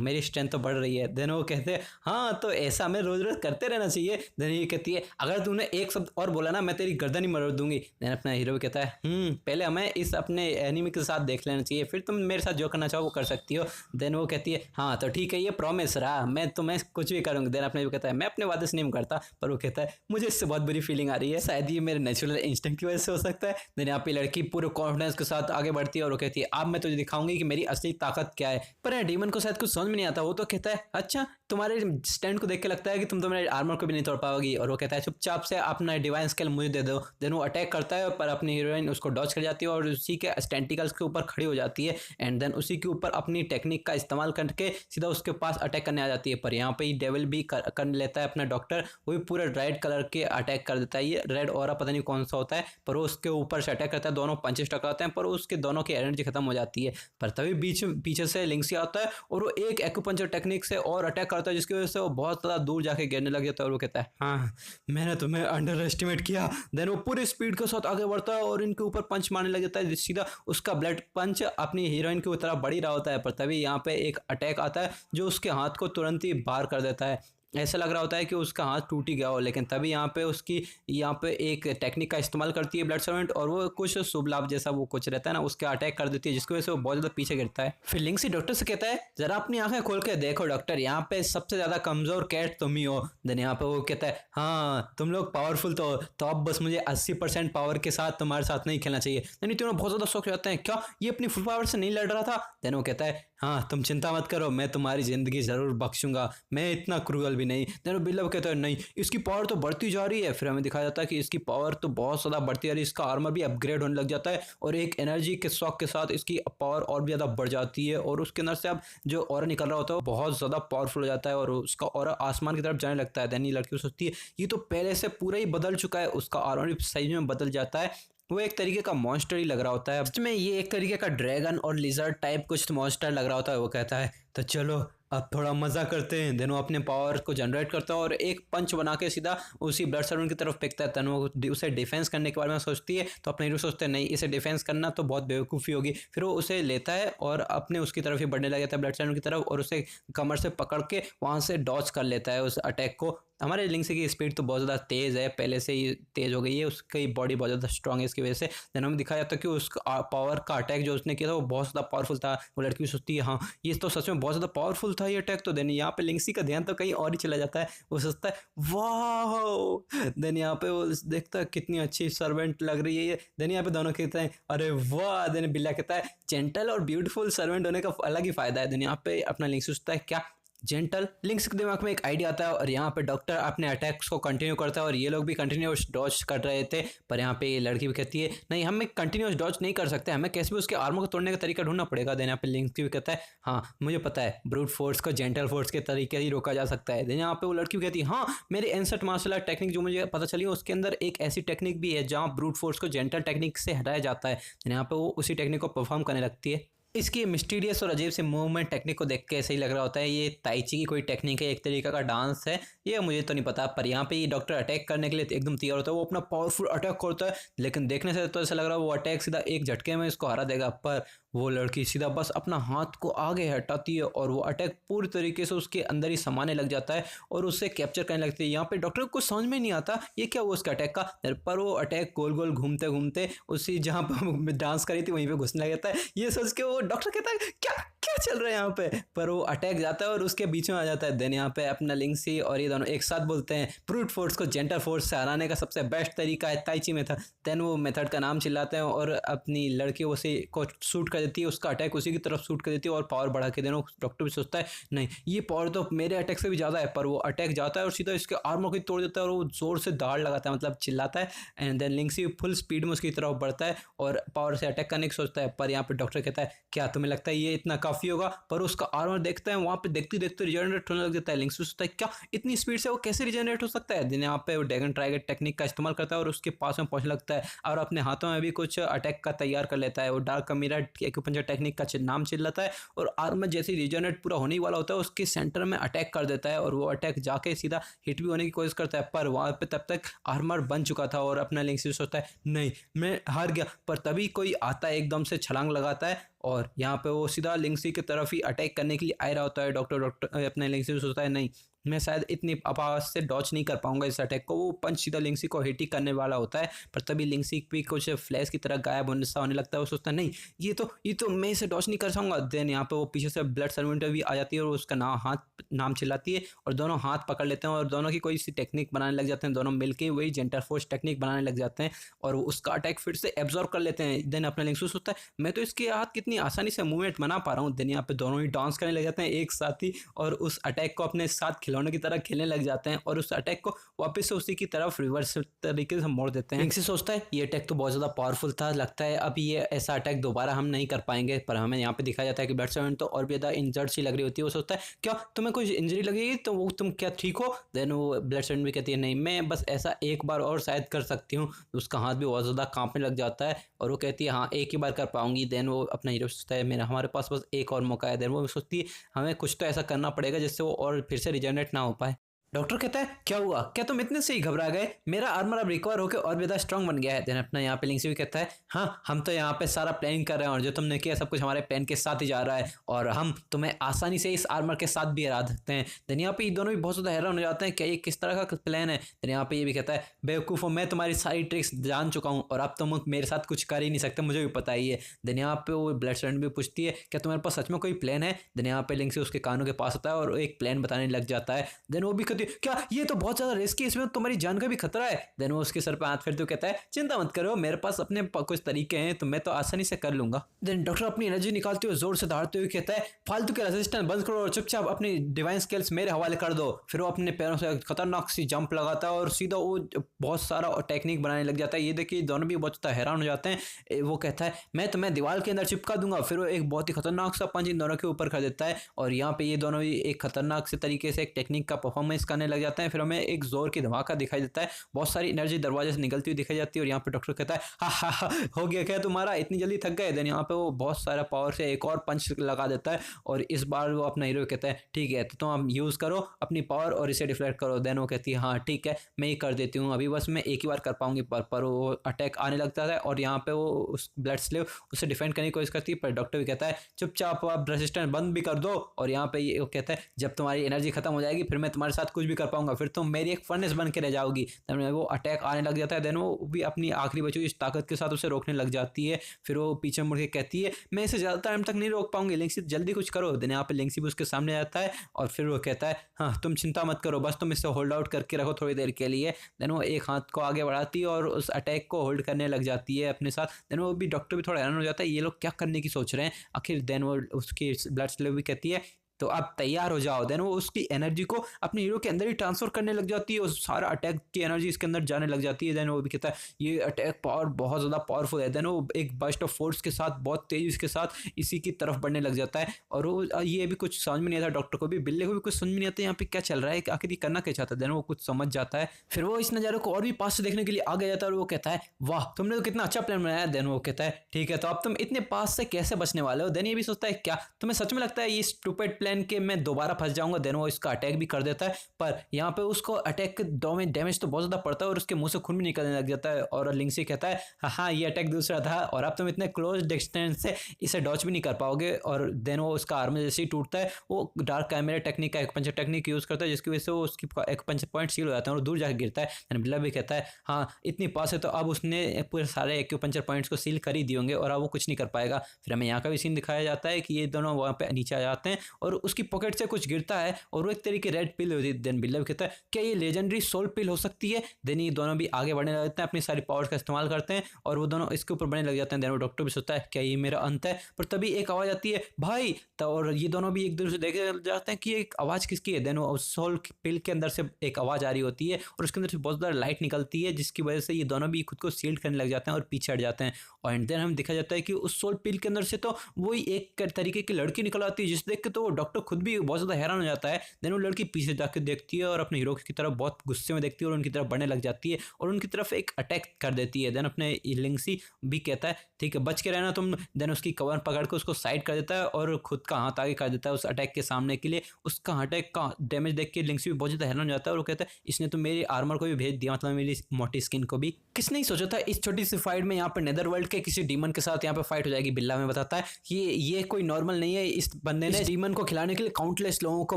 मेरी स्ट्रेंथ तो बढ़ रही है। देन वो कहते हैं हाँ तो ऐसा हमें रोज रोज करते रहना चाहिए। देन ये कहती है अगर तूने एक शब्द और बोला ना मैं तेरी गर्दन ही मरोड़ दूंगी। देन अपना हीरो भी कहता है पहले हमें इस अपने एनिमी के साथ देख लेना चाहिए फिर तुम मेरे साथ जो करना चाहो वो कर सकती हो। देन वो कहती है हाँ तो ठीक है ये प्रॉमिस रहा मैं तुम्हें कुछ भी करूँगी। देन अपने भी कहता है मैं अपने वादे से नहीं करता, पर वो कहता है मुझे इससे बहुत बुरी फीलिंग आ रही है, शायद ये मेरे नेचुरल इंस्टिंक्ट की वजह से हो सकता है। देन यहाँ पे लड़की पूरे कॉन्फिडेंस के साथ आगे बढ़ती है और वो कहती है अब मैं तुझे दिखाऊंगी कि मेरी असली ताकत क्या है। पर डीमन को शायद कुछ समझ में नहीं आता, वो तो कहता है अच्छा तुम्हारे स्टैंड को देख के लगता है कि तुम तो मेरे आर्मर को भी नहीं तोड़ पाओगी। और वो कहता है चुपचाप से अपना डिवाइन स्केल मुझे दे दो। देन वो अटैक करता है पर अपनी हीरोइन उसको डॉच कर जाती है और उसी के स्टेंटिकल्स के ऊपर खड़ी हो जाती है एंड देन उसी के ऊपर अपनी टेक्निक का इस्तेमाल करके सीधा उसके पास अटैक करने आ जाती है। पर यहाँ पे डेविल भी कर लेता है अपना डॉक्टर, वो भी पूरा रेड कलर के अटैक कर देता है। ये रेड ऑरा पता नहीं कौन सा होता है पर वो उसके ऊपर से अटैक करता है, दोनों पंचेस टकराते हैं पर उसके दोनों की एनर्जी खत्म हो जाती है। पर तभी पीछे से लिंक्स आता है और वो एक एक्यूपंचर टेक्निक से और अटैक करता है जिसकी वजह से वो बहुत ज़्यादा दूर जाके गिरने लग जाता है और वो कहता है हाँ मैंने तुम्हें अंडर एस्टिमेट किया। देन वो पूरी स्पीड के साथ आगे बढ़ता है और इनके ऊपर पंच मारने लग जाता है, सीधा उसका ब्लड पंच अपनी हीरोइन की तरफ बढ़ ही रहा होता है। पर तभी यहाँ पे एक अटैक आता है जो उसके हाथ को तुरंत ही बाहर कर देता है ऐसा लग रहा होता है कि उसका हाथ टूट ही गया हो, लेकिन तभी यहाँ पे उसकी यहाँ पे एक टेक्निक का इस्तेमाल करती है ब्लड सर्वेंट, और वो कुछ शुभ लाभ जैसा वो कुछ रहता है ना, उसके अटैक कर देती है, जिसकी वजह से वो बहुत ज़्यादा पीछे गिरता है। फिर लिंक्सी डॉक्टर से कहता है जरा अपनी आंखें खोल के देखो डॉक्टर, यहाँ पे सबसे ज़्यादा कमज़ोर कैट तुम ही हो। देन यहाँ पे वो कहता है हाँ तुम लोग पावरफुल तो अब बस मुझे 80% पावर के साथ तुम्हारे साथ नहीं खेलना चाहिए। यानी तीनों बहुत ज़्यादा शौक जाते हैं, क्या ये अपनी फुल पावर से नहीं लड़ रहा था? देन वो कहता है हाँ तुम चिंता मत करो, मैं तुम्हारी ज़िंदगी ज़रूर बख्शूंगा, मैं इतना क्रूअल भी नहीं। देन वो बिल्ला कहता है नहीं इसकी पावर तो बढ़ती जा रही है। फिर हमें दिखाया जाता है कि इसकी पावर तो बहुत ज़्यादा बढ़ती जा रही है, इसका आर्मर भी अपग्रेड होने लग जाता है, और एक एनर्जी के शॉक के साथ इसकी पावर और भी ज़्यादा बढ़ जाती है, और उसके अंदर से अब जो ऑरा निकल रहा होता है वो बहुत ज़्यादा पावरफुल हो जाता है, और उसका ऑरा आसमान की तरफ जाने लगता है। देन ये लड़की सोचती है ये तो पहले से पूरा ही बदल चुका है, उसका आर्मर भी सही में बदल जाता है, वो एक तरीके का मॉन्स्टर ही लग रहा होता है। में ये एक तरीके का ड्रैगन और लिजर्ड टाइप कुछ मॉन्स्टर लग रहा होता है। वो कहता है तो चलो अब थोड़ा मजा करते हैं। देन वो अपने पावर को जनरेट करता है और एक पंच बना के सीधा उसी ब्लड सर्वेंट की तरफ फेंकता है। देन वो उसे डिफेंस करने के बारे में सोचती है, तो अपने हीरो सोचते हैं नहीं इसे डिफेंस करना तो बहुत बेवकूफ़ी होगी। फिर वो उसे लेता है और अपने उसकी तरफ ही बढ़ने लग जाता है ब्लड सर्वेंट की तरफ, और उसे कमर से पकड़ के वहाँ से डॉच कर लेता है उस अटैक को। हमारे लिंक्सी की स्पीड तो बहुत ज़्यादा तेज़ है, पहले से ही तेज़ हो गई है, उसकी बॉडी बहुत ज़्यादा स्ट्रांग है इसकी वजह से। देन हमें दिखाया जाता है कि उसका पावर का अटैक जो उसने किया था वो बहुत ज़्यादा पावरफुल था। वो लड़की भी सोचती है हाँ ये तो सच में बहुत ज़्यादा पावरफुल था ये अटैक। तो देन यहाँ पे लिंक्सी का ध्यान तो कहीं और ही चला जाता है, वो सोचता है वाह। देन यहाँ पे वो देखता है कितनी अच्छी सर्वेंट लग रही है ये। देन यहाँ पे दोनों कहते हैं अरे वाह। देन बिल्ला कहता है जेंटल और ब्यूटीफुल सर्वेंट होने का अलग ही फायदा है। देन यहाँ पे अपना लिंक्सी सोचता है क्या जेंटल। लिंक्स के दिमाग में एक आइडिया आता है, और यहाँ पे डॉक्टर अपने अटैक्स को कंटिन्यू करता है, और ये लोग भी कंटिन्यूस डॉज कर रहे थे। पर यहाँ पे ये लड़की भी कहती है नहीं हम एक कंटिन्यूस डॉज नहीं कर सकते, हमें कैसे भी उसके आर्मर को तोड़ने का तरीका ढूंढना पड़ेगा। देन यहाँ पे लिंक्स भी कहता है हाँ मुझे पता है ब्रूट फोर्स को जेंटल फोर्स के तरीके ही रोका जा सकता है। देन यहाँ पे वो लड़की भी कहती है हाँ मेरे एंसेट मार्शल आर्ट टेक्निक जो मुझे पता चली है उसके अंदर एक ऐसी टेक्निक भी है जहाँ ब्रूट फोर्स को जेंटल टेक्निक से हटाया जाता है। यहाँ पे वो उसी टेक्निक को परफॉर्म करने लगती है। इसकी मिस्टीरियस और अजीब से मूवमेंट टेक्निक को देख के ऐसे ही लग रहा होता है ये ताइची की कोई टेक्निक है, एक तरीका का डांस है, ये मुझे तो नहीं पता। पर यहाँ पे ये डॉक्टर अटैक करने के लिए एकदम तैयार होता है, वो अपना पावरफुल अटैक करता है, लेकिन देखने से तो ऐसा लग रहा है वो अटैक सीधा एक झटके में इसको हरा देगा। पर वो लड़की सीधा बस अपना हाथ को आगे हटाती है और वो अटैक पूरी तरीके से उसके अंदर ही समाने लग जाता है और उससे कैप्चर करने लगती है। यहाँ पे डॉक्टर को कुछ समझ में नहीं आता ये क्या हुआ उसका अटैक का, पर वो अटैक गोल गोल घूमते घूमते उसी जहाँ पर डांस करी थी वहीं पे घुसने लग जाता है। ये सोच के वो डॉक्टर कहता है क्या क्या चल रहा है यहाँ पे, पर वो अटैक जाता है और उसके बीच में आ जाता है। देन यहाँ पे अपना लिंक्सी और ये दोनों एक साथ बोलते हैं ब्रूट फोर्स को जेंटल फोर्स से हराने का सबसे बेस्ट तरीका है ताइची मेथड। देन वो मेथड का नाम चिल्लाते हैं और अपनी लड़की उसी को शूट कर देती है, उसका अटैक उसी की तरफ शूट कर देती है और पावर बढ़ा के देना। डॉक्टर भी सोचता है नहीं ये पावर तो मेरे अटैक से भी ज़्यादा है, पर वो अटैक जाता है और सीधा इसके आर्मर को तोड़ देता है और वो जोर से दाड़ लगाता है, मतलब चिल्लाता है। एंड देन लिंक्सी फुल स्पीड में उसकी तरफ बढ़ता है और पावर से अटैक करने की सोचता है। पर यहाँ पे डॉक्टर कहता है क्या तुम्हें लगता है ये इतना काफ़ी होगा, पर उसका आर्मर देखता है वहाँ पे देखते देखते रिजनरेट होने लग जाता है। लिंक्सी सोचता है क्या इतनी स्पीड से वो कैसे रिजनरेट हो सकता है। दिन यहाँ पे वो ड्रैगन ट्राइगेट टेक्निक का इस्तेमाल करता है और उसके पास में पहुँचने लगता है और अपने हाथों में भी कुछ अटैक का तैयार कर लेता है। वो डार्क मिरर एक्यूपंचर टेक्निक का नाम चिल्लाता है और आर्मर जैसे रिजनरेट पूरा होने वाला होता है उसके सेंटर में अटैक कर देता है और वो अटैक जाके सीधा हिट भी होने की कोशिश करता है, पर वहाँ पे तब तक आर्मर बन चुका था और अपना लिंक्सी सोचता है नहीं मैं हार गया। पर तभी कोई आता है एकदम से छलांग लगाता है और यहाँ पे वो सीधा लिंक्सी की तरफ ही अटैक करने के लिए आ रहा होता है। डॉक्टर अपने लिंक्सी सोचता है नहीं मैं शायद इतनी आवाज़ से डॉच नहीं कर पाऊंगा इस अटैक को। वो पंच सीधा लिंक्सी को हिट ही करने वाला होता है, पर तभी लिंक्सी भी कुछ फ्लैश की तरह गायब होने लगता है। वो सोचता है नहीं ये तो मैं इसे डॉच नहीं कर पाऊंगा। देन यहाँ पे वो पीछे से ब्लड सर्वेंट भी आ जाती है और उसका नाम चिल्लाती है और दोनों हाथ पकड़ लेते हैं और दोनों की कोई सी टेक्निक बनाने लग जाते हैं। दोनों मिलकर वही जेंटल फोर्स टेक्निक बनाने लग जाते हैं और उसका अटैक फिर से एब्जॉर्व कर लेते हैं। देन अपना लिंक्सी सोचता है मैं तो इसके हाथ कितनी आसानी से मूवमेंट बना पा रहा हूँ। देन यहाँ पे दोनों ही डांस करने लग जाते हैं एक साथ ही और उस अटैक को अपने साथ खिलौने की तरह खेलने लग जाते हैं और उस अटैक को वापस से उसी की तरफ रिवर्स तरीके से मोड़ देते हैं। लिंक्सी सोचता है ये अटैक तो बहुत ज़्यादा पावरफुल था, लगता है अब ये ऐसा अटैक दोबारा हम नहीं कर पाएंगे। पर हमें यहाँ पे दिखाया जाता है कि ब्लड सर्वेंट तो और भी ज़्यादा इंजर्ड सी लग रही होती है। वो सोचता है क्या तुम्हें कुछ इंजरी लगेगी तो वो तुम क्या ठीक हो। देन वो ब्लड सर्वेंट भी कहती है नहीं मैं बस ऐसा एक बार और शायद कर सकती हूँ। उसका हाथ भी बहुत ज़्यादा कांपने लग जाता है और वो कहती है हाँ एक ही बार कर पाऊंगी। देन वो अपना हीरो सोचता है मेरा हमारे पास बस एक और मौका है। देन वो सोचती है हमें कुछ तो ऐसा करना पड़ेगा जिससे वो और फिर से रिजनरेट ना हो पाए। डॉक्टर कहता है क्या हुआ, क्या तुम इतने से ही घबरा गए, मेरा आर्मर अब रिकवर होकर और भी ज्यादा स्ट्रांग बन गया है। देन अपना यहाँ पे लिंक्सी भी कहता है हाँ हम तो यहाँ पे सारा प्लानिंग कर रहे हैं और जो तुमने किया सब कुछ हमारे प्लान के साथ ही जा रहा है और हम तुम्हें आसानी से इस आर्मर के साथ भी हरा सकते हैं। देन यहाँ पे ये दोनों भी बहुत ज्यादा हैरान हो जाते हैं क्या ये किस तरह का प्लान है। देन यहाँ पे ये भी कहता है बेवकूफ़ो मैं तुम्हारी सारी ट्रिक्स जान चुका हूँ और अब तुम मेरे साथ कुछ कर ही नहीं सकते, मुझे भी पता ही है। देन यहाँ पे वो ब्लड स्टूडेंट भी पूछती है क्या तुम्हारे पास सच में कोई प्लान है। देन यहाँ पे लिंक्सी उसके कानों के पास आता है और एक प्लान बताने लग जाता है। देन वो भी कहती है क्या ये तो बहुत ज्यादा रिस्की है, इसमें तुम्हारी जान का भी खतरा है। देन वो उसके सर पे हाथ फेरते हुए कहता है चिंता मत करो, मेरे पास अपने कुछ तरीके हैं तो मैं तो आसानी से कर लूंगा। देन डॉक्टर अपनी एनर्जी निकालते हुए जोर से दौड़ते हुए कहता है फालतू के रेजिस्टेंस बंद करो और चुपचाप अपनी डिवाइन स्किल्स मेरे हवाले कर दो। फिर वो अपने पैरों से खतरनाक सी जंप लगाता है और सीधा वो बहुत सारा टेक्निक बनाने लग जाता है। ये देखिए दोनों भी बहुत ज्यादा हैरान हो जाते हैं। वो कहता है मैं तुम्हें दीवार के अंदर चिपका दूंगा। फिर वो एक बहुत ही खतरनाक सा पंच इन दोनों के ऊपर कर देता है और यहाँ पे ये दोनों ही एक खतरनाक से तरीके से एक टेक्निक का परफॉर्मेंस करने लग जाते हैं। फिर हमें एक जोर की धमाका दिखाई देता है, बहुत सारी एनर्जी दरवाजे से निकलती हुई दिखाई जाती है और यहाँ पे डॉक्टर कहता है हा हो गया क्या तुम्हारा, इतनी जल्दी थक गए। देन यहाँ पे वो बहुत सारा पावर से एक और पंच लगा देता है और इस बार वो अपना हीरो कहता है ठीक है तो तुम अब यूज़ करो अपनी पावर और इसे डिफ्लेक्ट करो। देन वो कहती है हाँ ठीक है मैं ये कर देती हूँ, अभी बस मैं एक ही बार कर पाऊंगी। पर वो अटैक आने लगता है और यहाँ पे वो उस ब्लड स्लेव उसे डिफेंड करने की कोशिश करती है। पर डॉक्टर भी कहता है चुपचाप आप रेजिस्टेंस बंद भी कर दो और यहाँ पे ये कहता है जब तुम्हारी एनर्जी खत्म हो जाएगी फिर मैं तुम्हारे साथ कुछ भी कर पाऊंगा, फिर तुम मेरी एक फर्नेस बन के रह जाओगी। देन वो अटैक आने लग जाता है। देन वो भी अपनी आखिरी बची हुई इस ताकत के साथ उसे रोकने लग जाती है। फिर वो पीछे मुड़ के कहती है मैं इसे ज़्यादा टाइम तक नहीं रोक पाऊंगी, लिंक्सी जल्दी कुछ करो। देन यहाँ पे लिंक्सी भी उसके सामने आता है और फिर वो कहता है हाँ तुम चिंता मत करो, बस तुम इसे होल्ड आउट करके रखो थोड़ी देर के लिए। देन वो एक हाथ को आगे बढ़ाती है और उस अटैक को होल्ड करने लग जाती है अपने साथ। देन वो भी डॉक्टर भी थोड़ा हैरान हो जाता है ये लोग क्या करने की सोच रहे हैं आखिर। देन वो उसकी ब्लड स्लेव भी कहती है तो आप तैयार हो जाओ। देन वो उसकी एनर्जी को अपने हीरो के अंदर ही ट्रांसफर करने लग जाती है और सारा अटैक की एनर्जी इसके अंदर जाने लग जाती है। देन वो भी कहता है ये अटैक पावर बहुत ज़्यादा पावरफुल है। देन वो एक बर्स्ट ऑफ फोर्स के साथ बहुत तेजी के साथ इसी की तरफ बढ़ने लग जाता है और वो ये भी कुछ समझ में नहीं आता डॉक्टर को भी, बिल्ले को भी कुछ समझ में नहीं आता यहाँ पे क्या चल रहा है आखिर ये करना क्या चाहता है। देन वो कुछ समझ जाता है, फिर वो इस नज़ारे को और भी पास से देखने के लिए आ गया जाता है और वो कहता है वाह तुमने तो कितना अच्छा प्लान बनाया। देन वो कहता है ठीक है तो अब तुम इतने पास से कैसे बचने वाले हो। देन ये भी सोचता है क्या तुम्हें सच में लगता है ये स्टूपिड प्लान के मैं दोबारा फंस जाऊंगा। देन वो इसका अटैक भी कर देता है पर यहाँ पे उसको अटैक के दो में डैमेज तो बहुत ज्यादा पड़ता है और उसके मुंह से खून भी निकलने लग जाता है और लिंक्सी कहता है हाँ ये अटैक दूसरा था और अब तुम इतने क्लोज डिस्टेंस से इसे डॉच भी नहीं कर पाओगे। और देन वो उसका आर्मर जैसे ही टूटता है वो डार्क कैमरा टेक्निक का एक पंचर टेक्निक यूज करता है जिसकी वजह से वो उसकी एक पंचर पॉइंट सील हो जाता है और दूर जाकर गिरता है। देन बिल्ला भी कहता है हाँ इतनी पास है तो अब उसने पूरे सारे एक्यूपंचर पॉइंट्स को सील कर ही दिए होंगे और अब वो कुछ नहीं कर पाएगा। फिर हमें यहाँ का भी सीन दिखाया जाता है कि ये दोनों वहाँ पे नीचे आ जाते हैं और उसकी पॉकेट से कुछ गिरता है और वो एक तरीके रेड पिल होती है। देन बिल्ला भी कहता है क्या ये लेजेंडरी सोल पिल हो सकती है। देन ये दोनों भी आगे बढ़ने लग जाते हैं, अपनी सारी पावर्स का इस्तेमाल करते हैं और वो दोनों इसके ऊपर बढ़ने लग जाते हैं। देन वो डॉक्टर भी सोचता है क्या ये मेरा अंत है, पर तभी एक आवाज़ आती है भाई तो और ये दोनों भी एक दूसरे से देखे जाते हैं कि एक आवाज़ किसकी है। देन वो सोल पिल के अंदर से एक आवाज़ आ रही होती है और उसके अंदर से बहुत ज़्यादा लाइट निकलती है जिसकी वजह से ये दोनों भी खुद को सील्ड करने लग जाते हैं और पीछे हट जाते हैं। और एंड देन हम देखा जाता है कि उस सोल पिल के अंदर से तो वही एक तरीके की लड़की निकल आती है जिस देख के तो वो डॉक्टर खुद भी बहुत ज़्यादा हैरान हो जाता है। देन वो लड़की पीछे जाकर देखती है और अपने हीरो की तरफ बहुत गुस्से में देखती है और उनकी तरफ बढ़ने लग जाती है और उनकी तरफ एक अटैक कर देती है। देन अपने लिंक्सी भी कहता है ठीक है बच के रहना तुम। देन उसकी कवर पकड़ के उसको साइड कर देता है और खुद का हाथ आगे कर देता है उस अटैक के सामने के लिए। उसका अटैक का डैमेज देख के लिंक्सी भी बहुत ज़्यादा हैरान हो जाता है और वो कहता है इसने तो मेरी आर्मर को भी भेज दिया, मतलब मेरी मोटी स्किन को भी। किसने ही सोचा था इस छोटी सी फाइट में यहाँ पर नेदरवर्ल्ड के किसी डीमन के साथ यहाँ पे फाइट हो जाएगी। बिल्ला में बताता है कि ये कोई नॉर्मल नहीं है, इस बंदे ने डीमन को खिलाने के लिए काउंटलेस लोगों को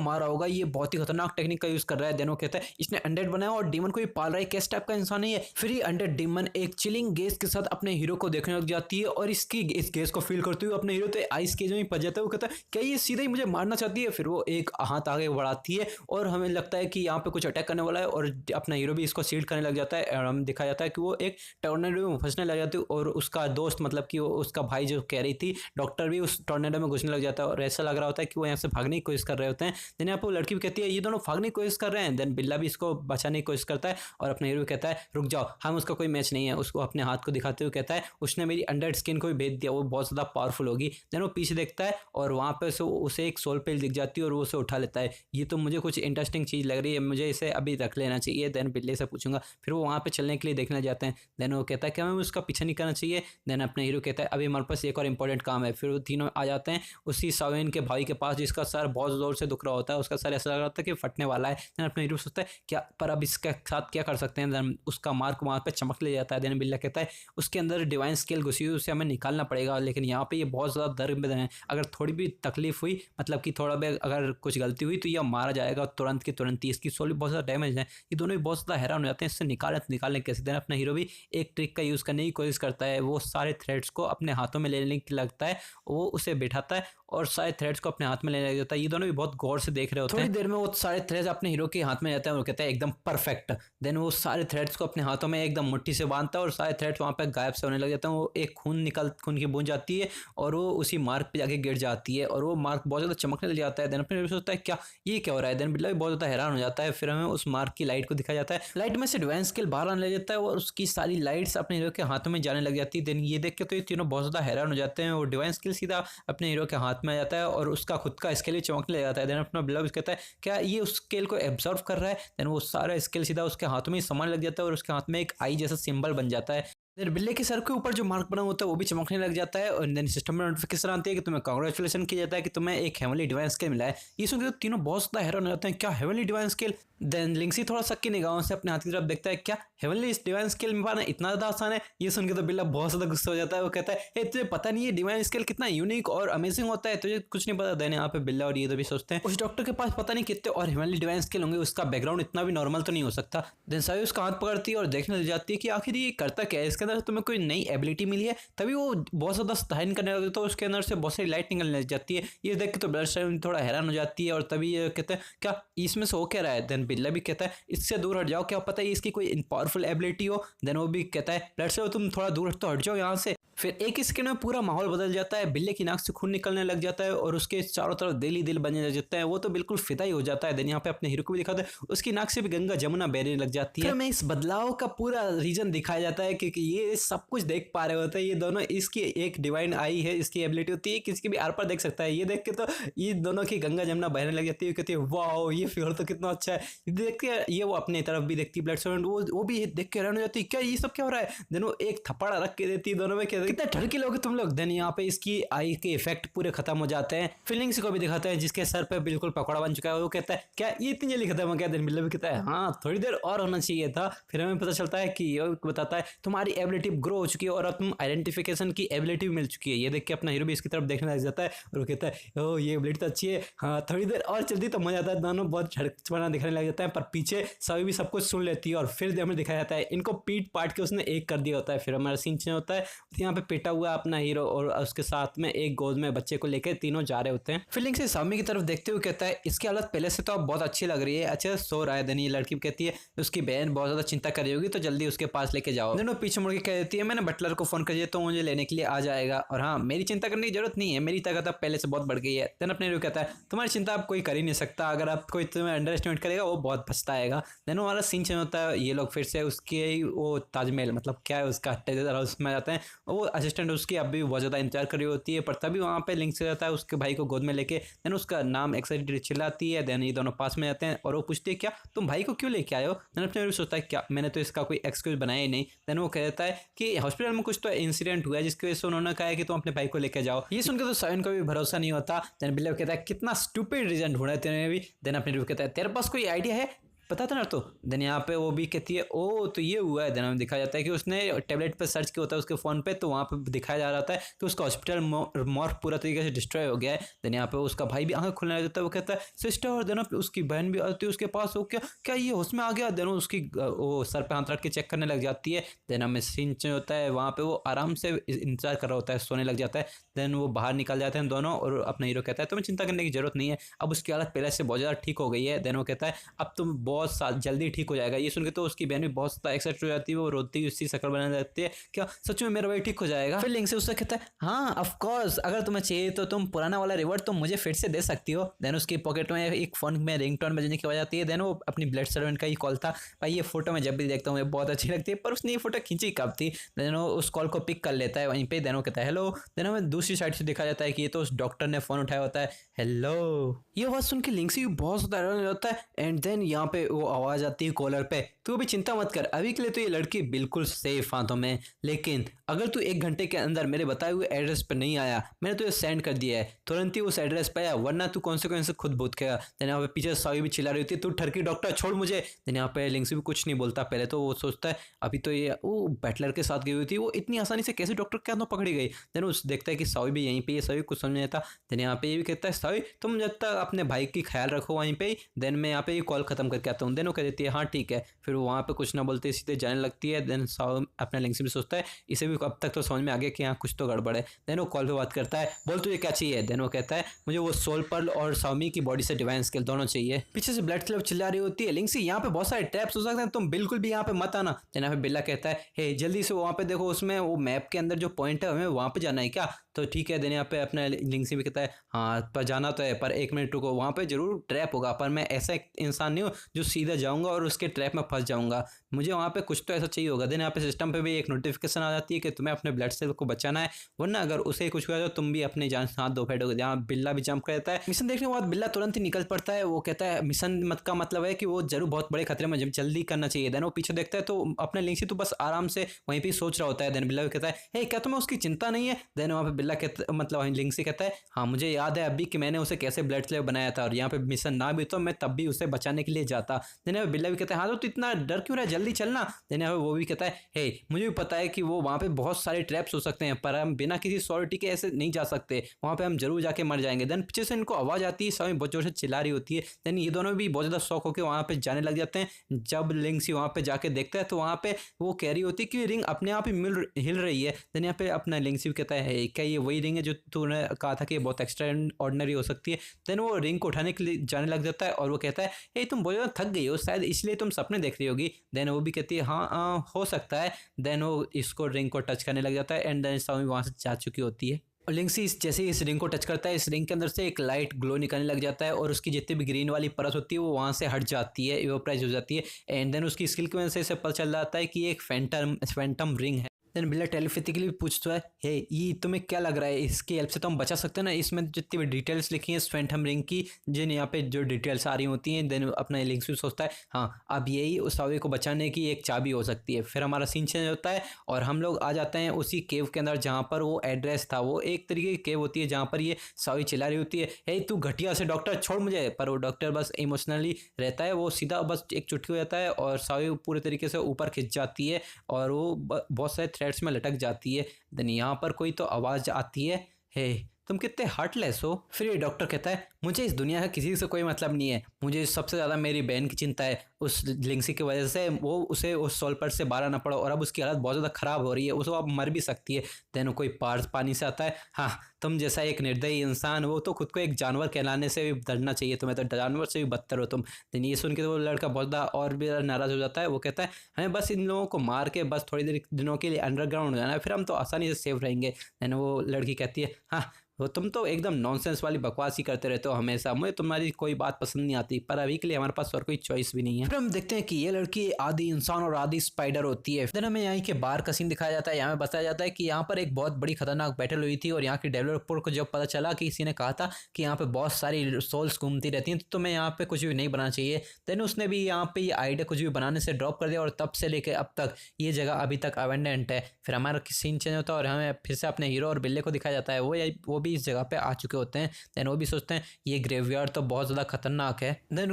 मारा होगा, ये बहुत ही खतरनाक टेक्निक का यूज कर रहा है। देन वो कहता है इसने अनडेड बनाया और डीमन को भी पाल रहा है, किस टाइप का इंसान है ये। फिर ये अनडेड डीमन एक चिलिंग गैस के साथ अपने हीरो को देखने लग जाती है और इस गैस को फील करते हुए अपने हीरो तो आइस केज में ही फंस जाता है। वो कहता है क्या ये सीधा ही मुझे मारना चाहती है। फिर वो एक हाथ आगे बढ़ाती है और हमें लगता है कि यहाँ पे कुछ अटैक करने वाला है और अपना हीरो भी इसको शील्ड करने लग जाता है और हम दिखाया जाता है कि वो एक टॉर्नेडो में फंसने लग जाती है और उसका दोस्त मतलब कि उसका भाई जो कह रही थी डॉक्टर भी उस टॉर्नेडो में घुसने लग जाता है और ऐसा लग रहा होता है कि वो यहाँ से भागने की कोशिश कर रहे होते हैं। देन यहाँ पर वो लड़की भी कहती है ये दोनों भागने की कोशिश कर रहे हैं। देन बिल्ला भी इसको बचाने की कोशिश करता है और अपने हीरो कहता है रुक जाओ हम उसका कोई मैच नहीं है। उसको अपने हाथ को दिखाते हुए कहता है उसने मेरी अंडर स्किन को भी भेज दिया, वो बहुत ज़्यादा पावरफुल होगी। देन वो पीछे देखता है और वहाँ पे उसे एक सोल पिल दिख जाती है और वो उसे उठा लेता है। ये तो मुझे कुछ इंटरेस्टिंग चीज़ लग रही है, मुझे इसे अभी रख लेना चाहिए। देन बिल्ले से पूछूंगा। फिर वो वहाँ पे चलने के लिए देखने जाते हैं। देन वो कहता है कि हमें उसका पीछा नहीं करना चाहिए। देन अपने हीरो कहता है अभी हमारे पास एक और इंपॉर्टेंट काम है। फिर वो तीनों आ जाते हैं उसी सावेन के भाई के पास इसका सर बहुत जोर से दुख रहा होता है, उसका सर ऐसा लग रहा होता है कि फटने वाला है। देन अपने हीरो सोचता है क्या, पर अब इसके साथ क्या कर सकते हैं। देन उसका मार्क वहाँ पे चमक ले जाता है। देन बिल्ला कहता है उसके अंदर डिवाइन स्केल घुसी हुई, उसे हमें निकालना पड़ेगा, लेकिन यहाँ पे ये बहुत ज़्यादा दर्द में है, अगर थोड़ी भी तकलीफ हुई, मतलब कि थोड़ा भी अगर कुछ गलती हुई तो यह मारा जाएगा तुरंत की तुरंत ही, इसकी सोल भी बहुत ज़्यादा डैमेज है। ये दोनों भी बहुत ज़्यादा हैरान हो जाते हैं इससे निकालने कैसे। देन अपना हीरो भी एक ट्रिक का यूज़ करने की कोशिश करता है, वो सारे थ्रेड्स को अपने हाथों में लेने की लगता है, वो उसे बिठाता है और सारे थ्रेड्स को अपने हाथ में लेने लग जाता है। ये दोनों भी बहुत गौर से देख रहे होते हैं। थोड़ी देर में वो सारे थ्रेड्स अपने हीरो के हाथ में जाते हैं और कहता है एकदम परफेक्ट। देन वो सारे थ्रेड्स को अपने हाथों में एकदम मुट्ठी से बांधता है और सारे थ्रेड्स वहाँ पे गायब से होने लग जाते हैं। वो एक खून की बूंद जाती है और वो उसी मार्क पे जाके गिर जाती है और वो मार्क बहुत ज़्यादा चमकने लग जाता है। देन अपने सोचता है क्या ये क्या हो रहा है। देन बिल्ला भी बहुत ज़्यादा हैरान हो जाता है। फिर हमें उस मार्क की लाइट को दिखाया जाता है, लाइट में से डिवाइन स्केल बाहर आने लग जाता है और उसकी सारी लाइट्स अपने हीरो के हाथों में जाने लग जाती है। देन ये देख के तो ये तीनों बहुत ज़्यादा हैरान हो जाते हैं और डिवाइन स्केल सीधा अपने हीरो के हाथ में आ जाता है और उसका खुद का स्केल भी चमकने लग जाता है। देन अपना बिल्ला भी कहता है क्या ये उस स्केल को एब्जॉर्व कर रहा है। देन वो सारा स्केल सीधा उसके हाथों में समाने लग जाता है और उसके हाथ में एक आई जैसा सिंबल बन जाता है। देन बिल्ले के सर के ऊपर जो मार्क बना होता है वो भी चमकने लग जाता है और देन सिस्टम में नोटिफिकेशन आती है कि तुम्हें कांग्रेचुलेशन किया जाता है कि तुम्हें एक हेवनली डिवाइन स्केल मिला है। ये सुन के तो तीनों बहुत ज्यादा हैरान हो जाते हैं, क्या हेवनली डिवाइन स्केल। देन लिंक्सी थोड़ा शक की निगाहों से अपने हाथ की तरफ देखता है, क्या हेवनली डिवाइन स्केल में पाना इतना ज्यादा आसान है। ये सुन के तो बिल्ला बहुत ज्यादा गुस्सा हो जाता है। वो कहता है तुझे पता नहीं है डिवाइन स्केल कितना यूनिक और अमेजिंग होता है, तुझे कुछ नहीं पता। देन यहाँ पे बिल्ला और ये तो भी सोचते हैं उस डॉक्टर के पास पता नहीं कितने और हेवनली डिवाइन स्केल होंगे, उसका बैकग्राउंड इतना भी नॉर्मल तो नहीं हो सकता। देन सावी उसका हाथ पकड़ती है और देखने लग जाती है कि आखिर ये करता क्या है, इसके अंदर तुम्हें कोई नई एबिलिटी मिली है। तभी वो बहुत ज्यादा स्टाइन करने लगता है तो उसके अंदर से बहुत सारी लाइट निकलने लग जाती है। ये देख के तो ब्लड थोड़ा हैरान हो जाती है और तभी ये कहते हैं क्या इसमें से हो क्या रहा है। देन बिल्ला भी कहता है इससे दूर हट जाओ, क्या पता है इसकी कोई पावरफुल एबिलिटी हो। देन वो भी कहता है ब्लड से तुम थोड़ा दूर तो हट जाओ यहाँ से। फिर एक सेकंड में पूरा माहौल बदल जाता है, बिल्ले की नाक से खून निकलने लग जाता है और उसके चारों तरफ दिल ही दिल बनने लग जाता है। वो तो बिल्कुल फिदा ही हो जाता है। देन यहाँ पे अपने हीरो को भी दिखाता है, उसकी नाक से भी गंगा जमुना बहने लग जाती है। फिर हमें इस बदलाव का पूरा रीजन दिखाया जाता है क्योंकि ये सब कुछ देख पा रहे होते हैं ये दोनों। इसकी एक डिवाइन आई है, इसकी एबिलिटी होती है किसी भी आर पार देख सकता है। ये देख के तो ये दोनों की गंगा जमुना बहने लग जाती है। कहती है वाह ये फिगर तो कितना अच्छा है। देख के ये वो अपने तरफ भी देखती है ब्लड सर्वेंट, वो भी देख के हैरान हो जाती है, क्या ये सब क्या हो रहा है। देन वो एक थप्पड़ रख के देती है दोनों में, कितना ठड़के लोग तुम लोग। देन यहाँ पे इसकी आई के इफेक्ट पूरे खत्म हो जाते हैं। फीलिंग्स को भी दिखाते हैं जिसके सर पे बिल्कुल पकौड़ा बन चुका है। वो कहता है क्या ये इतनी जल्दी खत्म हो गया। देन बिल्ला भी कहता है हाँ थोड़ी देर और होना चाहिए था। फिर हमें पता चलता है कि ये बताता है तुम्हारी एबिलिटी ग्रो हो चुकी है और अब तुम आइडेंटिफिकेशन की एबिलिटी भी मिल चुकी है। ये देख के अपना हीरो भी इसकी तरफ देखने लग जाता है और वो कहता है ओ ये एबिलिटी तो अच्छी है, हाँ थोड़ी देर और चलती तो मजा आता है। दोनों बहुत झड़कपना दिखने लग जाता है पर पीछे सभी भी सब कुछ सुन लेती है और फिर हमें दिखाया जाता है इनको पीट पाट के उसने एक कर दिया होता है। फिर हमारा सीन चेंज होता है, यहाँ पे पेटा हुआ अपना हीरो और उसके साथ में एक गोद में बच्चे को लेकर तीनों जा रहे होते हैं। फीलिंग से सामी की तरफ देखते हुए कहता है इसकी हालत पहले से तो अब बहुत अच्छी लग रही है, अच्छा सो रहा है। देन ये लड़की कहती है उसकी बहन बहुत ज्यादा चिंता कर रही होगी तो जल्दी उसके पास लेके जाओ। दोनों पीछे मुड़ के कह देती है मैंने बटलर को फोन कर दिया तो मुझे लेने के लिए आ जाएगा और हाँ मेरी चिंता करने की जरूरत नहीं है, मेरी ताकत अब पहले से बहुत बढ़ गई है। देन अपने हीरो कहता है तुम्हारी चिंता अब कोई कर ही नहीं सकता, अगर आप कोई तुम्हें अंडर एस्टिमेट करेगा वो बहुत पछताएगा। देन हमारा सीन चेंज होता है, ये लोग फिर से उसके वो ताजमहल मतलब क्या है उसका उसमें जाते हैं। वो असिस्टेंट उसकी अब भी बहुत ज्यादा इंतजार कर रही होती है पर तभी वहाँ पे लिंक से जाता है उसके भाई को गोद में लेके। देन उसका नाम एक्साइटेड चिल्लाती है। देन ये दोनों पास में जाते हैं और वो पूछती है क्या तुम भाई को क्यों लेके आए हो। देन अपने भी सोचता है क्या मैंने तो इसका कोई एक्सक्यूज बनाया ही नहीं। देन वो कहता है कि हॉस्पिटल में कुछ तो इंसिडेंट हुआ है जिसकी वजह से उन्होंने कहा है कि तुम अपने भाई को लेके जाओ। ये सुनकर तो साइन को भी भरोसा नहीं होता। देन बिल्ला कहता है कितना स्टूपिड रीजन ढूंढा है तेरे भी। देन अपने कहता है तेरे पास कोई आइडिया है पता था ना। तो देन यहाँ पे वो भी कहती है ओ तो ये हुआ है। देन हमें दिखाया जाता है कि उसने टैबलेट पे सर्च किया होता है उसके फ़ोन पे, तो वहाँ पे दिखाया जा रहा था कि उसका हॉस्पिटल मॉर्फ पूरा तरीके से डिस्ट्रॉय हो गया है। देन यहाँ पे उसका भाई भी आंखें खुलने लग जाता है, वो कहता है सिस्टर। देन उसकी बहन भी आती है उसके पास, वो क्या ये होश में आ गया। देन उसकी वो सर पे हाथ रख के चेक करने लग जाती है। देन हमें सीन चेंज होता है, वहाँ पे वो आराम से इंतजार कर रहा होता है, सोने लग जाता है। देन वो बाहर निकल जाते हैं दोनों और अपना हीरो कहता है तुम्हें चिंता करने की जरूरत नहीं है, अब उसकी हालत पहले से बहुत ज़्यादा ठीक हो गई है। देन वो कहता है अब तुम बहुत जल्दी ठीक हो जाएगा। ये सुन के तो उसकी बहन भी बहुत ज़्यादा एक्साइटेड हो जाती है, वो रोती हुई उसकी शक्ल बनाने लगती है, क्या सच में मेरा भाई ठीक हो जाएगा। फिर लिंक से उससे कहता है हाँ ऑफ कोर्स अगर तुम्हें चाहिए तो तुम पुराना वाला रिवॉर्ड तुम मुझे फिर से दे सकती हो। देन उसकी पॉकेट में एक फ़ोन में रिंगटोन बजने की आवाज़ आती है। देन वो अपनी ब्लड सर्वेंट का ही कॉल था। भाई ये फोटो मैं जब भी देखता हूँ ये बहुत अच्छी लगती है, पर उसने ये फोटो खींची कब थी। देन वो उस कॉल को पिक कर लेता है वहीं पे। देन वो कहता है हेलो। देन हमें दूसरी साइड से दिखा जाता है कि ये तो उस डॉक्टर ने फ़ोन उठाया होता है, हेलो। ये आवाज़ सुन के लिंक से बहुत ज़्यादा हैरान हो जाता है। एंड देन यहाँ पे वो आवाज़ आती है कॉलर पे, तू अभी चिंता मत कर, अभी के लिए तो ये लड़की बिल्कुल सेफ हाथों में, लेकिन अगर तू 1 घंटे के अंदर मेरे बताए हुए एड्रेस पर नहीं आया, मैंने तुझे सेंड कर दिया है, तुरंत ही उस एड्रेस पर आया, वरना तू कॉन्सिक्वेंस खुद भुगतेगा। देन यहाँ पे पीछे सावी भी चिल्ला रही होती है, तू ठरकी डॉक्टर छोड़ मुझे। देन यहाँ पे लिंक्सी भी कुछ नहीं बोलता, पहले तो वो सोचता है अभी तो ये वो बैटलर के साथ गई हुई थी, वो इतनी आसानी से कैसे डॉक्टर के हाथों पकड़ी गई। देन उस देखता है कि सावी भी यहीं पे है, सावी कुछ समझ नहीं आता। देन यहाँ पे ये भी कहता है सावी तुम जब तक अपने भाई की ख्याल रखो वहीं पे ही, देन मैं यहाँ पे ये कॉल खत्म करके आता हूँ। देन वो कह देती है हाँ ठीक है, फिर वो वहाँ पे कुछ ना बोलते सीधे जाने लगती है। देन साव अपना लिंक्सी भी सोचता है इसे भी अब तक तो समझ में आ गया कि यहाँ कुछ तो गड़बड़ है। देन वो कॉल पे बात करता है, बोल तुझे क्या चाहिए। देन वो कहता है मुझे वो सोल पर्ल और सामी की बॉडी से डिवाइन स्किल दोनों चाहिए। पीछे से ब्लड क्लब चिल्ला रही होती है, लिंक्सी यहाँ पे बहुत सारे ट्रैप्स हो सकते हैं, तुम बिल्कुल भी यहाँ पे मत आना। देन यहाँ पे बिल्ला कहता है हे जल्दी से वहाँ पे देखो, उसमें वो मैप के अंदर जो पॉइंट है हमें वहाँ पे जाना है क्या, तो ठीक है। देन यहाँ पे अपना लिंक्सी भी कहता है हाँ पर जाना तो है, पर 1 मिनट रुको, वहाँ पे जरूर ट्रैप होगा, पर मैं ऐसा एक इंसान नहीं हूँ जो सीधा जाऊँगा और उसके ट्रैप में फंस जाऊँगा, मुझे वहाँ पे कुछ तो ऐसा चाहिए होगा। देन यहाँ पे सिस्टम पे भी एक नोटिफिकेशन आ जाती है कि तुम्हें अपने ब्लड सेल को बचाना है, वरना अगर उसे कुछ हुआ तो तुम भी अपनी जान हाथ दो फेंटोगे। जहाँ बिल्ला भी जंप करता है। मिशन देखने के बाद बिल्ला तुरंत ही निकल पड़ता है, वो कहता है मिशन मत का मतलब है कि वो जरूर बहुत बड़े खतरे में जल्दी करना चाहिए। देन वो पीछे देखता है तो अपने लिंक्सी तो बस आराम से वहीं पे सोच रहा होता है। देन बिल्ला भी कहता है हे क्या तुम्हें उसकी चिंता नहीं है। देन वहाँ पे बिल्ला कहता मतलब लिंक्सी कहता है हाँ मुझे याद है अभी कि मैंने उसे कैसे ब्लड स्लेव बनाया था, और यहाँ पे मिशन ना भी तो मैं तब भी उसे बचाने के लिए जाता। देन यहाँ पे बिल्ला भी कहता है हाँ तो इतना डर क्यों रहा है, जल्दी चलना। देन यहाँ पे वो भी कहता है हे मुझे भी पता है कि वो वहाँ पे बहुत सारे ट्रैप्स हो सकते हैं, पर हम बिना किसी सॉलिटी के ऐसे नहीं जा सकते, वहाँ पे हम जरूर जाके मर जाएंगे। देन पीछे से इनको आवाज़ आती है, सभी बहुत जोर से चिल्ला रही होती है। देन ये दोनों भी बहुत ज़्यादा शौक होकर वहाँ पे जाने लग जाते हैं। जब लिंक्सी वहाँ पे जाके देखता है तो वहाँ पे वो कह रही होती है कि रिंग अपने आप ही हिल रही है। देन यहाँ पे अपना लिंक्सी भी कहता है क्या ये वही रिंग है जो तूने कहा था कि बहुत एक्स्ट्रा ऑर्डिनरी हो सकती है। देन वो रिंग को उठाने के लिए जाने लग जाता है और वो कहता है ये तुम बहुत ज़्यादा थक गई हो शायद, इसलिए तुम सपने देख रही होगी। देन वो भी कहती है हाँ हो सकता है। देन वो इसको रिंग को टच करने लग जाता है एंड देन सामी वहाँ से जा चुकी होती है। और लिंक्सी जैसे ही इस रिंग को टच करता है, इस रिंग के अंदर से एक लाइट ग्लो निकलने लग जाता है और उसकी जितनी भी ग्रीन वाली परत होती है वो वहाँ से हट जाती है, इवेपोराइज हो जाती है। एंड देन उसकी स्किल की वजह से इसे पता चल जाता है कि ये एक फैंटम रिंग है। देन बिल्ला टेलीपैथिकली पूछता है हे ये तुम्हें क्या लग रहा है इसकी हेल्प से तो हम बचा सकते हैं ना, इसमें जितनी भी डिटेल्स लिखी हैं इस फैंटम रिंग की, जिन यहाँ पे जो डिटेल्स आ रही होती हैं। देन अपना लिंक्स भी सोचता है हाँ अब यही उस सावे को बचाने की एक चाबी हो सकती है। फिर हमारा सीन चेंज होता है और हम लोग आ जाते हैं उसी केव के अंदर जहाँ पर वो एड्रेस था। वो एक तरीके की केव होती है जहाँ पर ये सावी चिल्ला रही होती है हे तू घटिया से डॉक्टर छोड़ मुझे, पर वो डॉक्टर बस इमोशनली रहता है, वो सीधा बस एक चुटकी हो जाता है और सावी पूरे तरीके से ऊपर खिंच जाती है और वो बहुत सारे थ्रेड्स में लटक जाती है। देन यहाँ पर कोई तो आवाज़ आती है हे तुम कितने हार्टलेस हो। फिर ये डॉक्टर कहता है मुझे इस दुनिया का किसी से कोई मतलब नहीं है, मुझे सबसे ज़्यादा मेरी बहन की चिंता है, उस लिंक्सी की वजह से वो उसे उस सोलपर से बाहर ना पड़ा और अब उसकी हालत बहुत ज़्यादा ख़राब हो रही है, उसको अब मर भी सकती है। देन कोई पार्स पानी से आता है हाँ तुम जैसा एक निर्दयी इंसान हो तो खुद को एक जानवर कहलाने से भी डरना चाहिए, तुम्हें तो जानवर से भी बदतर हो तुम। देन ये सुन के तो वो लड़का बहुत ज़्यादा और भी नाराज़ हो जाता है, वो कहता है हमें बस इन लोगों को मार के बस थोड़ी देर दिनों के लिए अंडरग्राउंड जाना है, फिर हम तो आसानी से सेफ रहेंगे। देन वो लड़की कहती है हाँ वो तुम तो एकदम नॉनसेंस वाली बकवास ही करते रहते हो हमेशा, मुझे तुम्हारी कोई बात पसंद नहीं आती, पर अभी के लिए हमारे पास और कोई चॉइस भी नहीं है। फिर हम देखते हैं कि ये लड़की आधी इंसान और आधी स्पाइडर होती है। फिर हमें यहाँ के बार का सीन दिखाया जाता है, यहाँ बताया जाता है कि यहाँ पर एक बहुत बड़ी खतरनाक बैटल हुई थी और यहाँ के डेवलपर को जब पता चला कि किसी ने कहा था कि यहाँ पे बहुत सारी सोल्स घूमती रहती हैं तो तुम्हें यहाँ पे कुछ भी नहीं बनाना चाहिए। देन उसने भी यहाँ पे ये आइडिया कुछ भी बनाने से ड्रॉप कर दिया और तब से लेकर अब तक ये जगह अभी तक अवेंडेंट है। फिर हमारा सीन चेंज होता है और हमें फिर से अपने हीरो और बिल्ले को दिखाया जाता है, वो भी इस जगह पे आ चुके होते हैं। देन वो भी सोचते हैं ये ग्रेवयार्ड तो बहुत ज़्यादा खतरनाक है। देन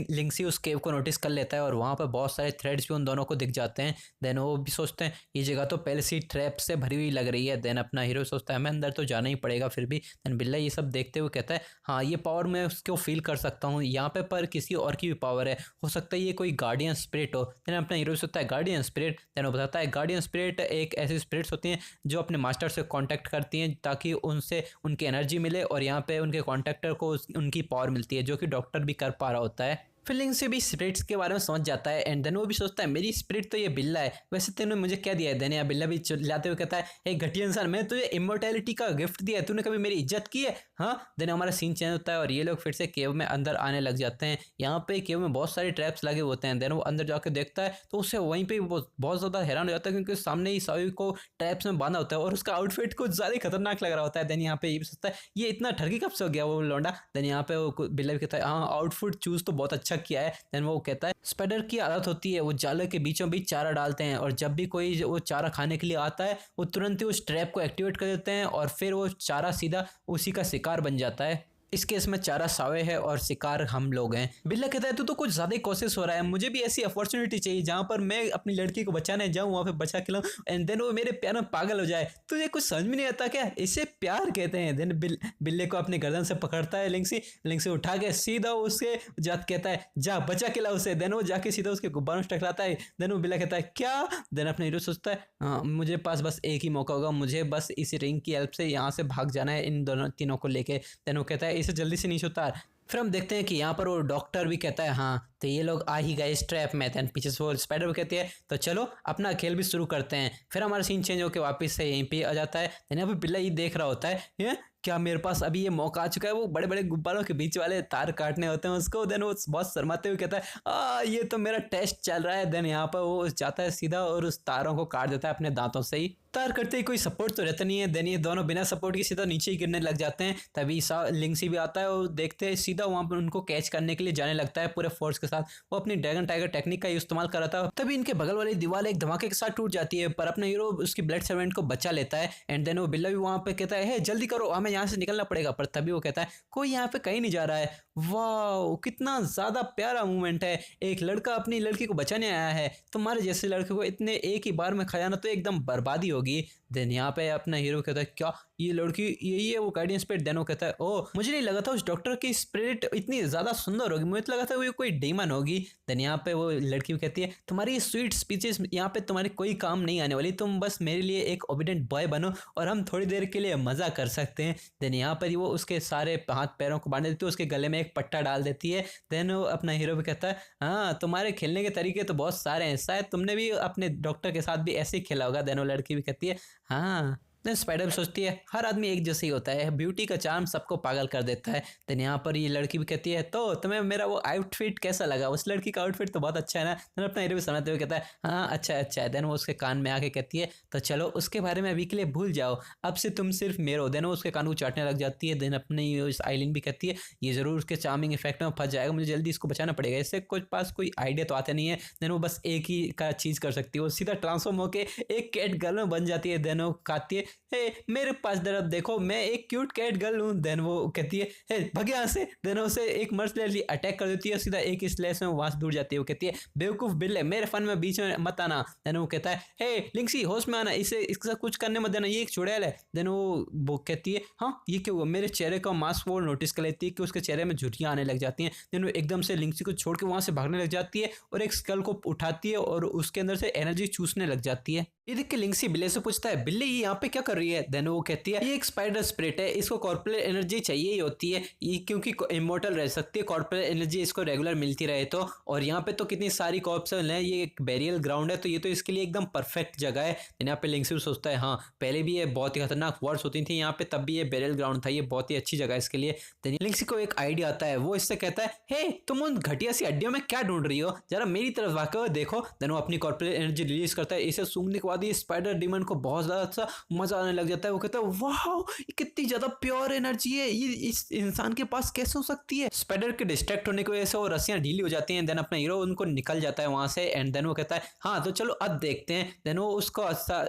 लिंक्सी उस केव को नोटिस कर लेता है और वहाँ पर बहुत सारे थ्रेड्स भी उन दोनों को दिख जाते हैं। देन वो भी सोचते हैं ये जगह तो पहले से ट्रैप से भरी हुई लग रही है। देन अपना हीरो सोचता है हमें अंदर तो जाना ही पड़ेगा फिर भी। देन बिल्ला ये सब देखते हुए कहता है हाँ ये पावर मैं उसको फील कर सकता हूँ यहाँ पे, पर किसी और की भी पावर है, हो सकता है ये कोई गार्डियन स्पिरिट हो। देन अपना हीरो सोचता है गार्डियन स्पिरिट। देन वो बताता है गार्डियन स्पिरिट एक ऐसी स्पिरिट्स होती हैं जो अपने मास्टर से कॉन्टैक्ट करती हैं ताकि उनसे उनकी एनर्जी मिले और यहाँ पे उनके कॉन्ट्रैक्टर को उनकी पावर मिलती है जो कि डॉक्टर भी कर पा रहा होता है। फीलिंग से भी स्पिरिट्स के बारे में समझ जाता है एंड देन वो भी सोचता है मेरी स्पिरिट तो ये बिल्ला है, वैसे तूने मुझे क्या दिया है। देन या बिल्ला भी चिल्लाते हुए कहता है एक घटिया इंसान, मैंने तुझे इमोर्टैलिटी का गिफ्ट दिया है, तूने कभी मेरी इज्जत की है हाँ। देन हमारा सीन चेंज होता है और ये लोग फिर से केव में अंदर आने लग जाते हैं। यहाँ पे केव में बहुत सारे ट्रैप्स लगे होते हैं। देन वो अंदर जाकर देखता है तो उससे वहीं पर बहुत ज़्यादा हैरान हो जाता है क्योंकि सामने ही सावी को ट्रैप्स में बांधा होता है और उसका आउटफिट कुछ ज़्यादा ही खतरनाक लग रहा होता है। देन यहाँ पे ये भी सोचता है ये इतना ठगी कब से हो गया वो लौंडा। देन यहाँ पे वो बिल्ला भी कहता है हाँ आउटफिट चूज तो बहुत अच्छा किया है। देन वो कहता है स्पाइडर की आदत होती है वो जाले के बीचों बीच चारा डालते हैं और जब भी कोई वो चारा खाने के लिए आता है वो तुरंत ही उस ट्रैप को एक्टिवेट कर देते हैं और फिर वो चारा सीधा उसी का शिकार बन जाता है। इस केस में चारा सावे है और शिकार हम लोग हैं। बिल्ला कहता है तू तो कुछ ज्यादा ही कोशिश हो रहा है, मुझे भी ऐसी अपॉर्चुनिटी चाहिए जहां पर मैं अपनी लड़की को बचाने जाऊं, वहां पे बचा खिलाऊं एंड देन वो मेरे प्यार में पागल हो जाए। तुझे कुछ समझ में नहीं आता क्या, इसे प्यार कहते हैं। देन बिल्ले को अपने गर्दन से पकड़ता है लिंक्सी उठा के सीधा उसके जात कहता है जा बचा खिला उसे। देन वो जाके सीधा उसके गुब्बारों से टकराता है। देन वो बिल्ला कहता है क्या। देन अपने हीरो सोचता है हाँ मुझे पास बस एक ही मौका होगा, मुझे बस इस रिंग की हेल्प से यहाँ से भाग जाना है इन दोनों तीनों को लेके। देन वो कहता है इसे जल्दी से नीचे उतार। फिर हम देखते हैं कि यहाँ पर वो डॉक्टर भी कहता है हाँ तो ये लोग आ ही गए इस ट्रैप में। देन पीछे से वो स्पाइडर भी कहती है तो चलो अपना खेल भी शुरू करते हैं। फिर हमारा सीन चेंज होकर वापस से यहीं पे आ जाता है। देन यहाँ पे बिल्ला ये देख रहा होता है ये क्या मेरे पास अभी ये मौका आ चुका है, वो बड़े बड़े गुब्बारों के बीच वाले तार काटने होते हैं उसको। देन वो बहुत शर्माते हुए कहता है ये तो मेरा टेस्ट चल रहा है। देन यहाँ पर वो जाता है सीधा और उस तारों को काट देता है अपने दांतों से ही। तार करते ही कोई सपोर्ट तो रहता नहीं है। देन ये दोनों बिना सपोर्ट के सीधा नीचे ही गिरने लग जाते हैं। तभी लिंक्सी भी आता है और देखते हैं सीधा वहां पर उनको कैच करने के लिए जाने लगता है पूरे फोर्स के साथ। वो अपनी ड्रैगन टाइगर टेक्निक का इस्तेमाल कर रहा था। तभी इनके बगल वाली दीवार एक धमाके के साथ टूट जाती है पर अपना हीरो उसकी ब्लड सर्वेंट को बचा लेता है। एंड देन वो बिल्ला भी वहां पे कहता है जल्दी करो हमें यहाँ से निकलना पड़ेगा। पर तभी वो कहता है कोई यहाँ पे कहीं नहीं जा रहा है। वाह कितना ज्यादा प्यारा मूवमेंट है, एक लड़का अपनी लड़की को बचाने आया है, तुम्हारे जैसे लड़के को इतने एक ही बार में खाया ना तो एकदम बर्बादी होगी। देन यहाँ पे अपना हीरो कहता है क्या ये लड़की यही है वो गार्डियन स्पिरिट। देन वो कहता है ओह मुझे नहीं लगा था उस डॉक्टर की स्पिरिट इतनी ज्यादा सुंदर होगी, मुझे तो लगा था वो कोई डीमन होगी। देन यहाँ पे वो लड़की भी कहती है तुम्हारी स्वीट स्पीचेस यहाँ पे तुम्हारे कोई काम नहीं आने वाली, तुम बस मेरे लिए एक ओबिडेंट बॉय बनो और हम थोड़ी देर के लिए मजा कर सकते हैं। देन यहाँ पर वो उसके सारे हाथ पैरों को बांध देती है, उसके गले में एक पट्टा डाल देती है। देन वो अपना हीरो भी कहता है हाँ तुम्हारे खेलने के तरीके तो बहुत सारे हैं, शायद तुमने भी अपने डॉक्टर के साथ भी ऐसे ही खेला होगा। देन वो लड़की भी कहती है हाँ। देन स्पाइडर सोचती है हर आदमी एक जैसे ही होता है, ब्यूटी का चार्म सबको पागल कर देता है। देन यहाँ पर ये लड़की भी कहती है तो तुम्हें मेरा वो आउटफिट कैसा लगा, उस लड़की का आउटफिट तो बहुत अच्छा है ना। देन अपना हीरो भी समझते हुए कहता है हाँ अच्छा है। देन वो उसके कान में आके कहती है तो चलो उसके बारे में अभी के लिए भूल जाओ, अब से तुम सिर्फ मेरे हो। देन वो उसके कान को चाटने लग जाती है। देन अपनी आइलिन भी कहती है ये जरूर उसके चार्मिंग इफेक्ट में फंस जाएगा, मुझे जल्दी इसको बचाना पड़ेगा, इससे कुछ पास कोई आइडिया तो आता नहीं है। देन वो बस एक ही का चीज़ कर सकती है, वो सीधा ट्रांसफॉर्म होकर एक कैट गर्ल में बन जाती है। देन वो कहती है हे मेरे पास तरफ देखो मैं एक क्यूट कैट गर्ल हूँ। देन वो कहती है हे भाग यहाँ से। देन उसे एक मर्सलेसली अटैक कर देती है, सीधा एक स्लैश में वहां से दूर जाती है। वो कहती है बेवकूफ बिल्ले मेरे फन में बीच में मत आना। देन वो कहता है हे लिंक्सी होश में आना, इसे इसके साथ कुछ करने मत देना, ये एक चुड़ैल है। देन वो कहती है हाँ ये क्यों हुआ, मेरे चेहरे का मास्क वो नोटिस कर लेती है कि उसके चेहरे में झुर्रियाँ आने लग जाती हैं। देन वो एकदम से लिंक्सी को छोड़ के वहां से भागने लग जाती है और एक स्कल को उठाती है और उसके अंदर से एनर्जी चूसने लग जाती है। ये देख के लिंक्सी बिल्ले से पूछता है बिल्ले ये यहाँ पे क्या कर रही है। देन वो कहती है ये एक स्पाइडर स्पिरिट है, इसको कॉर्पोरल एनर्जी चाहिए ही होती है ये क्योंकि इमोर्टल रह सकती है, कॉर्पोरल एनर्जी इसको रेगुलर मिलती रहे तो। और यहाँ पे तो कितनी सारी कॉर्प्सल है, ये एक बेरियल ग्राउंड है तो ये तो इसके लिए एकदम परफेक्ट जगह है। यहाँ पे लिंक्सी सोचता है हाँ पहले भी ये बहुत ही खतरनाक वॉर्स होती थी यहाँ पे, तब भी ये बेरियल ग्राउंड था, ये बहुत ही अच्छी जगह है इसके लिए। देन लिंक्सी को एक आइडिया आता है, वो इससे कहता है हे तुम उन घटिया सी हड्डियों में क्या ढूंढ रही हो, जरा मेरी तरफ वाकई देखो। देन वो अपनी कॉर्पोरल एनर्जी रिलीज करता है, इसे सूंघने के बाद ये स्पाइडर डीमन को बहुत ज्यादा अच्छा मजा आने लग जाता है। वो कहता है वाह कितनी ज्यादा प्योर एनर्जी है, ये इस इंसान के पास कैसे हो सकती है। स्पाइडर के डिस्ट्रैक्ट होने की वजह से वो रस्सियां ढीली हो जाती हैं। देन अपना हीरो उनको निकल जाता है वहां से एंड देन वो कहता है हाँ तो चलो अब देखते हैं। देन वो उसको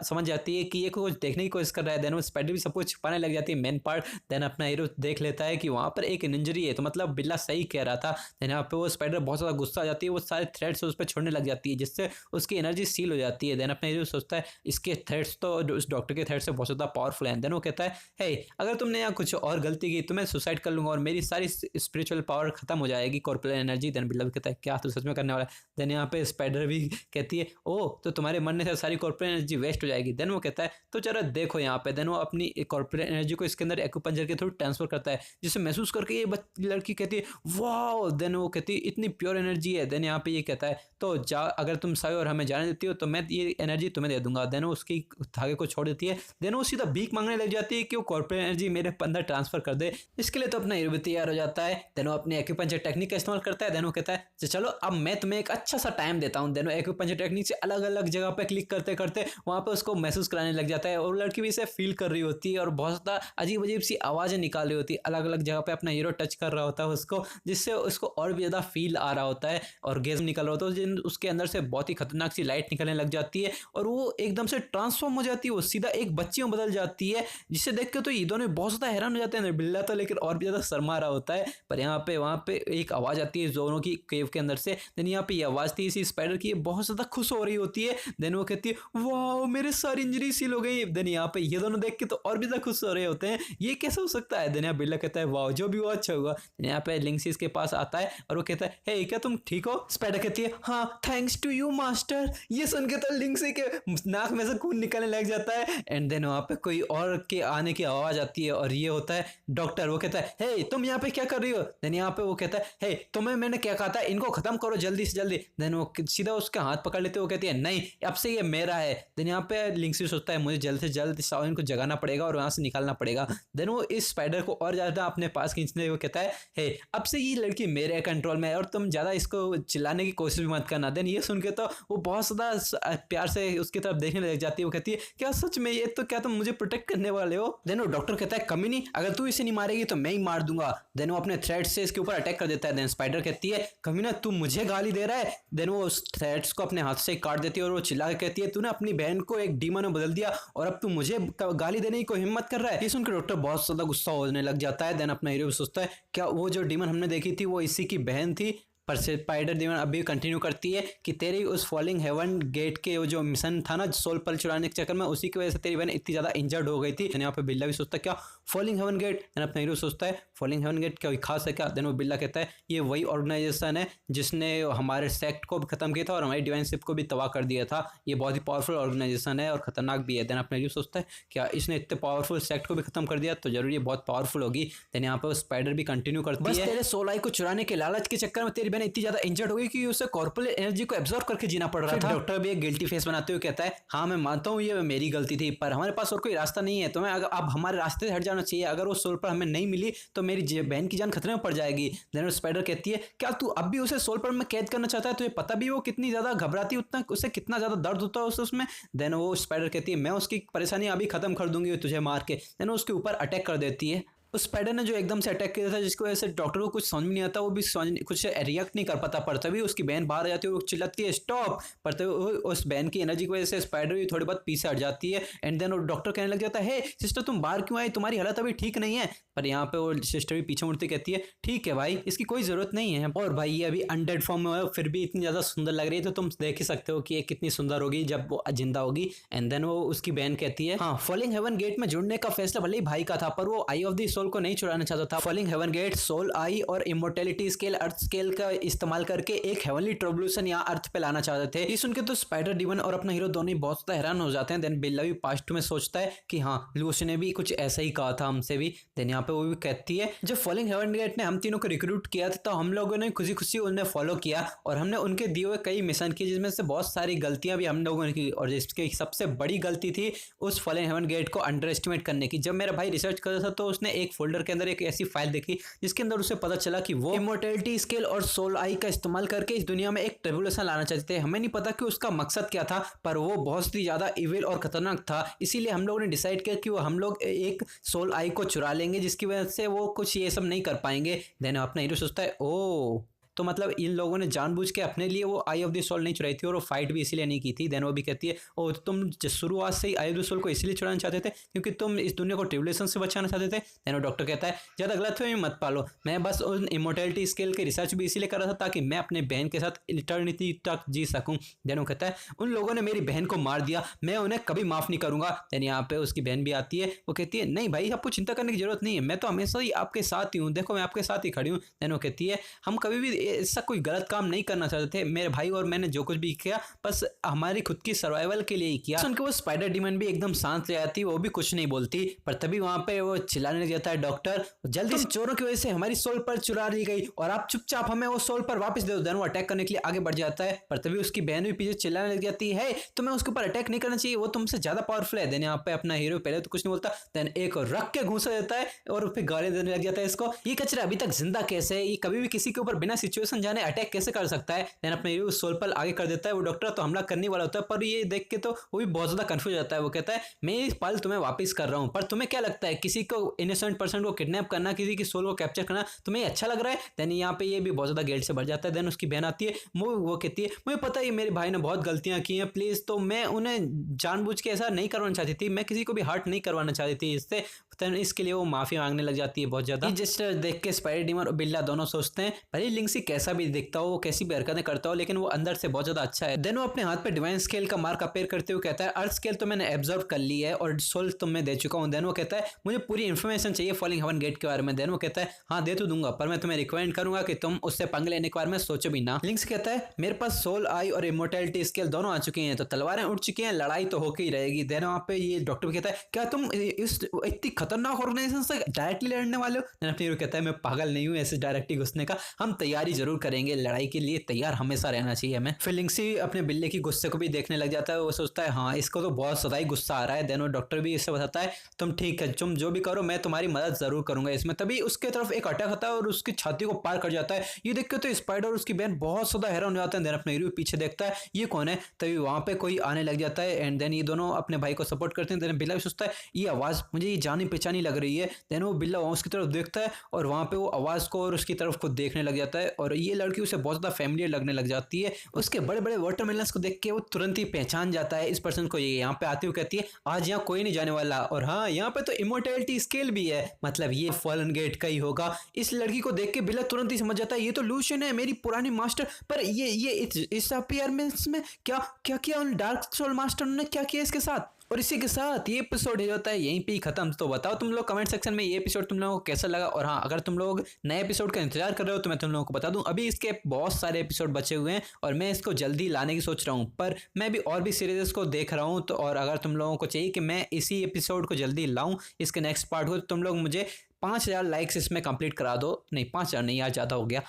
समझ जाती है कि ये कुछ देखने की कोशिश कर रहा है। देन वो स्पाइडर भी सब कुछ छुपाने लग जाती है मेन पार्ट। देन अपना हीरो देख लेता है कि वहां पर एक इंजरी है, तो मतलब बिल्ला सही कह रहा था। देन यहाँ पे वो स्पाइडर बहुत ज्यादा गुस्सा आ जाती है, वो सारे थ्रेड्स उस पर छोड़ने लग जाती है जिससे उसकी एनर्जी सील हो जाती है। देन अपना हीरो सोचता है इसके थ्रेड्स तो उस डॉक्टर के थ्रेड से बहुत ज्यादा पावरफुल है। देन वो कहता है हे अगर तुमने यहाँ कुछ और गलती की तो मैं सुसाइड कर लूंगा और मेरी सारी स्पिरिचुअल पावर खत्म हो जाएगी, कॉर्पोरल एनर्जी। देन बिल्ला भी कहता है क्या तू सच में करने वाला है। देन यहाँ पे स्पाइडर भी कहती है ओह तो तुम्हारे मरने से सारी कॉर्पोरल एनर्जी वेस्ट हो जाएगी। देन वो कहता है तो जरा देखो यहाँ पे। देन वो अपनी कॉर्पोरल एनर्जी को इसके अंदर एक्यूपंक्चर के थ्रू ट्रांसफर करता है, जिसे महसूस करके ये लड़की कहती है वाह। देन वो कहती है इतनी प्योर एनर्जी है। देन यहाँ पे ये कहता है तो जा अगर तुम सही और हमें जाने देती हो तो मैं ये एनर्जी तुम्हें दे दूंगा। देन वो उसकी धागे को छोड़ देती है। देन वो सीधा भीख मांगने लग जाती है कि वो कॉर्पोरेट एनर्जी मेरे अंदर ट्रांसफर कर दे। इसके लिए तो अपना हीरो भी तैयार हो जाता है। देन वो अपने एक्यूपंचर टेक्निक का इस्तेमाल करता है। देन वो कहता है चलो अब मैं तुम्हें एक अच्छा सा टाइम देता हूँ। देन वो एक्यूपंचर टेक्निक से अलग अलग जगह पे क्लिक करते करते वहां पे उसको महसूस कराने लग जाता है और लड़की भी इसे फील कर रही होती है और बहुत ज़्यादा अजीब अजीब सी आवाज़ें निकाल रही होती है। अलग अलग जगह पे अपना हीरो टच कर रहा होता है उसको, जिससे उसको और भी ज़्यादा फील आ रहा होता है और गेम निकल रहा होता है। जिन उसके अंदर से बहुत ही खतरनाक सी लाइट निकलने लग जाती है और वो एकदम से ट्रांसफॉर्म हो जाती है। वो सीधा एक बच्ची में बदल जाती है, जिसे देख के तो ये दोनों बहुत ज़्यादा हैरान हो जाते हैं। बिल्ला तो लेकिन और भी ज़्यादा शर्मा रहा होता है। पर यहाँ पे वहाँ पे एक आवाज़ आती है दोनों की केव के अंदर से। देन यहाँ पे ये आवाज़ थी इसी स्पाइडर की, बहुत ज़्यादा खुश हो रही होती है। देन वो कहती है वाह मेरे सारी इंजरी सील हो गई। देन यहाँ पे ये दोनों देख के तो और भी ज़्यादा खुश हो रहे होते हैं, ये कैसे हो सकता है। देन यहाँ बिल्ला कहता है वाह जो भी हुआ अच्छा हुआ। यहाँ पे लिंक्सिस के पास आता है और वो कहता है हे क्या तुम ठीक हो। स्पाइडर कहती है हाँ थैंक्स टू यू मास्टर। ये सुन के तो लिंक्सी के नाक में से खून निकलने लग जाता है। एंड देन वहाँ पे कोई और के आने की आवाज़ आती है और ये होता है डॉक्टर। वो कहता है हे तुम यहाँ पे क्या कर रही हो। देन यहाँ पे वो कहता है हे तुम्हें मैंने क्या कहा था, इनको खत्म करो जल्दी से जल्दी। देन वो सीधा उसका हाथ पकड़ लेते, वो कहती है नहीं अब से ये मेरा है। देन यहाँ पे लिंक्सी सोचता है मुझे जल्द से जल्द सावन को जगाना पड़ेगा और वहाँ से निकालना पड़ेगा। देन वो इस स्पाइडर को और ज़्यादा अपने पास खींचने को कहता है हे अब से ये लड़की मेरे कंट्रोल में है और तुम ज़्यादा इसको चिल्लाने की कोशिश भी मत करना। देन ये सुन के तो वो बहुत ज़्यादा प्यार से उसकी तरफ देखने लग जाती है। वो कहती है क्या सच में, ये तो क्या तुम मुझे प्रोटेक्ट करने वाले हो। देन वो डॉक्टर कहता है कमी नहीं, अगर तू इसे नहीं मारेगी तो मैं ही मार दूंगा। देन वो अपने थ्रेड्स से इसके ऊपर अटैक कर देता है। देन स्पाइडर कहती है कमी ना तू मुझे गाली दे रहा है। देन वो उस थ्रेड्स को अपने हाथ से काट देती है और वो चिल्ला के कहती है तूने अपनी बहन को एक डीमन में बदल दिया और अब तू मुझे गाली देने की कोई हिम्मत कर रहा है। ये सुनकर डॉक्टर बहुत ज्यादा गुस्सा होने लग जाता है। देन अपना हीरो सोचता है क्या वो जो डीमन हमने देखी थी वो इसी की बहन थी। पर स्पाइडर डीमन अभी कंटिन्यू करती है कि तेरी उस फॉलिंग हेवन गेट के जो मिशन था ना सोल पल चुराने के चक्कर में, उसी की वजह से तेरी बहन इतनी ज़्यादा इंजर्ड हो गई थी। यहाँ पे बिल्ला भी सोचता है क्या फॉलिंग हेवन गेट। देन अपना हीरो सोचता है फॉलिंग हेवन गेट क्या खास है क्या। देन वो बिल्ला कहता है ये वही ऑर्गेनाइजेशन है जिसने हमारे सेक्ट को भी खत्म किया था और हमारी डिवाइन शिप को भी तबाह कर दिया था। ये बहुत ही पावरफुल ऑर्गेनाइजेशन है और खतरनाक भी है। देन अपना हीरो सोचता है क्या इसने इतने पावरफुल सेक्ट को भी खत्म कर दिया तो जरूर ये बहुत पावरफुल होगी। देन यहाँ पे स्पाइडर भी कंटिन्यू करती है तेरे सोल आई को चुराने के लालच के चक्कर में तेरी बहन इतनी ज्यादा इंजर्ड कि उसे कॉर्पोरेट एनर्जी को एब्जॉर्ब करके जीना पड़ रहा था। डॉक्टर भी एक गिल्टी फेस बनाते हुए कहता है हाँ मैं मानता हूँ ये मेरी गलती थी पर हमारे पास और कोई रास्ता नहीं है, तुम्हें अब हमारे रास्ते से हट जाना चाहिए। अगर वो सोल पर हमें नहीं मिली तो मेरी बहन की जान खतरे में पड़ जाएगी। देन स्पाइडर कहती है क्या तू अब भी उसे सोल पर में कैद करना चाहता है, तुझे पता भी वो कितनी ज्यादा घबराती उतना उसे कितना ज्यादा दर्द होता है उसमें। देन वो स्पाइडर कहती है मैं उसकी परेशानी अभी खत्म कर दूंगी तुझे मार के। देन उसके ऊपर अटैक कर देती है। उस स्पाइडर ने जो एकदम से अटैक किया था जिसकी वजह से डॉक्टर को कुछ समझ में नहीं आता, वो भी कुछ रिएक्ट नहीं कर पाता। पर तभी उसकी बहन बाहर आ जाती है, वो चिल्लाती है स्टॉप। पर तभी उस बहन की एनर्जी की वजह से स्पाइडर भी थोड़ी बहुत पीछे हट जाती है। एंड देन वो डॉक्टर कहने लग जाता है हे सिस्टर तुम बाहर क्यों आई, तुम्हारी हालत अभी ठीक नहीं है। पर यहाँ पे वो सिस्टर भी पीछे मुड़ती कहती है ठीक है भाई इसकी कोई जरूरत नहीं है। और भाई ये अभी अनडेड फॉर्म में है फिर भी इतनी ज्यादा सुंदर लग रही है तो तुम देख ही सकते हो कि ये कितनी सुंदर होगी जब वो जिंदा होगी। एंड देन वो उसकी बहन कहती है हाँ फॉलिंग हेवन गेट में जुड़ने का फैसला भले ही भाई का था पर वो आई ऑफ द सोल को नहीं चुराना चाहता था। Falling heaven gate soul I और इमोर्टेलिटी स्केल अर्थ स्केल का इस्तेमाल करके एक हेवनली ट्रिब्यूलेशन यहाँ अर्थ पे लाना चाहते थे। ये सुनकर तो स्पाइडर डीमन और अपना हीरो दोनों ही बहुत ज्यादा हैरान हो जाते हैं। देन बिल्ला भी पास्ट में सोचता है कि हाँ लूसी ने भी कुछ ऐसा ही कहा था हमसे भी। देन यहाँ पे वो भी कहती है जब फॉलिंग हेवन गेट ने हम तीनों को रिक्रूट किया था तो हम लोगों ने खुशी खुशी उन्हें फॉलो किया और हमने उनके दिए हुए कई मिशन किए जिसमें से बहुत सारी गलतियां भी हम लोगों ने की और जिसकी सबसे बड़ी गलती थी उस फॉलिंग हेवन गेट को अंडर एस्टिमेट करने की। जब मेरा भाई रिसर्च कर रहा था तो उसने एक फोल्डर के अंदर एक ऐसी फाइल देखी जिसके अंदर उसे पता चला कि वो इमोर्टैलिटी स्केल और सोल आई का इस्तेमाल करके इस दुनिया में एक ट्रिब्यूलेशन लाना चाहते थे। हमें नहीं पता कि उसका मकसद क्या था पर वो बहुत ही ज्यादा इविल और खतरनाक था, इसीलिए हम लोगों ने डिसाइड किया कि वो हम लोग एक सोल आई को चुरा लेंगे जिसकी वजह से वो कुछ ये सब नहीं कर पाएंगे। देन अपना हीरो सोचता है ओ तो मतलब इन लोगों ने जानबूझ के अपने लिए वो आई ऑफ द सोल नहीं चुराई थी और वो फाइट भी इसीलिए नहीं की थी। देन वो भी कहती है ओ तुम शुरुआत से ही आई ऑफ द सोल को इसलिए चुराना चाहते थे क्योंकि तुम इस दुनिया को ट्रिब्यूलेशन से बचाना चाहते थे। देन वो डॉक्टर कहता है ज़्यादा गलतफहमी मत पालो, मैं बस उन इमोर्टैलिटी स्केल के रिसर्च भी इसीलिए कर रहा था ताकि मैं अपने बहन के साथ इटर्निटी तक जी सकूँ। देन वो कहता है उन लोगों ने मेरी बहन को मार दिया, मैं उन्हें कभी माफ़ नहीं करूँगा। देन यहाँ पे उसकी बहन भी आती है, वो कहती है नहीं भाई आपको चिंता करने की जरूरत नहीं है, मैं तो हमेशा ही आपके साथ ही हूँ, देखो मैं आपके साथ ही खड़ी हूँ। देन वो कहती है हम कभी भी ऐसा कोई गलत काम नहीं करना चाहते थे। मेरे भाई और मैंने जो कुछ भी किया बस हमारी खुद की सर्वाइवल के लिए ही किया। सुन के वो स्पाइडर डीमन भी एकदम शांत रह जाती, वो भी कुछ नहीं बोलती। पर तभी वहां पे वो चिल्लाने लग जाता है, डॉक्टर जल्दी से चोरों की वजह से हमारी सोल पर चुरा ली गई और आप चुपचाप हमें वो सोल पर वापस दे दो। देन वो अटैक करने के लिए आगे बढ़ जाता है, पर तभी उसकी बहन भी पीछे चिल्लाने लग जाती है, तुम्हें उसके ऊपर अटैक नहीं करना चाहिए, वो तुमसे ज्यादा पावरफुल है। देन यहाँ पे अपना हीरो पहले तो कुछ नहीं बोलता, देन एक रख के घूसा देता है और फिर गाली देने लग जाता है इसको, ये कचरा अभी तक जिंदा कैसे है, ये कभी भी किसी के ऊपर बिना सिचुएशन जाने अटैक कैसे कर सकता है। देन अपने हीरो सोल पर आगे कर देता है। वो डॉक्टर तो हमला करने वाला होता है, पर ये देख के तो वो भी बहुत ज्यादा कंफ्यूज जाता है। वो कहता है मैं इस पल तुम्हें वापस कर रहा हूँ, पर तुम्हें क्या लगता है किसी को इनोसेंट पर्सन को किडनैप करना, किसी की सोल को कैप्चर करना तुम्हें अच्छा लग रहा है। देन यहाँ पे ये भी बहुत ज्यादा गिल्ट से भर जाता है। देन उसकी बहन आती है, वो कहती है मुझे पता है मेरे भाई ने बहुत गलतियां की हैं प्लीज, तो मैं उन्हें जानबूझ के ऐसा नहीं करवाना चाहती थी, मैं किसी को भी हर्ट नहीं करवाना चाहती थी इससे। इसके लिए वो माफी मांगने लग जाती है बहुत ज्यादा। जस्ट देख के स्पाइडर डीमन और बिल्ला दोनों सोचते हैं भले लिंक्सी कैसा भी दिखता हो, कैसी भी हरकतें करता हो, लेकिन वो अंदर से बहुत ज्यादा अच्छा है। देन वो अपने हाथ पे डिवाइन स्केल का मार्क अपेयर करते हुए कहता है अर्थ स्केल तो मैंने एब्जॉर्व कर ली है और सोल तो मैं दे चुका हूँ। देन वो कहता है मुझे पूरी इन्फॉर्मेशन चाहिए फॉलिंग हेवन गेट के बारे में। देन वो कहता है हाँ दे तो दूंगा, पर मैं तुम्हें रिकमेंड करूंगा कि तुम उससे पंगे लेने के बारे में सोचो भी ना। लिंक्स कहता है मेरे पास सोल आई और इमोर्टैलिटी स्केल दोनों आ चुके हैं, तो तलवारें उठ चुकी हैं, लड़ाई तो होकर ही रहेगी। देन वहाँ पे ये डॉक्टर भी कहता है क्या तुम इस इतनी खतरनाक ऑर्गेनाइजेशन से डायरेक्टली लड़ने वाले हो। देन अपने कहता है मैं पागल नहीं हूँ ऐसे डायरेक्टली घुसने का, हम तैयारी जरूर करेंगे, लड़ाई के लिए तैयार हमेशा रहना चाहिए हमें। फिर लिंक्सी अपने बिल्ले की गुस्से को भी देखने लग जाता है, वो सोचता है हाँ इसको तो बहुत सदा ही गुस्सा आ रहा है। देन वो डॉक्टर भी इससे बताता है तुम ठीक है, तुम जो भी करो मैं तुम्हारी मदद जरूर करूंगा इसमें। तभी उसके तरफ एक अटैक होता है और उसकी छाती को पार कर जाता है। ये देख के तो स्पाइडर और उसकी बहन बहुत ज्यादा हैरान हो जाते हैं। देन अपने हीरो पीछे देखता है ये कौन है, तभी वहां पे कोई आने लग जाता है एंड देन ये दोनों अपने भाई को सपोर्ट करते हैं। देन बिल्ला भी सोचता है ये आवाज मुझे ये जानी पहचानी लग रही है। देन वो बिल्ला उसकी तरफ देखता है और वहां पे वो आवाज को और उसकी तरफ को देखने लग जाता है और ये लड़की उसे बहुत ज्यादा फैमिलियर लगने लग जाती है। उसके बड़े बड़े वाटरमेलन्स को देख के वो तुरंत ही पहचान जाता है इस पर्सन को। ये यहाँ पे आती हुई कहती है आज यहाँ कोई नहीं जाने वाला, और हाँ यहाँ पे तो इमोर्टैलिटी स्केल भी है, मतलब ये फॉलन गेट का ही होगा। इस लड़की को देख के बिल्ला तुरंत ही समझ जाता है ये तो लूशियन है, मेरी पुरानी मास्टर। पर ये इस अपीयरमेंट्स में क्या क्या किया उन डार्क सोल मास्टर ने, क्या किया इसके साथ। और इसी के साथ ये एपिसोड हो जाता है यहीं पे ही खत्म। तो बताओ तुम लोग कमेंट सेक्शन में ये एपिसोड तुम लोगों को कैसा लगा। और हाँ अगर तुम लोग नए एपिसोड का इंतजार कर रहे हो तो मैं तुम लोगों को बता दूं अभी इसके बहुत सारे एपिसोड बचे हुए हैं और मैं इसको जल्दी लाने की सोच रहा हूँ। पर मैं भी और भी सीरीज को देख रहा हूँ, तो और अगर तुम लोगों को चाहिए कि मैं इसी एपिसोड को जल्दी लाऊं इसके नेक्स्ट पार्ट को, तो तुम लोग मुझे 5000 लाइक्स इसमें कंप्लीट करा दो। नहीं 5000 नहीं यार ज़्यादा हो गया,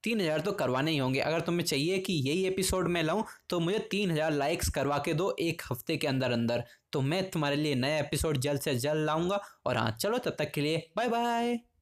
3000 तो करवाने ही होंगे। अगर तुम्हें चाहिए कि यही एपिसोड मैं लाऊं तो मुझे 3000 लाइक्स करवा के दो एक हफ्ते के अंदर अंदर, तो मैं तुम्हारे लिए नया एपिसोड जल्द से जल्द लाऊंगा। और हाँ चलो तब तक के लिए बाय बाय।